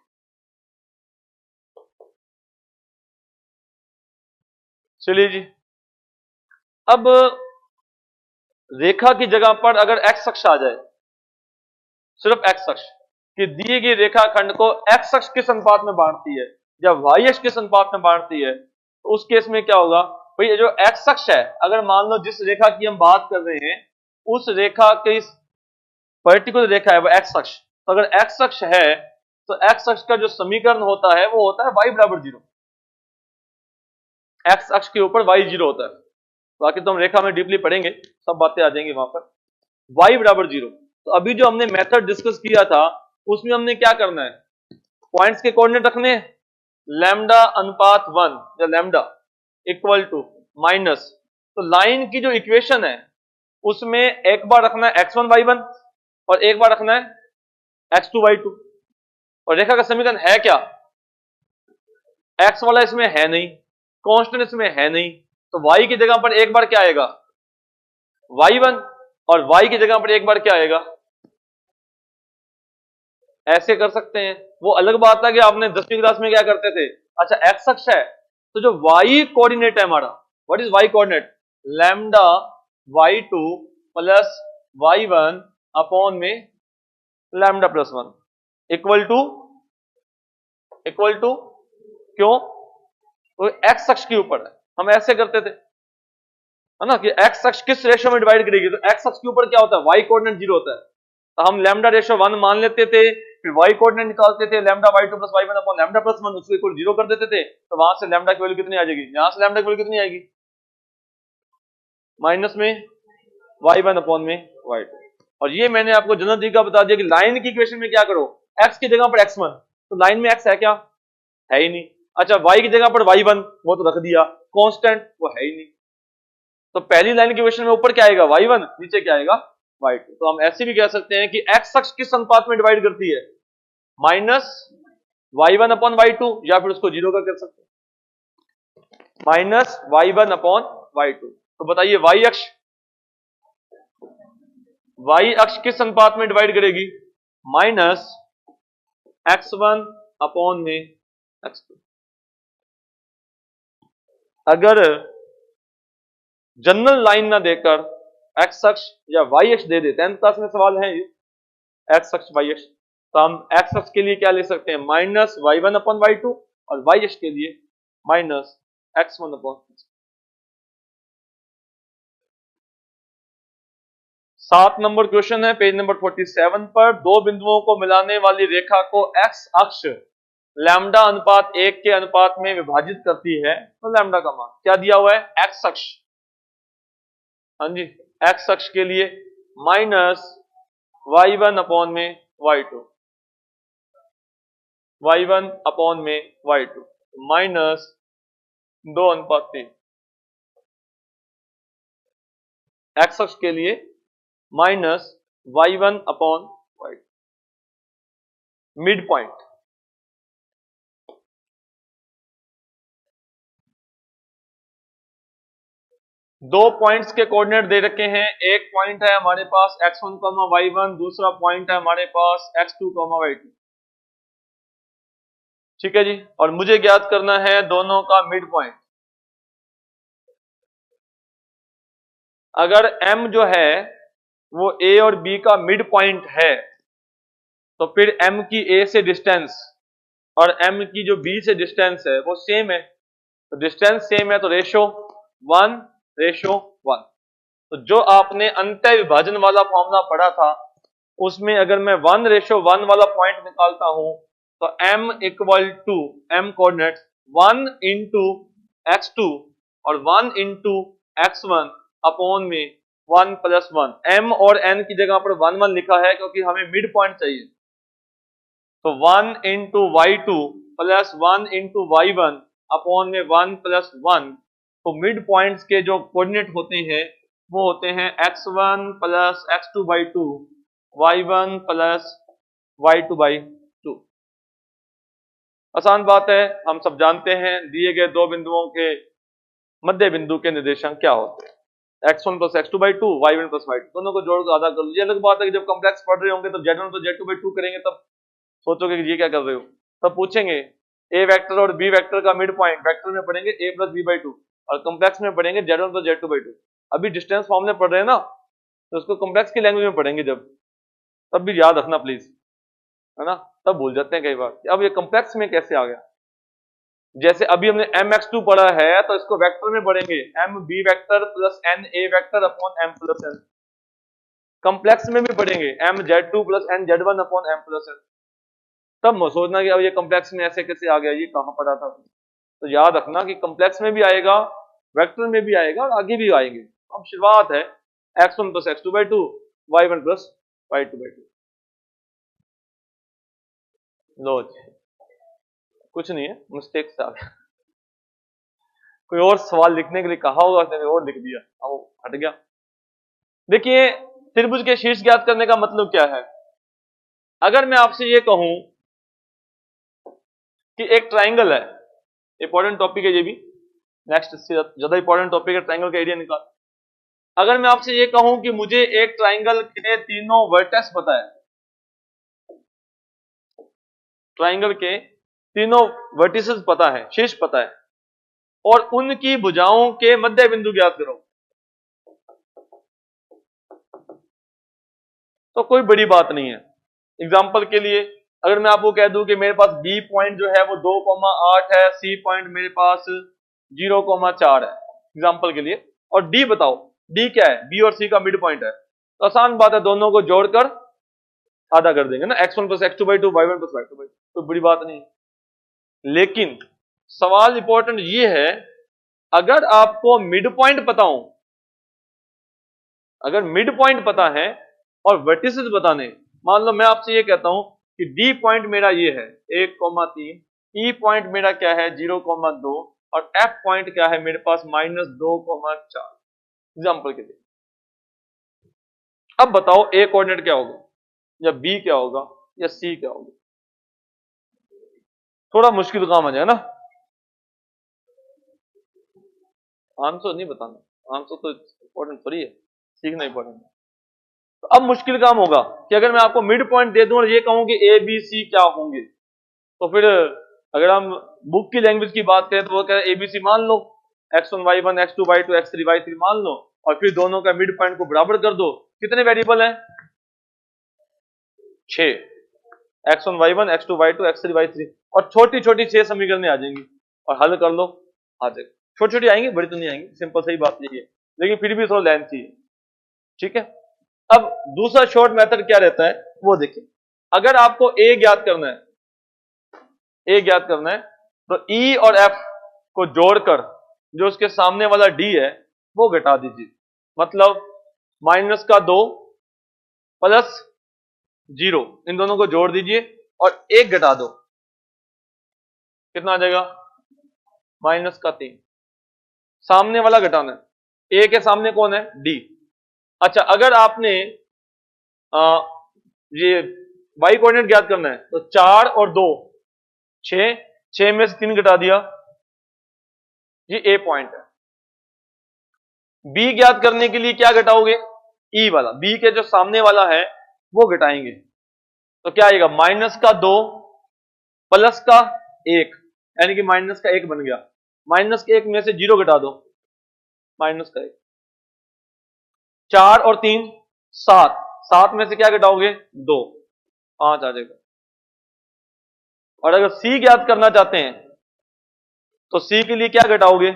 चलिए जी, अब रेखा की जगह पर अगर एक्स अक्ष आ जाए, सिर्फ एक्स अक्ष कि दिए गए रेखाखंड को एक्स अक्ष किस अनुपात में बांटती है या वाई अक्ष किस अनुपात में बांटती है, तो उस केस में क्या होगा भाई, ये जो एक्स अक्ष है, अगर मान लो जिस रेखा की हम बात कर रहे हैं उस रेखा की पर्टिकुलर रेखा है वो एक्स अक्ष, तो अगर एक्स अक्ष है तो एक्स अक्ष का जो समीकरण होता है वो होता है y बराबर 0। एक्स अक्ष के ऊपर y 0 होता है, बाकी तो हम रेखा में डीपली पढ़ेंगे, सब बातें आ जाएंगी वहां पर। y बराबर 0, तो अभी जो हमने मेथड डिस्कस किया था उसमें हमने क्या करना है, पॉइंट्स के कोऑर्डिनेट रखने, लैम्डा अनुपात 1 या लैम्डा इक्वल टू माइनस, तो लाइन की जो इक्वेशन है उसमें एक बार रखना है x1 y1 और एक बार रखना है x2 y2। और रेखा का समीकरण है क्या, x वाला इसमें है नहीं, कांस्टेंट इसमें है नहीं, तो y की जगह पर एक बार क्या आएगा y1 और y की जगह पर एक बार क्या आएगा, ऐसे कर सकते हैं। वो अलग बात है कि आपने 10वीं क्लास में क्या करते थे, अच्छा एक्स अक्ष है तो जो y कोऑर्डिनेट है हमारा, what is y coordinate, lambda y2 plus y1 upon में लैम्डा प्लस 1 इक्वल टू क्यों, तो एक्स अक्ष के ऊपर है, हम ऐसे करते थे है ना कि एक्स अक्ष किस रेशो में डिवाइड करेगी, तो एक्स अक्ष के ऊपर क्या होता है y कोऑर्डिनेट 0 होता है, तो हम लैम्डा रेशो 1 मान लेते थे, फिर y कोऑर्डिनेट निकालते थे lambda y2 plus y1 upon lambda plus 1, उसको इक्वल 0 कर देते थे, तो वहां से लैम्डा की वैल्यू कितनी आ जाएगी, यहां से लैम्डा की वैल्यू कितनी आएगी, माइनस में y1 अपॉन में y2। और ये मैंने आपको जनरल तरीका बता दिया कि लाइन की इक्वेशन में क्या करो, x की जगह पर x1, तो लाइन में x है क्या, है ही नहीं, अच्छा y की जगह पर y1 वो तो रख दिया, कांस्टेंट वो है ही नहीं, तो पहली लाइन की इक्वेशन में ऊपर क्या आएगा y1, नीचे क्या आएगा y2। तो हम ऐसे भी कह सकते हैं कि x अक्ष किस अनुपात में डिवाइड करती है, माइनस y1 अपॉन y2, या फिर उसको 0 का कर सकते हैं, माइनस y1 अपॉन y2। तो बताइए y अक्ष किस अनुपात में डिवाइड करेगी, माइनस x1 अपॉन में x2। अगर जनरल लाइन ना देकर x अक्ष या y अक्ष दे दे, 10th क्लास में सवाल है ये, x अक्ष y अक्ष, तो हम x अक्ष के लिए क्या ले सकते हैं, माइनस y1 अपॉन y2, और y अक्ष के लिए minus x1 upon x2। 7 number question है पेज नंबर 47 पर, दो बिंदुओं को मिलाने वाली रेखा को x अक्ष लैम्डा अनुपात 1 के अनुपात में विभाजित करती है, तो लैम्डा का मान क्या दिया हुआ है, x अक्ष, हाँ जी x अक्ष के लिए माइनस y1 अपॉन में y2, y1 अपॉन में y2 माइनस 2:3, x अक्ष के लिए minus y1 upon y2, mid point. दो पॉइंट्स के कोऑर्डिनेट दे रखे हैं, एक पॉइंट है हमारे पास x1, y1, दूसरा पॉइंट है हमारे पास x2, y2, ठीक है जी, और मुझे ज्ञात करना है दोनों का मिड पॉइंट। अगर m जो है वो a और b का मिड पॉइंट है, तो फिर m की a से डिस्टेंस और m की जो b से डिस्टेंस है वो सेम है, तो डिस्टेंस सेम है, तो रेशो 1:1। तो जो आपने अंत्य विभाजन वाला फॉर्मूला पढ़ा था उसमें अगर मैं 1:1 वाला पॉइंट निकालता हूं, तो m equal to m coordinate 1 into x2 और 1 इंटू x1 अपॉन में 1 प्लस 1, m और n की जगह पर 1 1 लिखा है क्योंकि हमें मिड पॉइंट चाहिए, तो 1 into y2 plus 1 into y1 upon में 1 प्लस 1 तो मिड पॉइंट्स के जो कोऑर्डिनेट होते हैं वो होते हैं x1 plus x2 by 2, y1 plus y2 by 2। आसान बात है, हम सब जानते हैं दिए गए दो बिंदुओं के मध्य बिंदु के निर्देशांक क्या होते हैं, x1 plus x2 by 2, y1 plus y2, दोनों को जोड़ कर आधा कर लीजिए। अलग बात है कि जब कॉम्प्लेक्स पढ़ रहे होंगे तब z1 प्लस z2 बाई 2 करेंगे, तब सोचोगे कि ये क्या कर रहे हो, तब पूछेंगे a वेक्टर और b वेक्टर का मिड पॉइंट वेक्टर में पढ़ेंगे a प्लस b बाई 2 और कॉम्प्लेक्स में पढ़ेंगे z1 प्लस z2 बाई 2। अभी डिस्टेंस फॉर्म में पढ़ रहे हैं ना, तो उसको कॉम्प्लेक्स की लैंग्वेज में पढ़ेंगे जब, तब भी याद रखना प्लीज, है ना, तब भूल जाते हैं कई बार कि अब ये कॉम्प्लेक्स में कैसे आ गया। जैसे अभी हमने mx2 पढ़ा है तो इसको वेक्टर में पढ़ेंगे mb vector plus na vector upon m plus n। Complex में भी पढ़ेंगे mz2 plus nz1 upon m plus n। तब मत सोचना कि अब ये कॉम्प्लेक्स में ऐसे कैसे आ गया, ये कहां पढ़ा था। तो याद रखना कि कॉम्प्लेक्स में भी आएगा, वेक्टर में भी आएगा और आगे भी आएंगे। अब शुरुआत है x1 plus x2 by 2, y1 plus y2 by 2। लो जी, कुछ नहीं है, मिस्टेक से आ गया, कोई और सवाल लिखने के लिए कहा होगा उसने और लिख दिया, अब हट गया। देखिए त्रिभुज के शीर्ष ज्ञात करने का मतलब क्या है। अगर मैं आपसे ये कहूं कि एक ट्राइंगल है, इंपॉर्टेंट टॉपिक है ये भी, नेक्स्ट इससे ज्यादा इंपॉर्टेंट टॉपिक है ट्राइंगल का एरिया निकाल। अगर मैं आपसे ये कहूं कि मुझे एक ट्राइंगल के तीनों वर्टेक्स पता है, ट्राइंगल के तीनों वर्टिसेस पता है, शीर्ष पता है, और उनकी भुजाओं के मध्य बिंदु ज्ञात करो, तो कोई बड़ी बात नहीं है। एग्जांपल के लिए अगर मैं आपको कह दूं कि मेरे पास बी पॉइंट जो है वो 2,8 है, सी पॉइंट मेरे पास 0,4 है एग्जांपल के लिए, और डी बताओ, डी क्या है, बी और सी का मिड पॉइंट है, तो आसान बात है, दोनों को जोड़कर आधा कर देंगे ना, x1 plus x2 by 2, y1 plus y2 by 2, तो बड़ी बात नहीं। लेकिन सवाल इंपॉर्टेंट ये है, अगर आपको मिड पॉइंट पता हो, अगर मिड पॉइंट पता है और वर्टिसेस बताने, मान लो मैं आपसे ये कहता हूं कि डी पॉइंट मेरा ये है 1,3, ई पॉइंट मेरा क्या है 0,2 और एफ पॉइंट क्या है मेरे पास -2,4 एग्जांपल के लिए। अब बताओ ए कोऑर्डिनेट क्या होगा, या बी क्या होगा, या सी क्या होगा। थोड़ा मुश्किल काम आ जाए ना, आंसर नहीं बताना, आंसर तो इंपॉर्टेंट थोड़ी है, सीखना इंपॉर्टेंट है। तो अब मुश्किल काम होगा कि अगर मैं आपको मिड पॉइंट दे दूं और ये कहूं कि ए बी सी क्या होंगे, तो फिर अगर हम बुक की लैंग्वेज की बात करें तो वो कह रहे एबीसी मान लो, x1 y1 x2 y2 x3 y3 मान लो, और फिर दोनों का मिड पॉइंट को बराबर कर दो। कितने वेरिएबल हैं, 6, x1 y1 x2 y2 x3 y3, और छोटी छोटी 6 समीकरण आ जाएंगी और हल कर लो, आ जाएगा। छोटी छोटी आएंगी, बड़ी तो नहीं आएंगी, सिंपल सही बात यही है, लेकिन फिर भी थोड़ा लेंथ चाहिए, ठीक है। अब दूसरा शॉर्ट मेथड क्या रहता है वो देखिए, अगर आपको ए ज्ञात करना है, ए ज्ञात करना है, तो ई और एफ को जोड़कर जो उसके सामने वाला डी है वो घटा दीजिए, मतलब -2 प्लस 0, इन दोनों को जोड़ दीजिए और 1 घटा दो, कितना आ जाएगा -3। सामने वाला घटाना है, ए के सामने कौन है, डी। अच्छा, अगर आपने ये y कोऑर्डिनेट ज्ञात करना है तो 4 और 2 6, 6 में से 3 घटा दिया, ये ए पॉइंट है। बी ज्ञात करने के लिए क्या घटाओगे, ई वाला, बी के जो सामने वाला है वो घटाएंगे, तो क्या आएगा -2 प्लस का 1, यानी कि -1 बन गया, -1 में से 0 घटा दो, -1। 4 और 3 7, 7 में से क्या घटाओगे 2, 5 आ जाएगा। और अगर सी ज्ञात करना चाहते हैं तो सी के लिए क्या घटाओगे,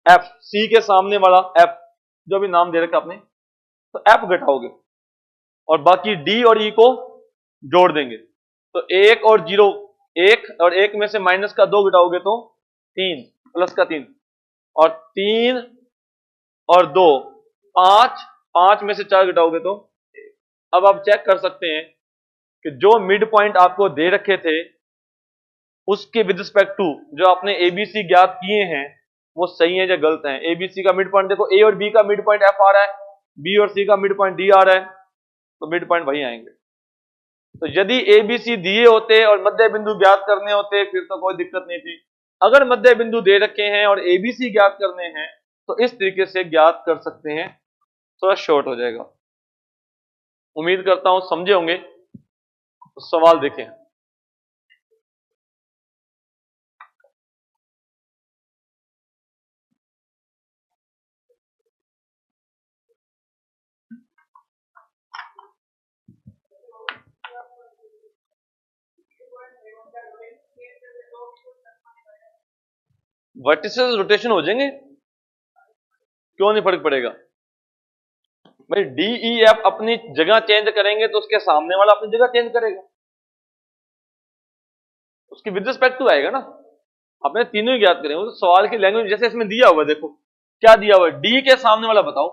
एफ, सी के सामने वाला एफ, जो भी नाम दे रखा आपने, तो एफ घटाओगे और बाकी डी और ई को जोड़ देंगे, तो 1 और 0 1, और 1 में से -2 घटाओगे तो 3 प्लस का 3, और 3 और 2 5, 5 में से 4 घटाओगे तो 1। अब आप चेक कर सकते हैं कि जो मिड पॉइंट आपको दे रखे थे उसके विद रिस्पेक्ट टू जो आपने एबीसी ज्ञात किए हैं वो सही है या गलत है। एबीसी का मिड पॉइंट देखो, ए और बी का मिड पॉइंट एफ आ रहा है, बी और सी का मिड पॉइंट डी आ रहा है, तो मिड पॉइंट वही आएंगे। तो यदि एबीसी दिए होते और मध्य बिंदु ज्ञात करने होते फिर तो कोई दिक्कत नहीं थी। अगर मध्य बिंदु दे रखे हैं और एबीसी ज्ञात करने हैं तो इस तरीके से ज्ञात कर सकते हैं। थोड़ा शॉर्ट हो जाएगा। उम्मीद करता हूं समझे होंगे। तो सवाल देखें। वर्टिसेस रोटेशन हो जाएंगे, क्यों नहीं फर्क पड़ेगा भाई। डी ई एफ अपनी जगह चेंज करेंगे तो उसके सामने वाला अपनी जगह चेंज करेगा, उसकी विद रिस्पेक्ट टू आएगा ना। अपने तीनों ही ज्ञात करेंगे। तो सवाल की लैंग्वेज जैसे इसमें दिया हुआ, देखो क्या दिया हुआ है, डी के सामने वाला बताओ।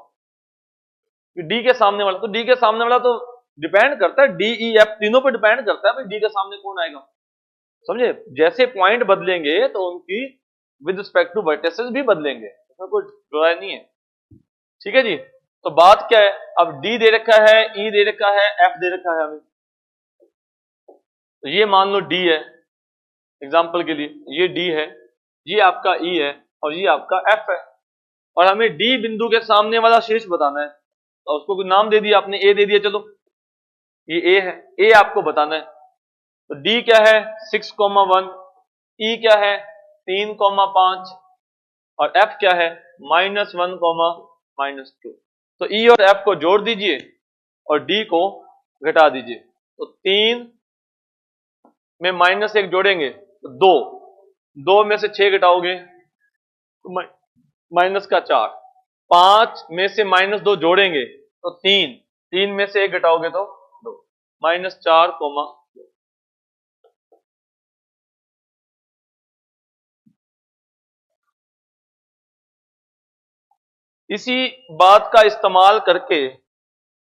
डी के सामने वाला, तो डी के सामने वाला तो डिपेंड करता है, डी ई एफ तीनों पर डिपेंड करता है भाई, डी के सामने कौन आएगा। समझे, जैसे पॉइंट बदलेंगे तो उनकी विद रिस्पेक्ट टू वर्टिसेस भी बदलेंगे, इसमें कोई बुराई नहीं है। ठीक है जी। तो बात क्या है, अब डी दे रखा है, ई दे रखा है, एफ दे रखा है हमें। तो ये मान लो डी है, एग्जाम्पल के लिए ये डी है, ये आपका ई है और ये आपका एफ है। और हमें डी बिंदु के सामने वाला शीर्ष बताना है, तो उसको कोई नाम दे दिया आपने, ए दे दिया, चलो ये ए है, ए आपको बताना है। तो डी क्या है 6,1, ई क्या है 3,5 और एफ क्या है -1, -2। तो ई और एफ को जोड़ दीजिए और डी को घटा दीजिए। तो 3 में -1 जोड़ेंगे तो 2, 2 में से 6 घटाओगे तो -4, 5 में से -2 जोड़ेंगे तो 3, 3 में से 1 घटाओगे तो 2, -4, इसी बात का इस्तेमाल करके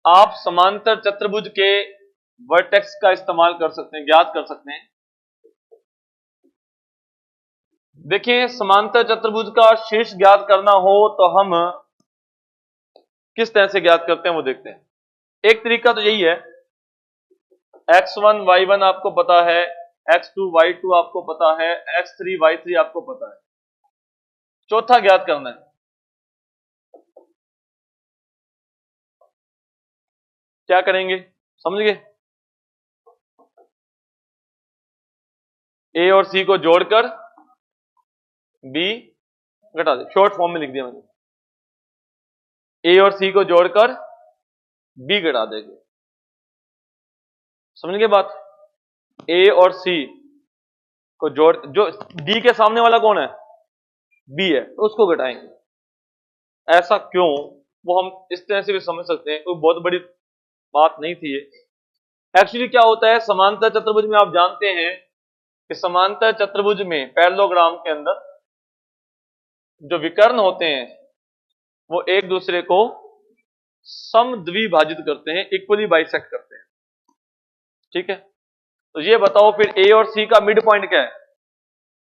आप समांतर चतुर्भुज के वर्टेक्स का इस्तेमाल कर सकते हैं, ज्ञात कर सकते हैं। देखिए, समांतर चतुर्भुज का शीर्ष ज्ञात करना हो तो हम किस तरह से ज्ञात करते हैं वो देखते हैं। एक तरीका तो यही है, x1 y1 आपको पता है, x2 y2 आपको पता है, x3 y3 आपको पता है। चौथा ज्ञात करना है, क्या करेंगे समझ गए, ए और सी को जोड़कर बी घटा दे, शॉर्ट फॉर्म में लिख दिया मैंने, ए और सी को जोड़कर बी घटा देंगे। समझ गए बात, ए और सी को जोड़, जो डी के सामने वाला कौन है बी है, तो उसको घटाएंगे। ऐसा क्यों, वो हम इस तरह से भी समझ सकते हैं, कोई बहुत बड़ी बात नहीं थी ये। एक्चुअली क्या होता है समांतर चतुर्भुज में, आप जानते हैं कि समांतर चतुर्भुज में पैरेललोग्राम के अंदर जो विकर्ण होते हैं वो एक दूसरे को समद्विभाजित करते हैं, इक्वली बाइसेक्ट करते हैं। ठीक है, तो ये बताओ फिर ए और सी का मिड पॉइंट क्या है,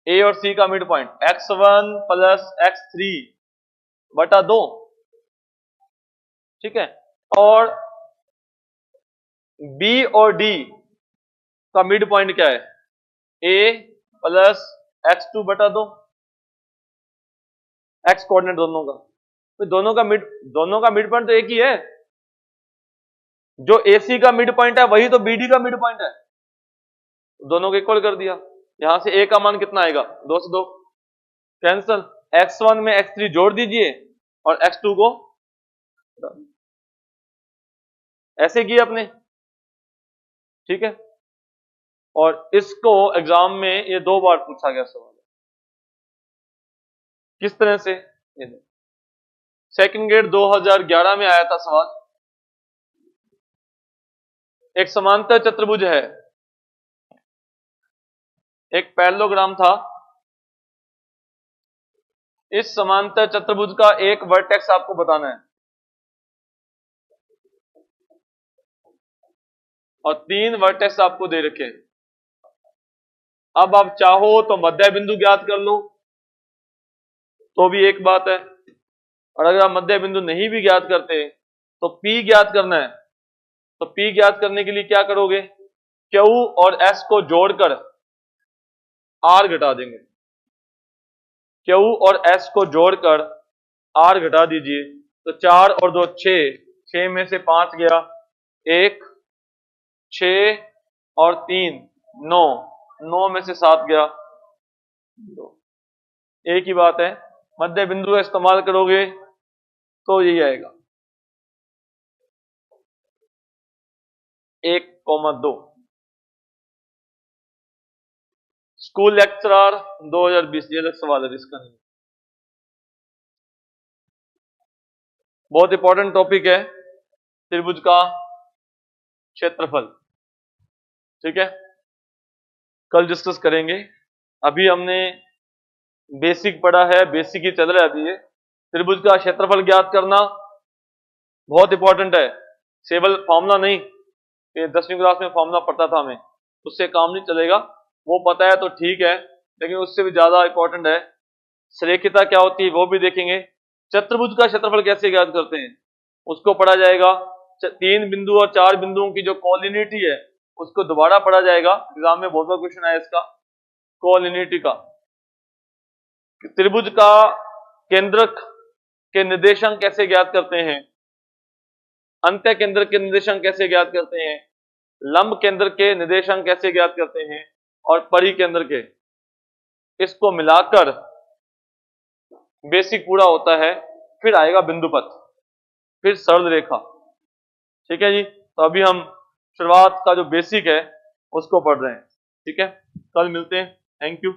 ए और सी का मिड पॉइंट x1 + x3 बटा 2। ठीक है, और बी और डी का मिड पॉइंट क्या है, a + x2 बटा 2, x कोऑर्डिनेट दोनों का। तो दोनों का मिड पॉइंट तो एक ही है, जो AC का मिड पॉइंट है वही तो BD का मिड पॉइंट है, दोनों को इक्वल कर दिया। यहां से A का मान कितना आएगा, 2 से 2 कैंसल, x1 में x3 जोड़ दीजिए और x2 को ऐसे किया अपने। ठीक है, और इसको एग्जाम में ये 2 बार पूछा गया सवाल, किस तरह से, ये सेकंड ग्रेड 2011 में आया था सवाल। एक समांतर चतुर्भुज है, एक पैरेललोग्राम था, इस समांतर चतुर्भुज का एक वर्टेक्स आपको बताना है और 3 वर्टेक्स आपको दे रखे हैं। अब आप चाहो तो मध्य बिंदु ज्ञात कर लो, तो भी एक बात है। और अगर आप मध्य बिंदु नहीं भी ज्ञात करते तो P ज्ञात करना है, तो P ज्ञात करने के लिए क्या करोगे, Q और S को जोड़कर R घटा देंगे। Q और S को जोड़कर R घटा दीजिए, तो 4 और 2 6, 6 में से 5 गया, 1, 6 और 3 9, 9 में से 7 गया 2। एक ही बात है, मध्य बिंदु का इस्तेमाल करोगे तो यही आएगा 1,2। स्कूल लेक्चरर 2020, ये अलग सवाल है, इसका नहीं। बहुत इंपॉर्टेंट टॉपिक है त्रिभुज का क्षेत्रफल, ठीक है, कल डिस्कस करेंगे। अभी हमने बेसिक पढ़ा है, बेसिक ही चल रहा है अभी ये। त्रिभुज का क्षेत्रफल ज्ञात करना बहुत इंपॉर्टेंट है, केवल फॉर्मूला नहीं, ये 10वीं क्लास में फॉर्मूला पढ़ता था हमें, उससे काम नहीं चलेगा, वो पता है तो ठीक है, लेकिन उससे भी ज्यादा इंपॉर्टेंट है श्रेखिता क्या होती है वो भी देखेंगे। चतुर्भुज का क्षेत्रफल कैसे ज्ञात करते हैं उसको पढ़ा जाएगा। 3 बिंदु और 4 बिंदुओं की जो कोलिनिटी है उसको दोबारा पढ़ा जाएगा, एग्जाम में बहुत बार क्वेश्चन आया इसका, कोलिनिटी का। त्रिभुज का केंद्रक के निर्देशांक कैसे ज्ञात करते हैं, अंत्य केंद्र के निर्देशांक कैसे ज्ञात करते हैं, लंब केंद्र के निर्देशांक कैसे ज्ञात करते हैं, और परिकेंद्र के, इसको मिलाकर बेसिक पूरा होता है, फिर आएगा बिंदुपथ, फिर सरल रेखा। ठीक है जी, तो अभी हम शुरुआत का जो बेसिक है उसको पढ़ रहे हैं। ठीक है, कल मिलते हैं, थैंक यू।